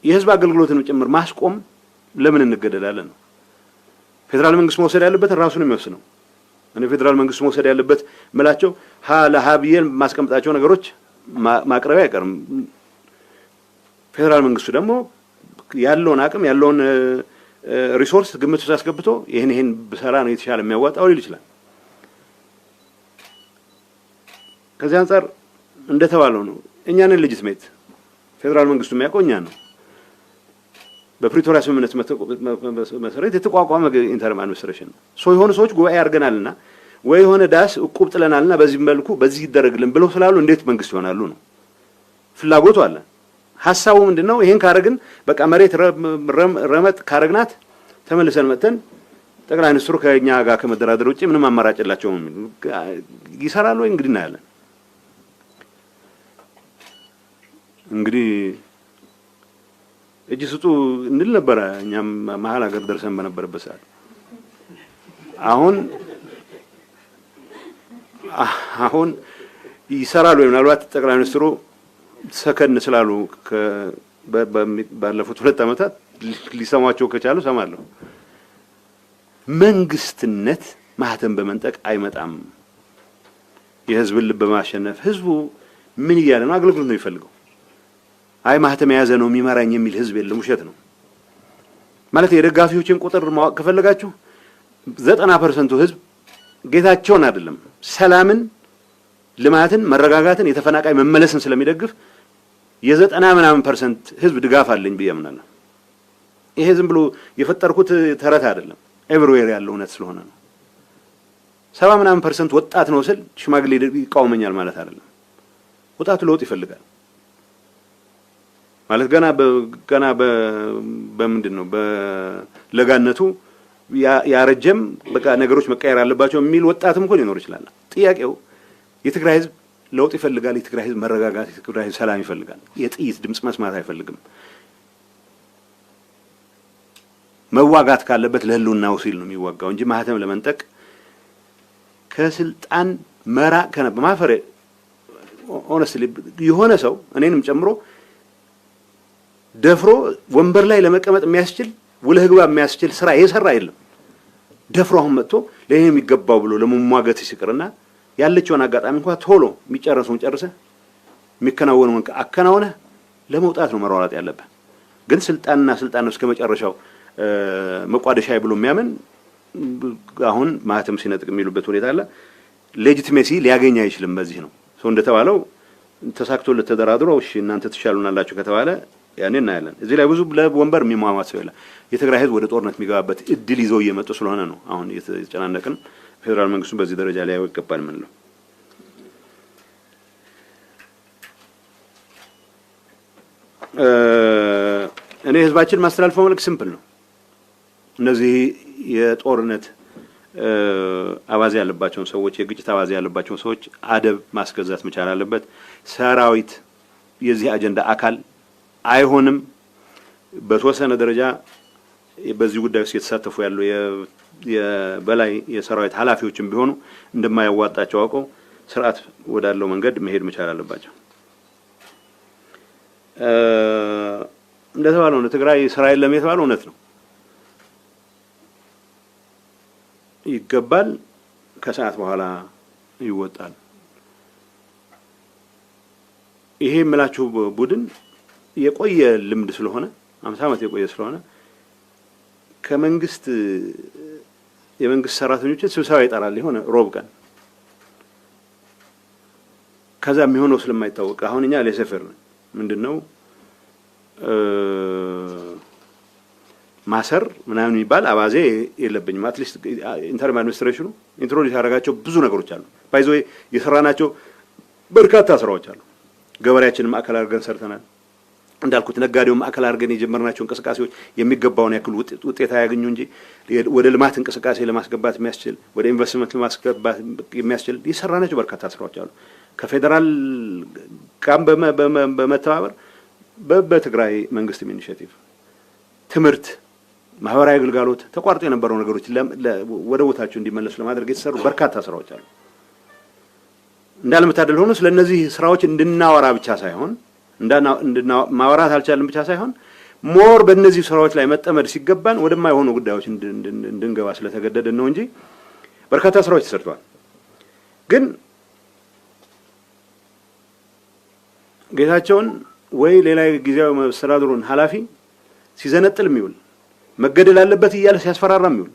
የህዝብ አገልግሎትን ጭምር ማስቆም ለምን እንገደዳለን ነው። ፌደራል መንግስት መውሰድ ያለበት ራሱ ነው የሚወስነው። እኔ ፌደራል መንግስት መውሰድ ያለበት ምላቸው ለሀብዬን ማስቀምጣቸው ነገሮች ማቅረቢያ አይቀርም። ፌደራል መንግስቱ ደግሞ ያለውን አቅም ያለውን ሪሶርስ ግምት ውስጥ አስገብቶ ይሄን በሰራ ነው የተሻለ የሚያዋጣው ሊል ይችላል። ከዚህ አንፃር እንደተባለው ነው እኛንን ሌጂትሜት ፌደራል መንግስቱ የሚያውቀው እኛ ነው። በፕሪቶሪያ ስምምነት መሰረት የተቋቋመ ኢንተርም አድሚኒስትሬሽን ነው። የሆኑ ሰዎች ጉባኤ አድርገናልና ወይ የሆነ ዳስ እቁብ ጥለናልና በዚህ መልኩ በዚህ ይደረግልን ብለው ስላሉ እንዴት መንግስት ይሆናሉ ነው ፍላጎቱ አለ። ሐሳቡ ምንድነው? ይሄን ካረግን በቃ መሬት ረመጥ ካረግናት ተመልሰን መተን ጠቅላይ ሚኒስትሩ ከኛ ጋር ከመደራደር ውጪ ምንም አማራጭ የላቸውም። ይሰራሉ ወይ እንግዲህ እናያለን። እንግዲህ እጅ ስጡ እንል ነበር እኛም መሀል ሀገር ደርሰን በነበረበት ሰዓት። አሁን ይሰራሉ ወይ? ምናልባት ጠቅላይ ሚኒስትሩ ሰከን ስላሉ ባለፉት 2 ዓመታት ሊሰማቸው ከቻሉ ሰማለሁ። መንግስትነት ማህተም በመንጠቅ አይመጣም። የህዝብን ልብ በማሸነፍ ህዝቡ ምን እያለ ነው? አገልግሎት ነው የሚፈልገው። አይ ማህተም የያዘ ነው የሚመራኝ የሚል ህዝብ የለም። ውሸት ነው ማለት። የደጋፊዎችን ቁጥር ማወቅ ከፈለጋችሁ 90% ህዝብ ጌታቸውን አይደለም ሰላምን፣ ልማትን፣ መረጋጋትን፣ የተፈናቃይ መመለስን ስለሚደግፍ የ90% ህዝብ ድጋፍ አለኝ ብዬ አምናለሁ። ይሄ ዝም ብሎ የፈጠርኩት ተረት አይደለም፣ ኤቭሪዌር ያለው እውነት ስለሆነ ነው። 70% ወጣት ነው ስል ሽማግሌ ይቃወመኛል ማለት አይደለም። ወጣቱ ለውጥ ይፈልጋል ማለት ገና በምንድን ነው በለጋነቱ ያረጀም በቃ ነገሮች መቀየር አለባቸው የሚል ወጣትም እኮ ሊኖር ይችላል። ጥያቄው የትግራይ ህዝብ ለውጥ ይፈልጋል። የትግራይ ህዝብ መረጋጋት፣ የትግራይ ህዝብ ሰላም ይፈልጋል። የጥይት ድምጽ መስማት አይፈልግም። መዋጋት ካለበት ለህልውናው ሲል ነው የሚዋጋው እንጂ ማህተም ለመንጠቅ ከስልጣን መራቅ ከነበማፈረ ሆነስትሊ የሆነ ሰው እኔንም ጨምሮ ደፍሮ ወንበር ላይ ለመቀመጥ የሚያስችል ውለህ ግባ የሚያስችል ስራ የሰራ የለም። ደፍሮ አሁን መጥቶ ለኔ የሚገባው ብሎ ለመሟገት ሲቀርና ያለችውን አጋጣሚ እንኳን ቶሎ የሚጨርሰውን ጨርሰ የሚከናወነውን አከናወነ ለመውጣት ነው መሯሯጥ ያለበት። ግን ስልጣን ነው እስከመጨረሻው መቋደሻይ ብሎ የሚያምን አሁን ማህተም ሲነጥቅ የሚሉበት ሁኔታ አለ። ሌጂቲሜሲ ሊያገኝ አይችልም። በዚህ ነው ሰው እንደተባለው ተሳክቶለት ተደራድሮ እሺ እናንተ ትሻሉናላችሁ ከተባለ ያኔ እናያለን። እዚህ ላይ ብዙ ለወንበር የሚሟሟት ሰው ይላል። የትግራይ ህዝብ ወደ ጦርነት የሚገባበት እድል ይዘው እየመጡ ስለሆነ ነው አሁን የተጨናነቅን። ፌደራል መንግስቱ በዚህ ደረጃ ላይ ያወቀባል ምን ነው እኔ ህዝባችን ማስተላለፈው መልክ ሲምፕል ነው። እነዚህ የጦርነት አባዜ ያለባቸው ሰዎች፣ የግጭት አባዜ ያለባቸው ሰዎች አደብ ማስገዛት መቻል አለበት። ሰራዊት የዚህ አጀንዳ አካል አይሆንም። በተወሰነ ደረጃ በዚህ ጉዳይ ውስጥ የተሳተፉ ያሉ የበላይ የሰራዊት ኃላፊዎችም ቢሆኑ እንደማያዋጣቸው አውቀው ስርዓት ወዳለው መንገድ መሄድ መቻል አለባቸው። እንደተባለው ነው ትግራይ ስራ የለም የተባለው እውነት ነው። ይገባል፣ ከሰዓት በኋላ ይወጣል። ይሄ የምላችሁ ቡድን የቆየ ልምድ ስለሆነ 50 ዓመት የቆየ ስለሆነ ከመንግስት የመንግስት ሰራተኞችን ስብሰባ ይጠራል የሆነ ሮብ ቀን። ከዛ የሚሆነው ስለማይታወቅ አሁን እኛ ለሰፈር ነው ምንድነው ማሰር ምናምን የሚባል አባዜ የለብኝም። አትሊስት ኢንተርም አድሚኒስትሬሽኑ ኢንትሮዲዩስ ያደረጋቸው ብዙ ነገሮች አሉ። ባይዞ የሰራናቸው በርካታ ስራዎች አሉ። ገበሬያችንን ማዕከል አድርገን ሰርተናል። እንዳልኩት ነጋዴው ማዕከል አድርገን የጀመርናቸው እንቅስቃሴዎች የሚገባውን ያክል ውጤት ያገኙ እንጂ ወደ ልማት እንቅስቃሴ ለማስገባት የሚያስችል ወደ ኢንቨስትመንት ለማስገባት የሚያስችል የሰራናቸው በርካታ ስራዎች አሉ። ከፌደራል ጋር በመተባበር በትግራይ መንግስት ኢኒሼቲቭ ትምህርት፣ ማህበራዊ አገልግሎት ተቋርጦ የነበረው ነገሮች ወደ ቦታቸው እንዲመለሱ ለማድረግ የተሰሩ በርካታ ስራዎች አሉ። እንዳለመታደል ሆኖ ስለነዚህ ስራዎች እንድናወራ ብቻ ሳይሆን ማወራት አልቻለም ብቻ ሳይሆን ሞር በእነዚህ ስራዎች ላይ መጠመድ ሲገባን ወደማይሆኑ ጉዳዮች እንድንገባ ስለተገደደን ነው እንጂ በርካታ ስራዎች ተሰርተዋል። ግን ጌታቸውን ወይ ሌላ ጊዜያዊ መስተዳድሩን ኃላፊ ሲዘነጥል የሚውል መገደል አለበት እያለ ሲያስፈራራ የሚውል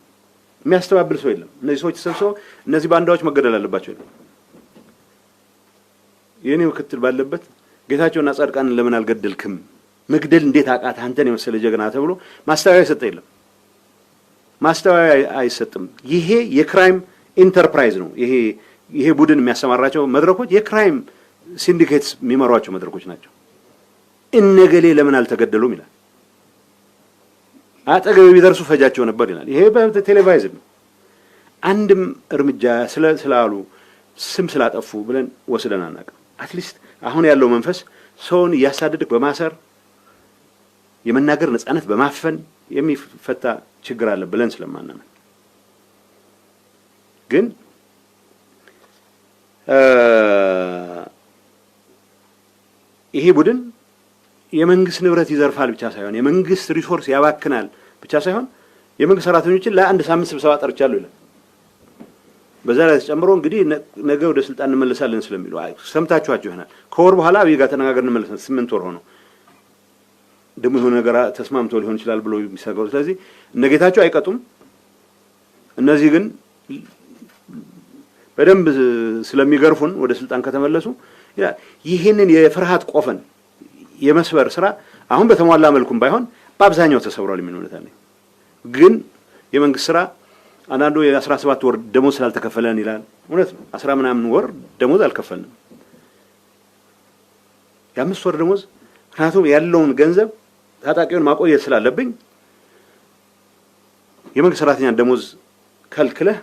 የሚያስተባብል ሰው የለም። እነዚህ ሰዎች ተሰብስበው እነዚህ ባንዳዎች መገደል አለባቸው የለም። የኔ ምክትል ባለበት ጌታቸውና ጻድቃንን ለምን አልገደልክም? መግደል እንዴት አቃተ? አንተን የመሰለ ጀግና ተብሎ ማስተባበያ ይሰጥ የለም። ማስተባበያ አይሰጥም። ይሄ የክራይም ኢንተርፕራይዝ ነው። ይሄ ቡድን የሚያሰማራቸው መድረኮች የክራይም ሲንዲኬትስ የሚመሯቸው መድረኮች ናቸው። እነገሌ ለምን አልተገደሉም ይላል። አጠገብ ቢደርሱ ፈጃቸው ነበር ይላል። ይሄ በቴሌቪዥን ነው። አንድም እርምጃ ስላሉ ስም ስላጠፉ ብለን ወስደን አናውቅም። አትሊስት አሁን ያለው መንፈስ ሰውን እያሳደድክ በማሰር የመናገር ነጻነት በማፈን የሚፈታ ችግር አለ ብለን ስለማናምን ግን ይሄ ቡድን የመንግስት ንብረት ይዘርፋል ብቻ ሳይሆን የመንግስት ሪሶርስ ያባክናል ብቻ ሳይሆን የመንግስት ሰራተኞችን ለአንድ ሳምንት ስብሰባ ጠርቻለሁ ይላል። በዛ ላይ ተጨምሮ እንግዲህ ነገ ወደ ስልጣን እንመለሳለን ስለሚሉ ሰምታችኋቸው ይሆናል። ከወር በኋላ አብይ ጋር ተነጋግረን እንመለሳለን። 8 ወር ሆኖ ደግሞ የሆነ ነገር ተስማምቶ ሊሆን ይችላል ብሎ የሚሰጋው። ስለዚህ እነጌታቸው አይቀጡም። እነዚህ ግን በደንብ ስለሚገርፉን ወደ ስልጣን ከተመለሱ ይሄንን የፍርሃት ቆፈን የመስበር ስራ አሁን በተሟላ መልኩም ባይሆን በአብዛኛው ተሰብሯል የሚሆነው ታዲያ ግን የመንግስት ስራ አንዳንዱ የ17 ወር ደሞዝ ስላልተከፈለን ይላል። እውነት ነው። 10 ምናምን ወር ደሞዝ አልከፈልንም። የ5 ወር ደሞዝ ምክንያቱም ያለውን ገንዘብ ታጣቂውን ማቆየት ስላለብኝ የመንግስት ሰራተኛ ደሞዝ ከልክለህ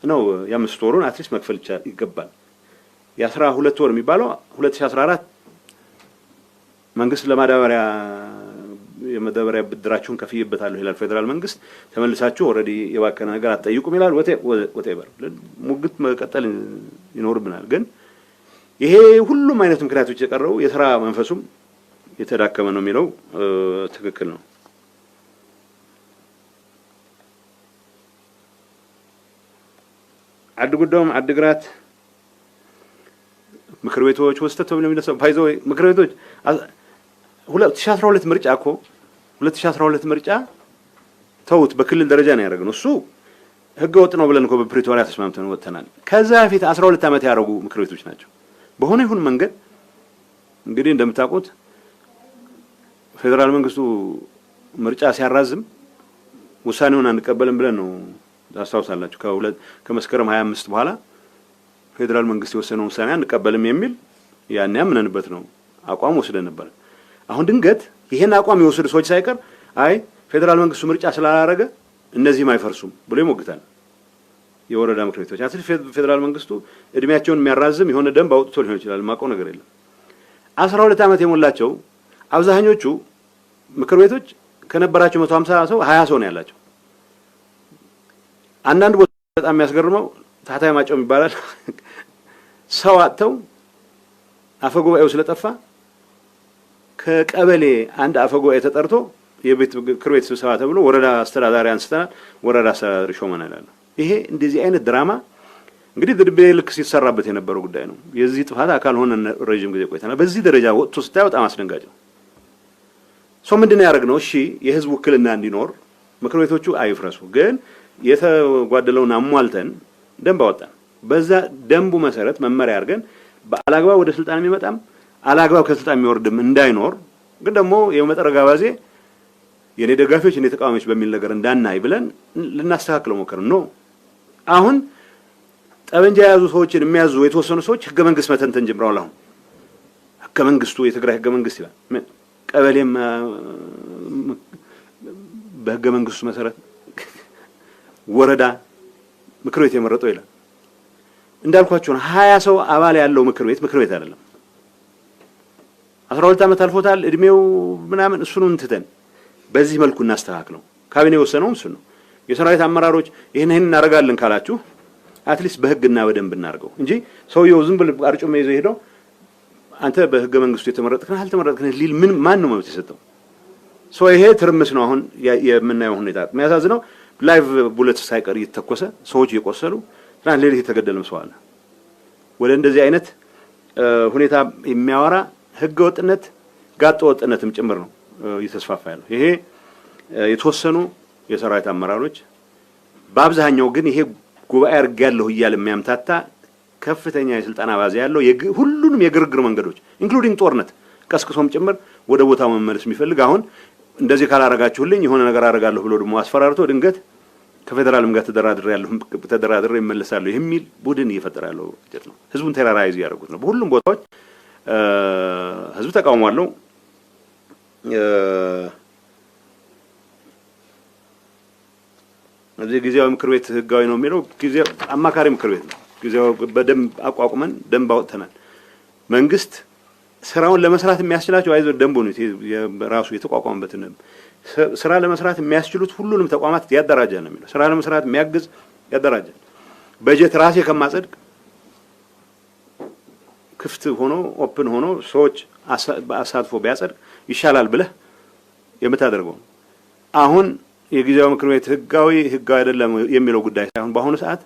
ነው የ5 ወሩን አትሊስት መክፈል ይገባል። የ12 ወር የሚባለው 2014 መንግስት ለማዳበሪያ የመዳበሪያ ብድራችሁን ከፍይበታለሁ ይላል ፌደራል መንግስት። ተመልሳችሁ ኦሬዲ የባከነ ነገር አትጠይቁም ይላል። ወቴቨር ሙግት መቀጠል ይኖርብናል። ግን ይሄ ሁሉም አይነት ምክንያቶች የቀረው የሥራ መንፈሱም የተዳከመ ነው የሚለው ትክክል ነው። አድጉዳውም አድግራት ምክር ቤቶች ወስተት ተብለው የሚነሳው ፋይዞ ምክር ቤቶች 2012 ምርጫ እኮ 2012 ምርጫ ተውት በክልል ደረጃ ነው ያደረግነው። እሱ ህገ ወጥ ነው ብለን እኮ በፕሪቶሪያ ተስማምተን ወጥተናል። ከዛ በፊት 12 ዓመት ያደረጉ ምክር ቤቶች ናቸው። በሆነ ይሁን መንገድ እንግዲህ እንደምታውቁት ፌደራል መንግስቱ ምርጫ ሲያራዝም ውሳኔውን አንቀበልም ብለን ነው ታስታውሳላችሁ። ከመስከረም 25 በኋላ ፌደራል መንግስት የወሰነውን ውሳኔ አንቀበልም የሚል ያን ያምነንበት ነው አቋም ወስደን ነበር። አሁን ድንገት ይሄን አቋም የወሰዱ ሰዎች ሳይቀር አይ ፌደራል መንግስቱ ምርጫ ስላላረገ እነዚህም አይፈርሱም ብሎ ይሞግታል። የወረዳ ምክር ቤቶች አትሊስት ፌደራል መንግስቱ እድሜያቸውን የሚያራዝም የሆነ ደንብ አውጥቶ ሊሆን ይችላል። ማቆ ነገር የለም። 12 ዓመት የሞላቸው አብዛኞቹ ምክር ቤቶች ከነበራቸው 150 ሰው 20 ሰው ነው ያላቸው። አንዳንድ ቦታ በጣም የሚያስገርመው ታህታይ ማጨው ይባላል ሰው አጥተው አፈጉባኤው ስለጠፋ ከቀበሌ አንድ አፈጉባኤ ተጠርቶ የቤት ምክር ቤት ስብሰባ ተብሎ ወረዳ አስተዳዳሪ አንስተናል፣ ወረዳ አስተዳዳሪ ሾመናል ያለ። ይሄ እንደዚህ አይነት ድራማ እንግዲህ ድርቤ ልክ ሲሰራበት የነበረው ጉዳይ ነው። የዚህ ጥፋት አካል ሆነ ረጅም ጊዜ ቆይተናል። በዚህ ደረጃ ወጥቶ ስታይ በጣም አስደንጋጭ ነው። ሰው ምንድነው ያደረግነው? እሺ የህዝብ ውክልና እንዲኖር ምክር ቤቶቹ አይፍረሱ፣ ግን የተጓደለውን አሟልተን ደንብ አወጣን። በዛ ደንቡ መሰረት መመሪያ አድርገን በአላግባብ ወደ ስልጣን የሚመጣም አላግባብ ከስልጣን የሚወርድም እንዳይኖር፣ ግን ደግሞ የመጠረጋ ባዜ የኔ ደጋፊዎች የኔ ተቃዋሚዎች በሚል ነገር እንዳናይ ብለን ልናስተካክለው ሞከርን። ነው አሁን ጠበንጃ የያዙ ሰዎችን የሚያዙ የተወሰኑ ሰዎች ህገ መንግስት መተንተን ጀምረዋል። አሁን ህገ መንግስቱ የትግራይ ህገ መንግስት ይላል። ቀበሌም በህገ መንግስቱ መሰረት ወረዳ ምክር ቤት የመረጠው ይላል። እንዳልኳችሁ 20 ሰው አባል ያለው ምክር ቤት አይደለም። 12 ዓመት አልፎታል እድሜው ምናምን እሱን እንትተን በዚህ መልኩ እናስተካክለው። ካቢኔ ወሰነው እሱ ነው። የሰራዊት አመራሮች ይሄን እናደርጋለን ካላችሁ አትሊስት በህግና በደንብ እናርገው እንጂ ሰውየው ዝም ብሎ አርጩሜ ይዘው ሄዶ አንተ በህገ መንግስቱ የተመረጥከን አልተመረጥከን ሊል ማን ነው መብት የሰጠው? ይሄ ትርምስ ነው አሁን የምናየው ሁኔታ። የሚያሳዝነው ላይቭ ቡሌት ሳይቀር እየተተኮሰ ሰዎች እየቆሰሉ ትናንት ሌሊት የተገደለም ሰው አለ። ወደ እንደዚህ አይነት ሁኔታ የሚያወራ ህገ ወጥነት ጋጠ ወጥነትም ጭምር ነው እየተስፋፋ ያለው። ይሄ የተወሰኑ የሰራዊት አመራሮች በአብዛኛው ግን ይሄ ጉባኤ አድርጋለሁ እያለ የሚያምታታ ከፍተኛ የስልጣን አባዜ ያለው ሁሉንም የግርግር መንገዶች ኢንክሉዲንግ ጦርነት ቀስቅሶም ጭምር ወደ ቦታው መመለስ የሚፈልግ አሁን እንደዚህ ካላረጋችሁልኝ የሆነ ነገር አረጋለሁ ብሎ ደግሞ አስፈራርቶ ድንገት ከፌደራልም ጋር ተደራድሬ እመለሳለሁ የሚል ቡድን እየፈጠረ ያለው ጀት ነው። ህዝቡን ቴራራይዝ ያደርጉት ነው። በሁሉም ቦታዎች ህዝብ ተቃውሞ አለው። እዚህ ጊዜያዊ ምክር ቤት ህጋዊ ነው የሚለው ጊዜያዊ አማካሪ ምክር ቤት ነው። ጊዜያዊ በደንብ አቋቁመን ደንብ አውጥተናል። መንግስት ስራውን ለመስራት የሚያስችላቸው አይዞ ደንቡ ነው ራሱ የተቋቋመበትን ስራ ለመስራት የሚያስችሉት ሁሉንም ተቋማት ያደራጃል ነው የሚለው። ስራ ለመስራት የሚያግዝ ያደራጃል። በጀት ራሴ ከማጸድቅ ክፍት ሆኖ ኦፕን ሆኖ ሰዎች አሳትፎ ቢያጸድቅ ይሻላል ብለህ የምታደርገው አሁን የጊዜያዊ ምክር ቤት ህጋዊ አይደለም የሚለው ጉዳይ ሳይሆን በአሁኑ ሰዓት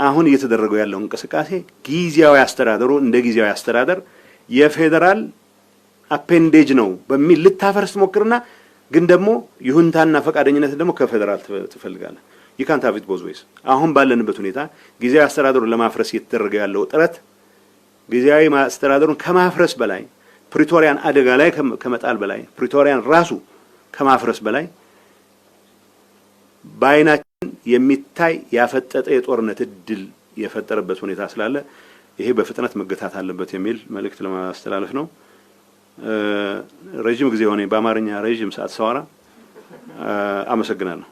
አሁን እየተደረገው ያለው እንቅስቃሴ ጊዜያዊ አስተዳደሩ እንደ ጊዜያዊ አስተዳደር የፌደራል አፔንዴጅ ነው በሚል ልታፈርስ ሞክርና ግን ደግሞ ይሁንታና ፈቃደኝነት ደግሞ ከፌደራል ትፈልጋለህ። ይካንት አቪት ቦዝዌስ አሁን ባለንበት ሁኔታ ጊዜያዊ አስተዳደሩን ለማፍረስ እየተደረገ ያለው ጥረት ጊዜያዊ አስተዳደሩን ከማፍረስ በላይ ፕሪቶሪያን አደጋ ላይ ከመጣል በላይ ፕሪቶሪያን ራሱ ከማፍረስ በላይ ባይናችን የሚታይ ያፈጠጠ የጦርነት እድል የፈጠረበት ሁኔታ ስላለ ይሄ በፍጥነት መገታት አለበት የሚል መልእክት ለማስተላለፍ ነው። ረጅም ጊዜ ሆነ በአማርኛ ረጅም ሰዓት ሰዋራ። አመሰግናለሁ።